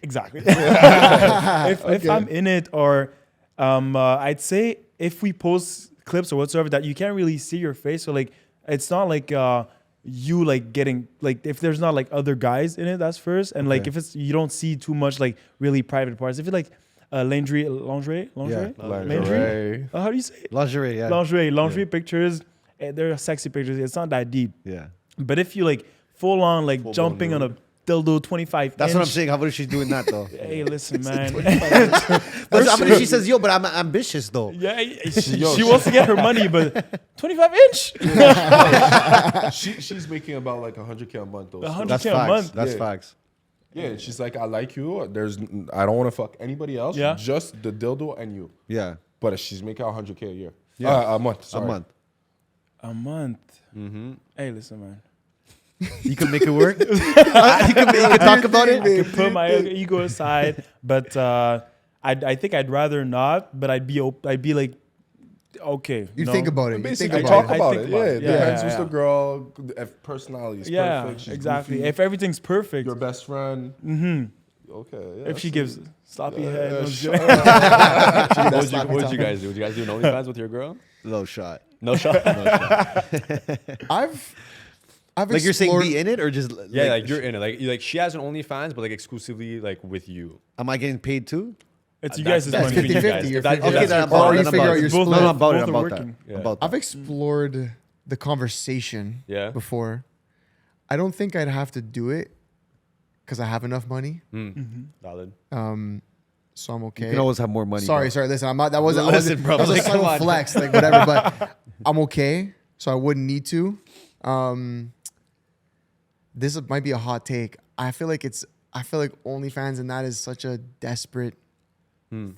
exactly. if I'm in it or I'd say if we post clips or whatsoever that you can't really see your face. So like it's not like you like getting like if there's not like other guys in it, that's first. And like if it's you don't see too much like really private parts. If it's like lingerie. Lingerie. How do you say it? Lingerie, yeah. Lingerie pictures. They're sexy pictures. It's not that deep. Yeah. But if you like full on like jumping on a dildo 25 That's inch, what I'm saying. How about if she's doing that though? Hey, listen, man. But how about she says, yo, but I'm ambitious though. Yeah, she wants to get her money, but 25 inch. She's making about like 100K a month though. 100K That's a facts. month. That's Yeah. facts. Yeah, and she's like, I like you. I don't want to fuck anybody else. Yeah. Just the dildo and you. Yeah. But she's making 100K a year. Yeah. A month. Sorry. A month. A month. Hey, listen, man. You can make it work. You can talk about it. I can put my ego aside, but I think I'd rather not. But I'd be like, okay. You think about it. You think Basically, about talk it. about think it. about Yeah, it. it Yeah, depends yeah, who's yeah. the girl. If personality is Yeah, perfect, she's exactly. goofy, If everything's perfect, your best friend. Okay. Yeah, if she gives sloppy head, no shut joke. What would you guys do? Would you guys do an OnlyFans with your girl? Low shot. No shot. I've Like you're saying, explored- be in it or just Yeah, like you're in it. Like she has an OnlyFans, but like exclusively like with you. Am I getting paid too? It's you That's- guys' that's money. 50-50. you guys. You're If that- 50-50. if that's then your I'm Or about you it. figure out your Both- split. No, I'm about it. both I'm are about that. working. Yeah. About I've that. explored the conversation Yeah. before. I don't think I'd have to do it because I have enough money. Valid. So I'm okay. You can always have more money. Sorry, bro. listen, I'm not. That wasn't. Listen, bro, That was like, a come subtle on. flex, like whatever. But I'm okay, so I wouldn't need to. This might be a hot take. I feel like OnlyFans and that is such a desperate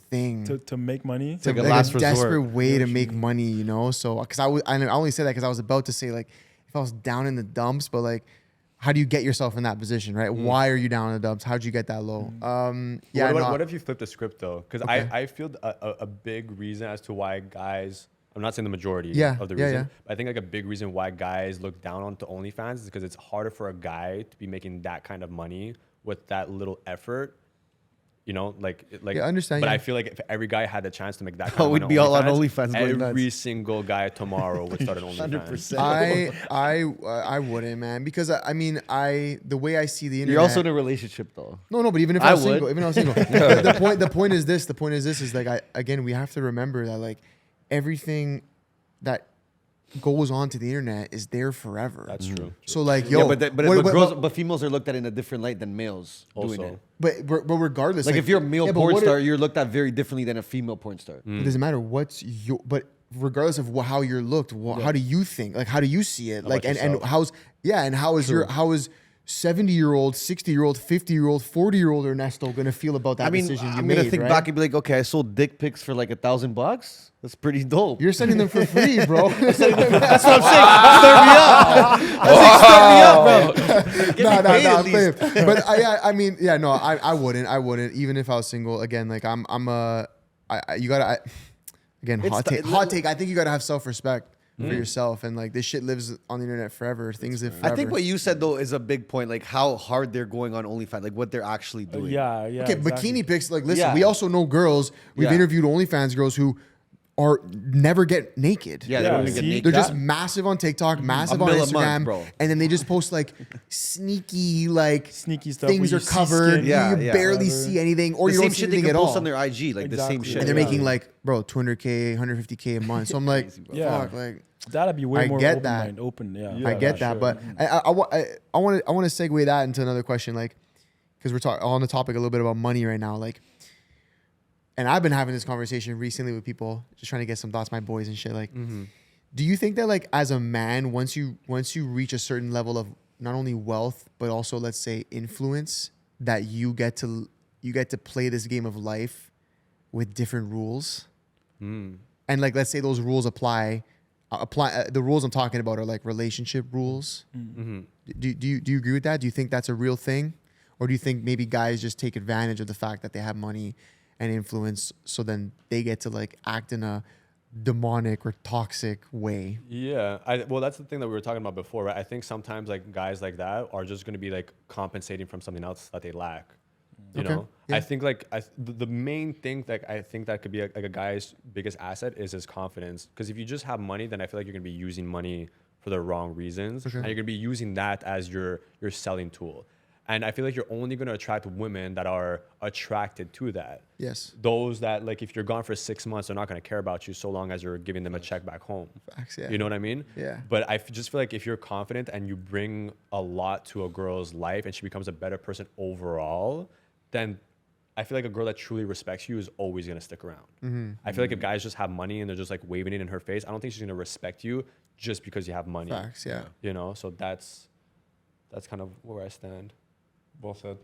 thing. To make money. It's like a like last a desperate resort. way to make money, you know. So, because I only say that because I was about to say like if I was down in the dumps, but like, how do you get yourself in that position, right? Why are you down in the dumps? How'd you get that low? Yeah, What if you flip the script though? Because I feel a big reason as to why guys. I'm not saying the majority of the reason. But I think like a big reason why guys look down onto OnlyFans is because it's harder for a guy to be making that kind of money with that little effort. You know, like Yeah, I understand, But yeah. I feel like if every guy had the chance to make that kind Oh, of we'd money be all on OnlyFans going every nuts. single guy tomorrow would start an OnlyFans. 100%. I wouldn't, man, because I mean, the way I see the internet. You're also in a relationship though. No, but even if I was would. single, the point is this is like we have to remember that like everything that goes on to the internet is there forever. That's true. So like, Yeah, yo, but females are looked at in a different light than males doing Also. it. but regardless, Like if you're a male yeah, but porn what star, you're looked at very differently than a female porn star. it doesn't matter what's your, but regardless of how you're looked, how do you think? Like, how do you see it? Like, about and yourself? how is 70-year-old, 60-year-old, 50-year-old, 40-year-ld Ernesto gonna feel about that decision you I'm made? gonna think right? back and be like, okay, I sold dick pics for like $1,000. That's pretty dope. You're sending them for free, bro. That's what I'm saying. Start me up. I think start me up, bro. Get me paid at least. But I mean, yeah, no, I wouldn't. Even if I was single, again, like again, hot take. I think you gotta have self-respect for yourself, and like this shit lives on the internet forever. Things live forever. I think what you said though is a big point, like how hard they're going on OnlyFans, like what they're actually doing. Yeah. Okay, exactly. bikini pics. Like, listen, Yeah. we also know girls. We've Yeah. interviewed OnlyFans girls who are never get naked. Yeah, they Yeah, don't even get see? naked. They're just massive on TikTok, massive A on mil a Instagram, month, bro. and then they just post like sneaky stuff. things where are you see covered. skin. Yeah, You yeah. barely Whatever. see anything, or the you same don't see shit they anything can at post all. on their IG, like the same Exactly. shit. And they're Yeah. making like, bro, 200K, 150K a month. So I'm like, Yeah. fuck, like That'd be way I more get open that. mind, open. Yeah. I get that, but I want to segue that into another question, like, because we're talking on the topic a little bit about money right now, like, and I've been having this conversation recently with people, just trying to get some thoughts, my boys and shit. Like, do you think that like as a man, once you reach a certain level of not only wealth but also, let's say, influence, that you get to play this game of life with different rules? And like, let's say those rules apply. The rules I'm talking about are like relationship rules. Do you agree with that? Do you think that's a real thing, or do you think maybe guys just take advantage of the fact that they have money and influence, so then they get to like act in a demonic or toxic way? Yeah, well, that's the thing that we were talking about before, right? I think sometimes like guys like that are just going to be like compensating from something else that they lack. You know, yeah. I think like the main thing that I think that could be like a guy's biggest asset is his confidence. Because if you just have money, then I feel like you're gonna be using money for the wrong reasons, and you're gonna be using that as your selling tool. And I feel like you're only gonna attract women that are attracted to that. Yes. Those that like if you're gone for 6 months, they're not gonna care about you so long as you're giving them a check back home. Facts, yeah. You know what I mean? Yeah. But just feel like if you're confident and you bring a lot to a girl's life and she becomes a better person overall, then I feel like a girl that truly respects you is always gonna stick around. I feel like if guys just have money and they're just like waving it in her face, I don't think she's gonna respect you just because you have money. Facts, yeah. You know, so that's kind of where I stand. Well said.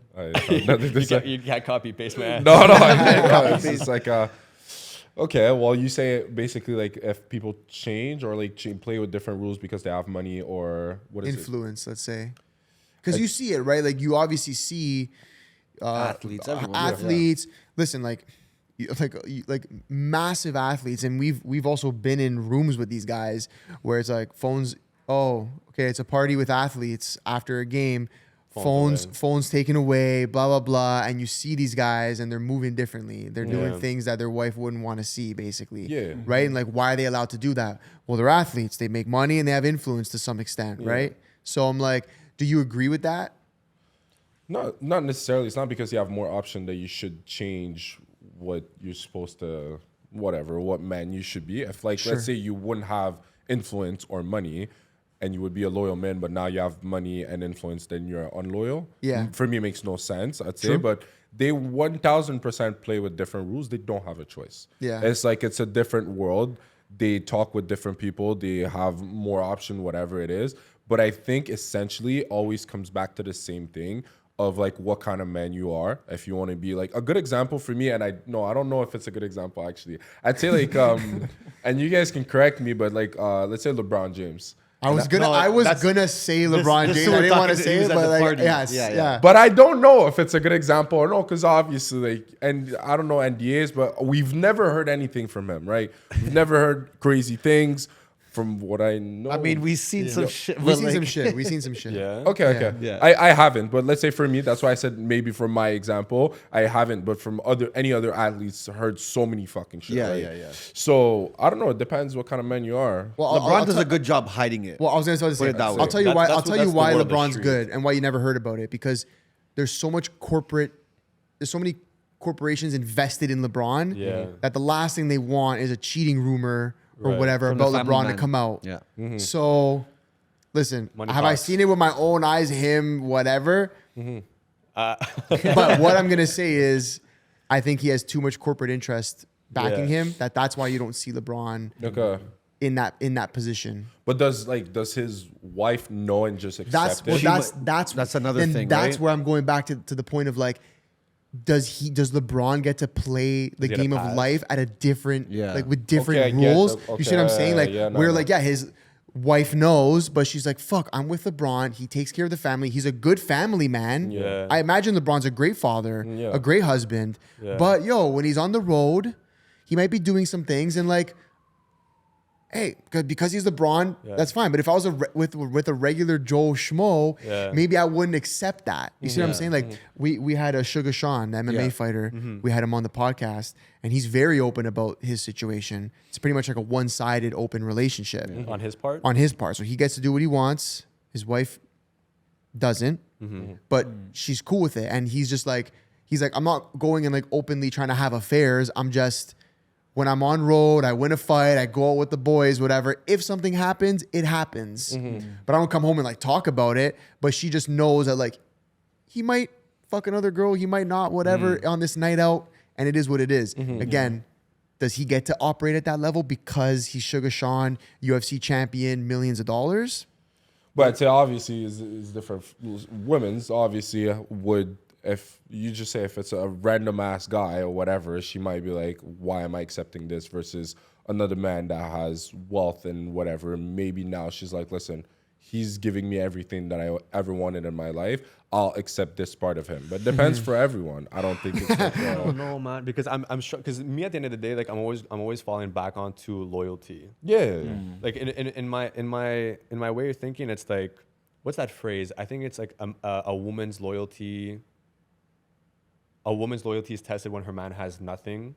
Nothing to say. You can't copy paste, man. No, I can't. It's like, okay, well, you say basically like if people change or like play with different rules because they have money, or what is Influence, let's say, because you see it, right? Like you obviously see Athletes, everyone. athletes. Listen, like massive athletes, and we've also been in rooms with these guys where it's like phones. Oh, okay, it's a party with athletes after a game. Phones taken away, blah blah blah, and you see these guys and they're moving differently. They're doing things that their wife wouldn't want to see, basically. Yeah. Right. And like, why are they allowed to do that? Well, they're athletes. They make money and they have influence to some extent, right? So I'm like, do you agree with that? Not necessarily. It's not because you have more option that you should change what you're supposed to, what man you should be. If like, let's say you wouldn't have influence or money and you would be a loyal man, but now you have money and influence, then you're unloyal. Yeah. For me, it makes no sense, I'd say. But they 1000% play with different rules. They don't have a choice. Yeah. It's like it's a different world. They talk with different people. They have more option, whatever it is. But I think essentially always comes back to the same thing of like what kind of man you are. If you want to be like a good example for me, and I don't know if it's a good example actually. I'd say like and you guys can correct me, but like let's say LeBron James. I was gonna say LeBron James. I didn't want to say it, but like, yes, yeah. But I don't know if it's a good example or no, because obviously, like, and I don't know NDAs, but we've never heard anything from him, right? We've never heard crazy things. From what I know, I mean, we've seen some shit. We've seen some shit. Yeah. Okay. Yeah. I haven't, but let's say for me, that's why I said maybe from my example, I haven't, but from any other athletes, heard so many fucking shit. Yeah, right? yeah. So I don't know. It depends what kind of man you are. Well, LeBron does a good job hiding it. Well, I was gonna say, it that way. I'll tell you why. That's I'll tell you the why word of the LeBron's street. good and why you never heard about it, because there's so much there's so many corporations invested in LeBron that the last thing they want is a cheating rumor or whatever From the about family LeBron man. to come out. Yeah. So, listen, Money have I talks. seen it with my own eyes? Him, whatever. But what I'm gonna say is, I think he has too much corporate interest backing him. That's why you don't see LeBron. Okay. in that position. But does his wife know and just accept it? That's another thing. That's right? where I'm going back to the point of like, does LeBron get to play the game of life at a different, like with different rules? You see what I'm saying? Like his wife knows, but she's like, fuck, I'm with LeBron. He takes care of the family. He's a good family man. Yeah. I imagine LeBron's a great father, a great husband. Yeah. But when he's on the road, he might be doing some things and like, hey, because he's LeBron, that's fine. But if I was with a regular Joe Schmo, maybe I wouldn't accept that. You see what I'm saying? Like we had a Sugar Sean, the MMA fighter. We had him on the podcast, and he's very open about his situation. It's pretty much like a one-sided open relationship On his part. On his part, so he gets to do what he wants. His wife doesn't, but she's cool with it, and he's like, I'm not going and like openly trying to have affairs. I'm just. When I'm on road, I win a fight, I go out with the boys, whatever. If something happens, it happens. But I don't come home and like talk about it. But she just knows that like he might fuck another girl, he might not, whatever, on this night out, and it is what it is. Again, does he get to operate at that level because he's Sugar Sean, UFC champion, millions of dollars? But I'd say obviously is different. Women's obviously would. If you just say if it's a random ass guy or whatever, she might be like, why am I accepting this versus another man that has wealth and whatever. And maybe now she's like, listen, he's giving me everything that I ever wanted in my life. I'll accept this part of him. But it depends for everyone. I don't think it's like, I don't know, man, because I'm sure, because me at the end of the day, like I'm always falling back onto loyalty. Yeah. Like in my way of thinking, it's like, what's that phrase? I think it's like a woman's loyalty. A woman's loyalty is tested when her man has nothing,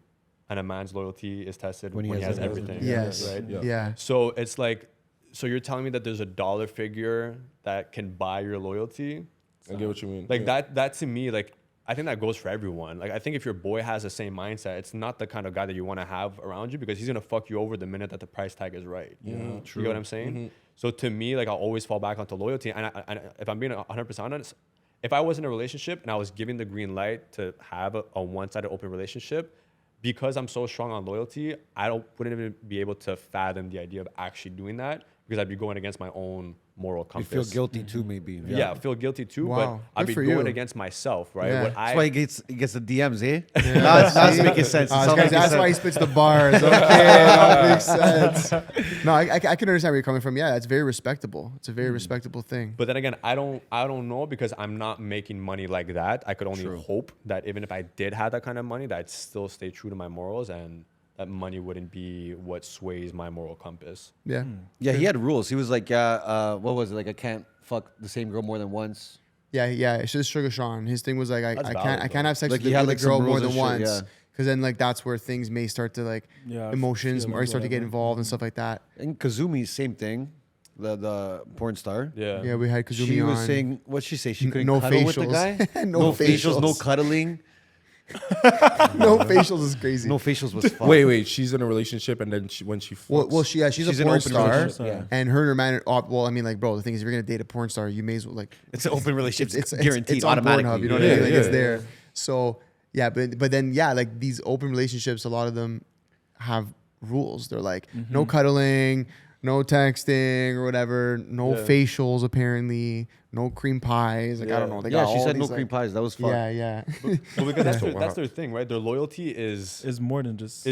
and a man's loyalty is tested when he has everything. Yes. Right? Yeah. So it's like, so you're telling me that there's a dollar figure that can buy your loyalty? I get what you mean. Like that to me, like I think that goes for everyone. Like I think if your boy has the same mindset, it's not the kind of guy that you want to have around you because he's gonna fuck you over the minute that the price tag is right. Yeah, true. You get what I'm saying? So to me, like I'll always fall back onto loyalty. And if I'm being 100% honest, if I was in a relationship and I was giving the green light to have a one-sided open relationship, because I'm so strong on loyalty, wouldn't even be able to fathom the idea of actually doing that because I'd be going against my own moral compass. You feel guilty too, maybe. Yeah, feel guilty too, Wow. but I'd be Good for going you. against myself, right? Yeah. That's why he gets the DMs, eh? That's making sense. That's why he spits the bars. Okay, that makes sense. No, I can understand where you're coming from. Yeah, it's very respectable. It's a very respectable thing. But then again, I don't know because I'm not making money like that. I could only hope that even if I did have that kind of money, that I'd still stay true to my morals and that money wouldn't be what sways my moral compass. Yeah. Yeah, he had rules. He was like, what was it? Like, I can't fuck the same girl more than once. Yeah. It's just Sugar Sean. His thing was like, I can't have sex Like, with he had, a like, some girl more rules than and shit, once. yeah. Because then like that's where things may start to like emotions or start to get involved and stuff like that. And Kazumi, same thing. The porn star. Yeah. Yeah, we had Kazumi She was on. saying, what'd she say? She couldn't No cuddle with the facials. guy? No facials, no facials. cuddling. No facials is crazy. No facials was fun. Wait. She's in a relationship, and then when she fucks, Well, she's She's a an porn open star, relationship, yeah. and her and her man. Well, I mean, like, bro, the thing is, if you're gonna date a porn star, you may as well like. It's an open relationship. It's guaranteed It's on automatically. Pornhub, you know what I mean? Like, Yeah, it's yeah. there. So yeah, but then yeah, like these open relationships, a lot of them have rules. They're like no cuddling, no texting or whatever, no facials apparently, no cream pies. Like I don't know. They Yeah, got she all said no these, cream like, pies. That was fun. Yeah. Well, because that's their thing, right? Their loyalty is more than just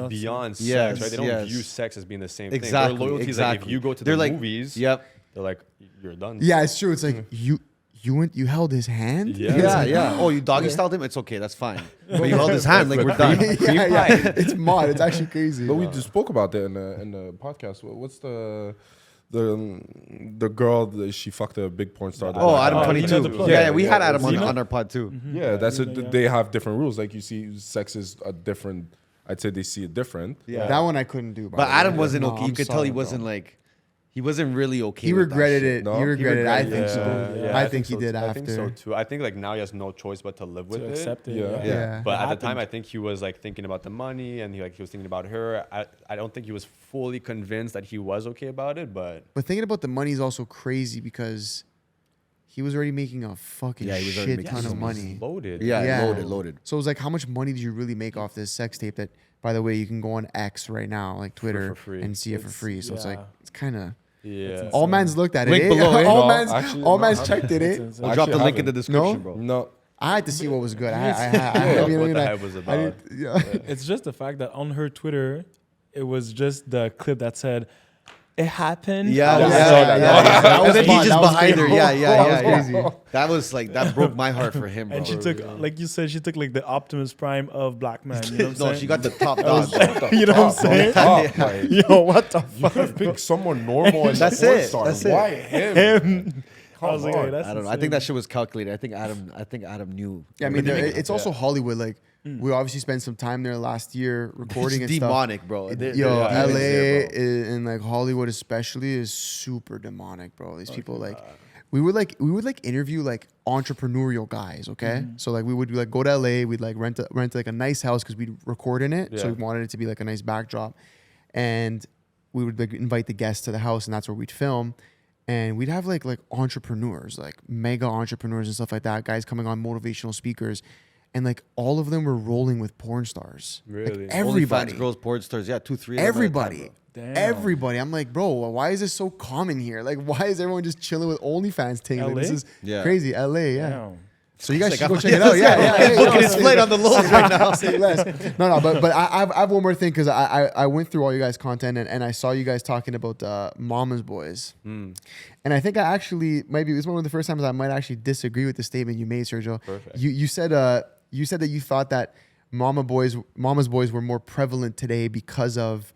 beyond sex, Yes, right? They don't yes. view sex as being the same Exactly. thing. Their loyalty is like if you go to They're the like, movies, Yep. they're like, you're done. Yeah, it's true. It's like you held his hand. Yeah. Oh, you doggy styled him? It's okay. That's fine. But you held his hand. Like, we're done. yeah. It's mod. It's actually crazy. But we just spoke about that in the podcast. What's the girl that she fucked a big porn star? Oh, Adam Oh, 22. another plug. Yeah, we had Yeah, Adam Zena? on our pod too. Yeah, they have different rules. Like you see, sex is a different. I'd say they see it different. Yeah. That one I couldn't do. by But the way. Adam wasn't No, okay. You I'm could tell sorry, he bro. wasn't like, he wasn't really okay. He with that regretted shit. it. No? He regretted it. I think so. Yeah, I think he so did too. after. I think so too. I think like now he has no choice but to live with to it. accept it. Yeah. Yeah. But at the happened. time, I think he was like thinking about the money and he was thinking about her. I don't think he was fully convinced that he was okay about it, but But thinking about the money is also crazy because he was already making a fucking Yeah, he was already shit making ton of so much. money. Loaded. Yeah, loaded. So it was like, how much money did you really make off this sex tape? That, by the way, you can go on X right now, like Twitter, for free. and see it for free. So it's like, it's kind of. Yeah. All man's looked at Link it. below, eh? All man's checked it. We'll drop the link in the description, bro. No. I had to see what was good. What the hype was about. It's just the fact that on her Twitter, it was just the clip that said, "It happened." Yeah. And then he just behind her. Yeah. That was like, that broke my heart for him, bro. And she took, like you said, she took like the Optimus Prime of black man. You know what I'm No, saying? she got the top dog. You know what I'm saying? Yo, what the You could have picked someone normal and That's porn it. star. That's it. Why him? him? I was like, on. hey, that's I don't know. I insane. think that shit was calculated. I think Adam knew. Yeah, I mean, it's also Hollywood. Like, we obviously spent some time there last year recording It's and stuff. demonic, bro. Yo, They're LA demons there, bro. and like Hollywood especially is super demonic, bro. These people like, we would like interview like entrepreneurial guys, okay? So like we would like go to LA, we'd like rent like a nice house because we'd record in it, so we wanted it to be like a nice backdrop, and we would like invite the guests to the house, and that's where we'd film. And we'd have like entrepreneurs, like mega entrepreneurs and stuff like that, guys coming on, motivational speakers, and like all of them were rolling with porn stars. Really? Like, everybody, OnlyFans girls, porn stars. Yeah, 2-3. of them at a time, everybody, bro. Damn. everybody. I'm like, bro, why is this so common here? Like, why is everyone just chilling with OnlyFans thing? Like, this LA? is crazy. LA, yeah. Damn. So you guys Like, should go I'm- check it out. Yeah. Booking his flight on the low right now. Say less. No, but I have one more thing because I went through all you guys' content and I saw you guys talking about Mommas Boys. And I think I actually maybe it's one of the first times I might actually disagree with the statement you made, Sergio. Perfect. You said that you thought that Mommas Boys were more prevalent today because of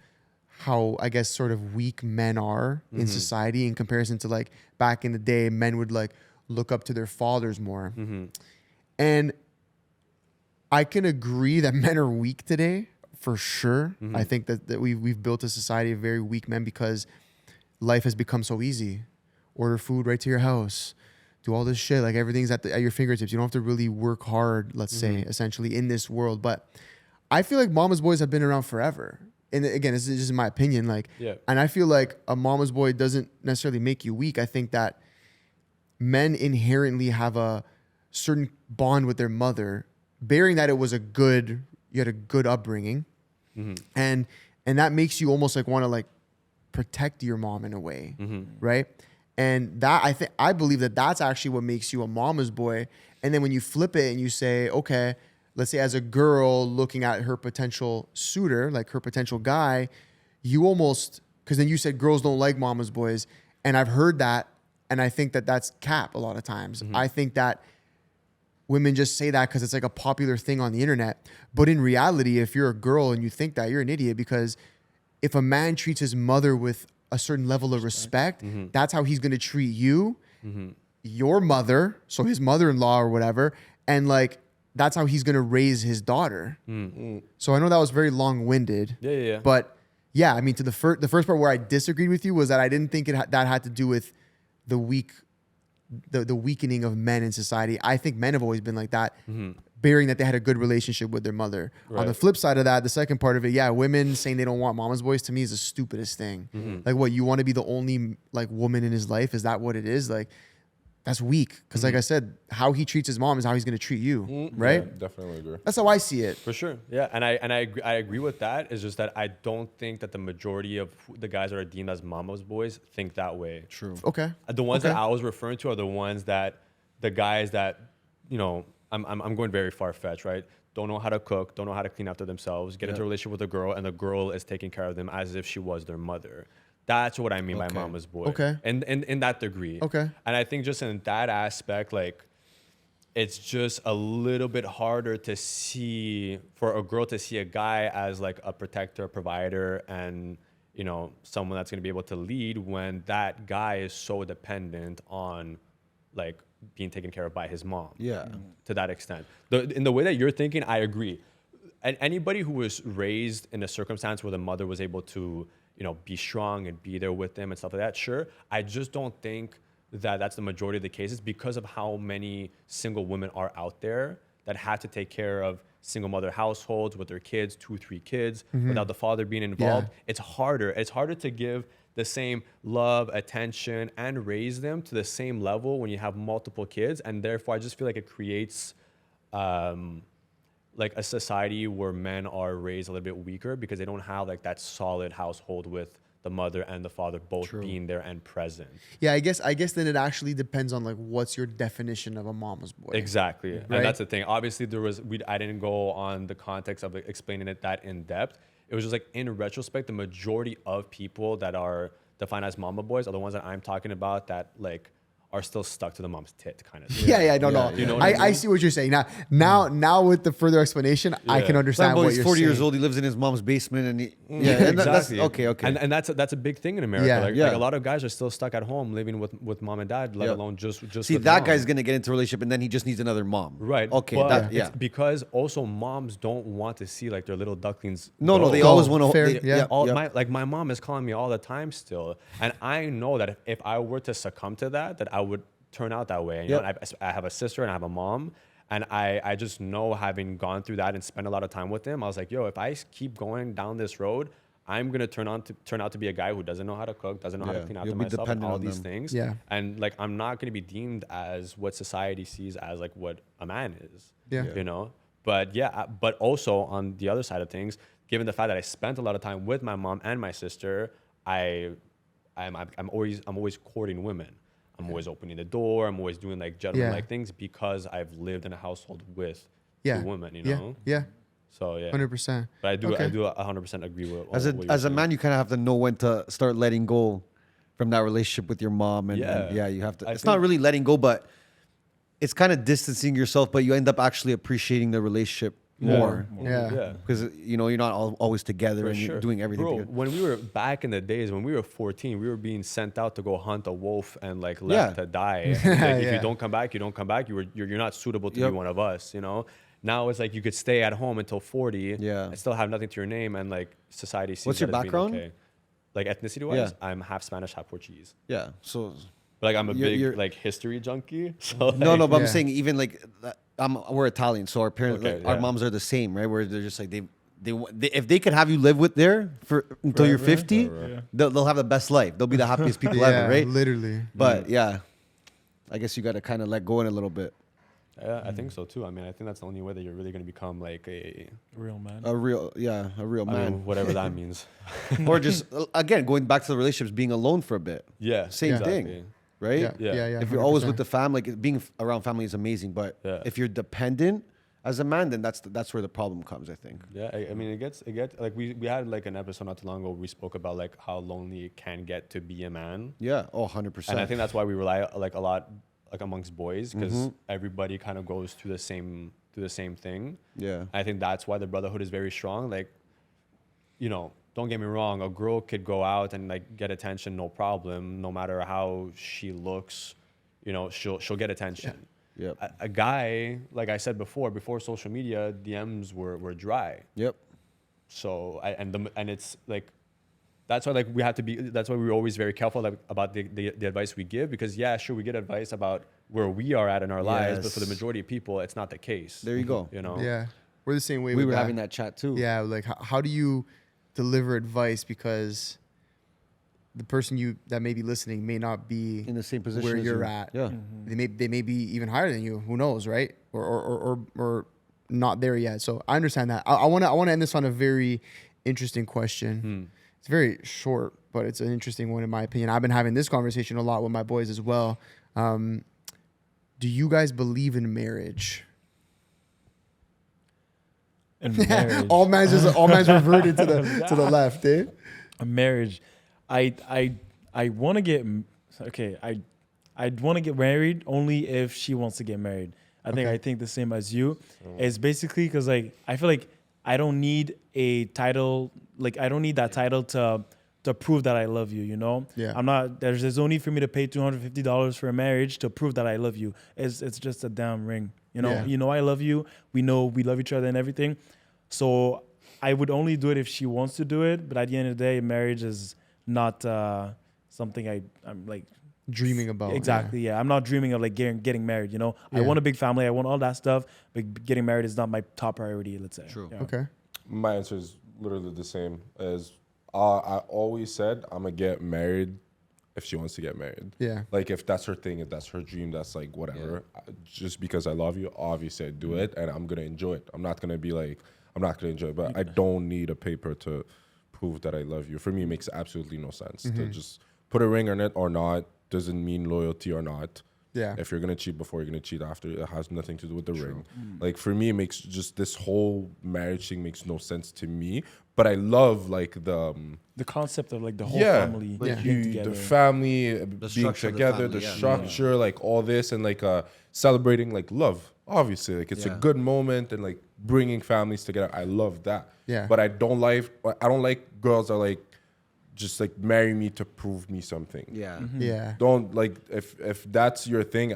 how I guess sort of weak men are in society in comparison to like back in the day, men would like look up to their fathers more. And I can agree that men are weak today for sure. I think that we've built a society of very weak men because life has become so easy. Order food right to your house. Do all this shit. Like everything's at your fingertips. You don't have to really work hard, let's say, essentially in this world. But I feel like Mommas Boys have been around forever. And again, this is just my opinion. Like, and I feel like a Mommas Boy doesn't necessarily make you weak. I think that men inherently have a certain bond with their mother, bearing that you had a good upbringing, and that makes you almost like want to like protect your mom in a way, right? And that I believe that that's actually what makes you a mama's boy. And then when you flip it and you say, okay, let's say as a girl looking at her potential suitor, like her potential guy, you almost, because then you said girls don't like mama's boys, and I've heard that. And I think that that's cap a lot of times. I think that women just say that because it's like a popular thing on the internet. But in reality, if you're a girl and you think that, you're an idiot, because if a man treats his mother with a certain level of respect, that's how he's going to treat you, your mother, so his mother-in-law or whatever, and like that's how he's going to raise his daughter. So I know that was very long-winded. Yeah. But yeah, I mean, to the first part where I disagreed with you was that I didn't think that had to do with the weakening of men in society. I think men have always been like that, bearing that they had a good relationship with their mother. Right. On the flip side of that, the second part of it, women saying they don't want mama's boys, to me is the stupidest thing. Like, what, you want to be the only like woman in his life? Is that what it is? Like, that's weak. Because like I said, how he treats his mom is how he's going to treat you, right? Yeah, definitely agree. That's how I see it. For sure. Yeah. And I agree with that. It's just that I don't think that the majority of the guys that are deemed as mama's boys think that way. True. Okay. The ones that I was referring to are the ones that the guys that, you know, I'm going very far fetched, right? Don't know how to cook, don't know how to clean after themselves, get into a relationship with a girl, and the girl is taking care of them as if she was their mother. That's what I mean by mama's boy. Okay. And in that degree. Okay. And I think just in that aspect, like, it's just a little bit harder to see, for a girl to see a guy as like a protector, provider, and, you know, someone that's going to be able to lead when that guy is so dependent on like being taken care of by his mom. Yeah. To that extent. In the way that you're thinking, I agree. And anybody who was raised in a circumstance where the mother was able to, you know, be strong and be there with them and stuff like that, sure. I just don't think that that's the majority of the cases because of how many single women are out there that have to take care of single mother households with their kids, 2-3 kids, without the father being involved. It's harder. It's harder to give the same love, attention, and raise them to the same level when you have multiple kids. And therefore, I just feel like it creates like a society where men are raised a little bit weaker because they don't have like that solid household with the mother and the father both being there and present. Yeah, I guess then it actually depends on like what's your definition of a mama's boy. Exactly. Right? And that's the thing. Obviously I didn't go on the context of like, explaining it that in depth. It was just like in retrospect, the majority of people that are defined as mama boys are the ones that I'm talking about that like are still stuck to the mom's tit kind of thing. Yeah, no. You know what I mean? I see what you're saying. Now with the further explanation, I can understand what he's you're 40 saying. years old. He lives in his mom's basement, and and exactly. that's okay. And that's a big thing in America. Yeah. Like a lot of guys are still stuck at home living with mom and dad, let alone just See, with that mom. guy's gonna get into a relationship, and then he just needs another mom. Right. Okay. But it's because also moms don't want to see like their little ducklings. No, go. they always want to. Fair, My mom is calling me all the time still, and I know that if I were to succumb to that I would turn out that way. And, you know, I have a sister and I have a mom, and I just know, having gone through that and spent a lot of time with them, I was like, yo, if I keep going down this road, I'm gonna turn out to be a guy who doesn't know how to cook, doesn't know how to clean after myself, and all these things. Yeah. And like I'm not gonna be deemed as what society sees as like what a man is. Yeah. You know. But but also on the other side of things, given the fact that I spent a lot of time with my mom and my sister, I'm always courting women. I'm always opening the door. I'm always doing like gentleman-like things because I've lived in a household with two women, you know? Yeah. So, 100%. But I do 100% agree with As a man, you kind of have to know when to start letting go from that relationship with your mom. And you have to. It's not really letting go, but it's kind of distancing yourself, but you end up actually appreciating the relationship more. Yeah. Because, you know, you're not always together and you're doing everything together. When we were back in the days, when we were 14, we were being sent out to go hunt a wolf and like left to die. And, like, if you don't come back, you don't come back. You're not suitable to be one of us, you know? Now it's like you could stay at home until 40 and still have nothing to your name, and like society sees What's your background? Okay. Like ethnicity-wise, I'm half Spanish, half Portuguese. Yeah. So... But like I'm a big like history junkie. So no, but I'm saying even like we're Italian, so our parents, our moms are the same, right? Where they're just like they if they could have you live with there until you're 50, they'll have the best life. They'll be the happiest people ever, right? Literally. But I guess you got to kind of let go in a little bit. Yeah, I think so too. I mean, I think that's the only way that you're really going to become like a real man. A real man. Whatever that means. Or just again going back to the relationships, being alone for a bit. Yeah, same thing. Right? Yeah. If you're always with the family, like being around family is amazing. But if you're dependent as a man, then that's where the problem comes, I think. Yeah, I mean, it gets like we had like an episode not too long ago where we spoke about like how lonely it can get to be a man. Yeah, 100%. And I think that's why we rely like a lot like amongst boys, because everybody kind of goes through the same thing. Yeah, I think that's why the brotherhood is very strong. Like, you know, don't get me wrong, a girl could go out and like get attention, no problem. No matter how she looks, you know, she'll get attention. Yeah. A guy, like I said before social media, DMs were dry. Yep. So and it's like, that's why that's why we're always very careful about the advice we give, because sure, we get advice about where we are at in our lives, but for the majority of people, it's not the case. There you go. You know. Yeah, we're the same way. We were having that chat too. Yeah, like how do you deliver advice, because the person that may be listening may not be in the same position where as you're you. at. Yeah, they may be even higher than you. Who knows, right? Or not there yet. So I understand that. I want to end this on a very interesting question. It's very short, but it's an interesting one in my opinion. I've been having this conversation a lot with my boys as well. Do you guys believe in marriage? In marriage. all man's reverted to the left, eh? A marriage. I want to get I'd want to get married only if she wants to get married. I think the same as you. It's basically because like I feel like I don't need a title. Like I don't need that title to prove that I love you. You know. Yeah. I'm not. There's no need for me to pay $250 for a marriage to prove that I love you. It's just a damn ring. You know. Yeah. You know I love you. We know we love each other and everything. So I would only do it if she wants to do it. But at the end of the day, marriage is not something I'm like dreaming about. Exactly. Yeah. I'm not dreaming of like getting married. You know. I want a big family. I want all that stuff. But getting married is not my top priority. Let's say. True. Yeah. Okay. My answer is literally the same as I always said I'm gonna get married if she wants to get married. Yeah. Like if that's her thing, if that's her dream, that's like whatever. Just because I love you, obviously I do it, and I'm gonna enjoy it. I'm not gonna be like I'm not gonna enjoy it, but I don't need a paper to prove that I love you. For me, it makes absolutely no sense to just put a ring on it or not. Doesn't mean loyalty or not. Yeah. If you're gonna cheat before, you're gonna cheat after. It has nothing to do with the ring. Like for me, it makes just this whole marriage thing makes no sense to me. But I love like the concept of like the whole family like getting together. the family being structure of the together, family, the yeah. structure, like all this, and like celebrating like love. Obviously, like it's a good moment, and like bringing families together. I love that. Yeah. But I don't like girls that are like just like marry me to prove me something. Yeah. Yeah. Don't like if that's your thing,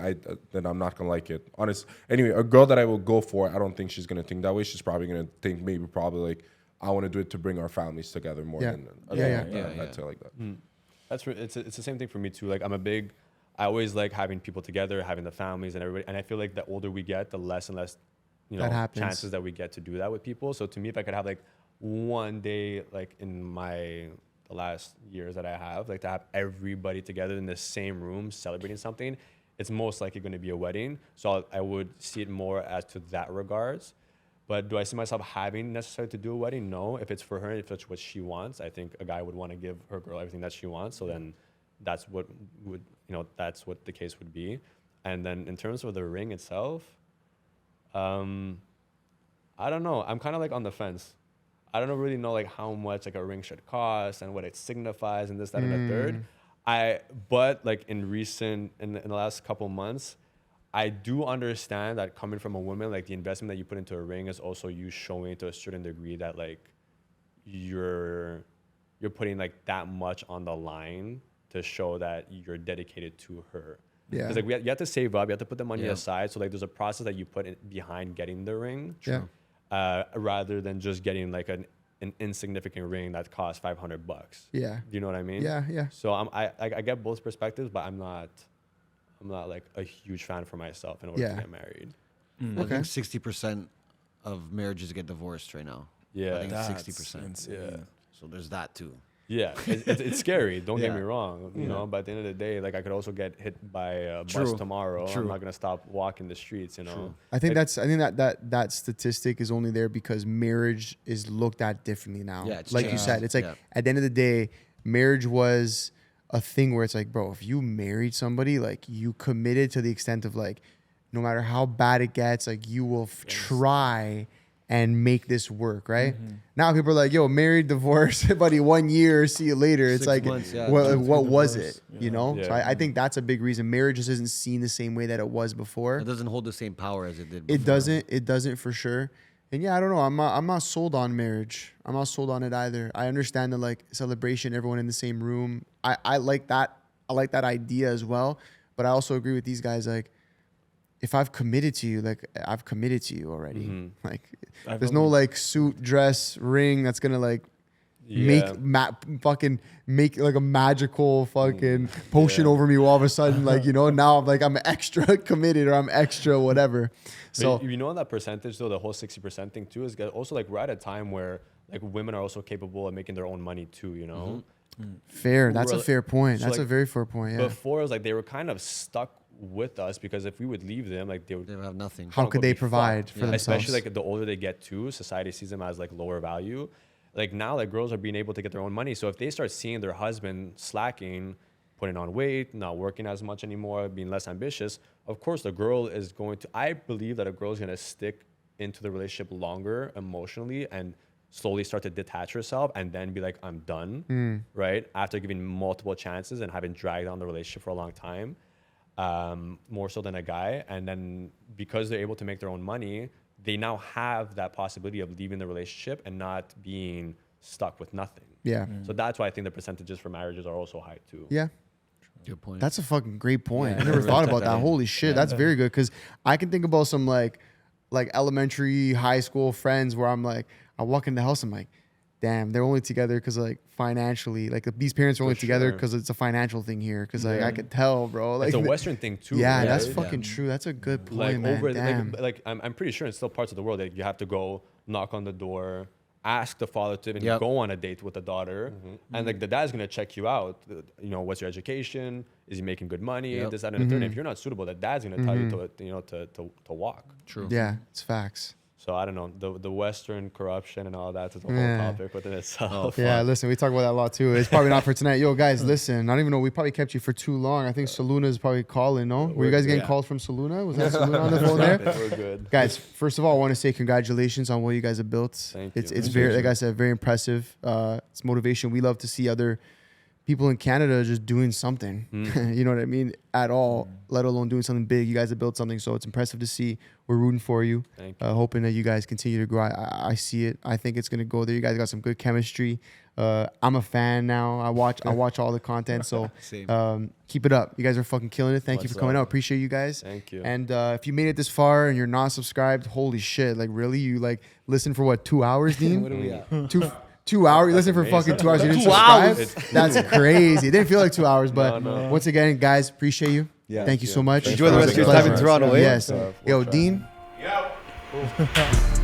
then I'm not gonna like it. Honest. Anyway, a girl that I will go for, I don't think she's gonna think that way. She's probably gonna think probably like I want to do it to bring our families together more than I'd say like that. It's the same thing for me too. Like I always like having people together, having the families and everybody. And I feel like the older we get, the less and less, That happens. chances that we get to do that with people. So to me, if I could have like one day, like in the last years that I have, like to have everybody together in the same room celebrating something, it's most likely going to be a wedding. So I would see it more as to that regards. But do I see myself having necessarily to do a wedding? No. If it's for her, if it's what she wants, I think a guy would want to give her girl everything that she wants. So then that's what that's what the case would be. And then in terms of the ring itself, I don't know. I'm kind of like on the fence. I don't really know like how much like a ring should cost and what it signifies and this, that, and the third. But like in the last couple months, I do understand that coming from a woman, like the investment that you put into a ring is also you showing to a certain degree that like you're putting like that much on the line to show that you're dedicated to her. Yeah. Because like you have to save up, you have to put the money aside. So like there's a process that you put behind getting the ring. True. Rather than just getting like an insignificant ring that costs $500. Yeah. Do you know what I mean? Yeah. Yeah. So I get both perspectives, but I'm not like a huge fan for myself in order to get married. I think 60% of marriages get divorced right now. Yeah. I think That's 60%. insane. Yeah. So there's that too. Yeah, it's scary. Don't get Yeah. me wrong, you know. But at the end of the day, like I could also get hit by a bus True. tomorrow. True. I'm not gonna stop walking the streets, you know. True. I think that statistic is only there because marriage is looked at differently now. Yeah, it's like you changed. said, it's like at the end of the day, marriage was a thing where it's like, bro, if you married somebody, like you committed to the extent of like, no matter how bad it gets, like you will try and make this work, right? Now people are like, yo, married, divorced, buddy, 1 year, see you later. It's 6 like, months, yeah. what was Divorce, it? You know? Yeah. So I think that's a big reason. Marriage just isn't seen the same way that it was before. It doesn't hold the same power as it did before. It doesn't for sure. And yeah, I don't know. I'm not sold on marriage. I'm not sold on it either. I understand the like celebration, everyone in the same room. I like that. I like that idea as well. But I also agree with these guys. Like, if I've committed to you, like I've committed to you already. Like, there's no like suit, dress, ring that's gonna like fucking make like a magical fucking potion over me all of a sudden. Like, you know, now I'm extra committed or I'm extra whatever. So you know that percentage though, the whole 60% thing too is also like we're at a time where like women are also capable of making their own money too, you know. fair. That's a fair point. So That's like, a very fair point. Yeah. Before it was like they were kind of stuck with us because if we would leave them, like they would They have nothing. How could they be provide fucked. for themselves? Especially like the older they get too, society sees them as like lower value. Like now, like girls are being able to get their own money. So if they start seeing their husband slacking, putting on weight, not working as much anymore, being less ambitious, of course the girl is going to. I believe that a girl is going to stick into the relationship longer emotionally and slowly start to detach herself and then be like, I'm done, right? After giving multiple chances and having dragged on the relationship for a long time. More so than a guy. And then because they're able to make their own money, they now have that possibility of leaving the relationship and not being stuck with nothing. Yeah. So that's why I think the percentages for marriages are also high too. Yeah. Good point. That's a fucking great point. Yeah, I never really thought took about that that. in. Holy shit, that's very good. Because I can think about some like elementary, high school friends where I'm like, I walk in the house, I'm like, damn, they're only together because like financially, like these parents are only together sure. because it's a financial thing here. Because like I could tell, bro. Like It's a Western thing too. yeah, right? that's fucking true. That's a good point, Like man. over Damn. like I'm pretty sure in still parts of the world that you have to go knock on the door, ask the father to even go on a date with the daughter, and like the dad's gonna check you out. You know, what's your education? Is he making good money? This, that, and the third. And if you're not suitable, the dad's gonna tell you to walk. True. Yeah, it's facts. So I don't know, the Western corruption and all that is a whole topic within itself. Yeah, listen, we talk about that a lot too. It's probably not for tonight. Yo, guys, listen, I don't even know. We probably kept you for too long. I think Saluna is probably calling, no? Were you guys getting calls from Saluna? Was that Saluna on the phone there? We're good. Guys, first of all, I want to say congratulations on what you guys have built. Thank you. It's very, like I said, very impressive. It's motivation. We love to see other people in Canada just doing something, you know what I mean, at all, let alone doing something big. You guys have built something, so it's impressive to see. We're rooting for you. Thank you. Hoping that you guys continue to grow. I see it. I think it's going to go there. You guys got some good chemistry. I'm a fan now. I watch all the content, so keep it up. You guys are fucking killing it. Thank you for coming out. Appreciate you guys. Thank you. And if you made it this far and you're not subscribed, holy shit, like really? You like listen for what, 2 hours, Dean? What are we at? 2 hours? You listen for fucking 2 hours. You didn't subscribe? That's crazy. It didn't feel like 2 hours, but once again, guys, appreciate you. Yeah. Thank you so much. Enjoy the rest of your time in Toronto. Yes. Yo, Dean. Yep.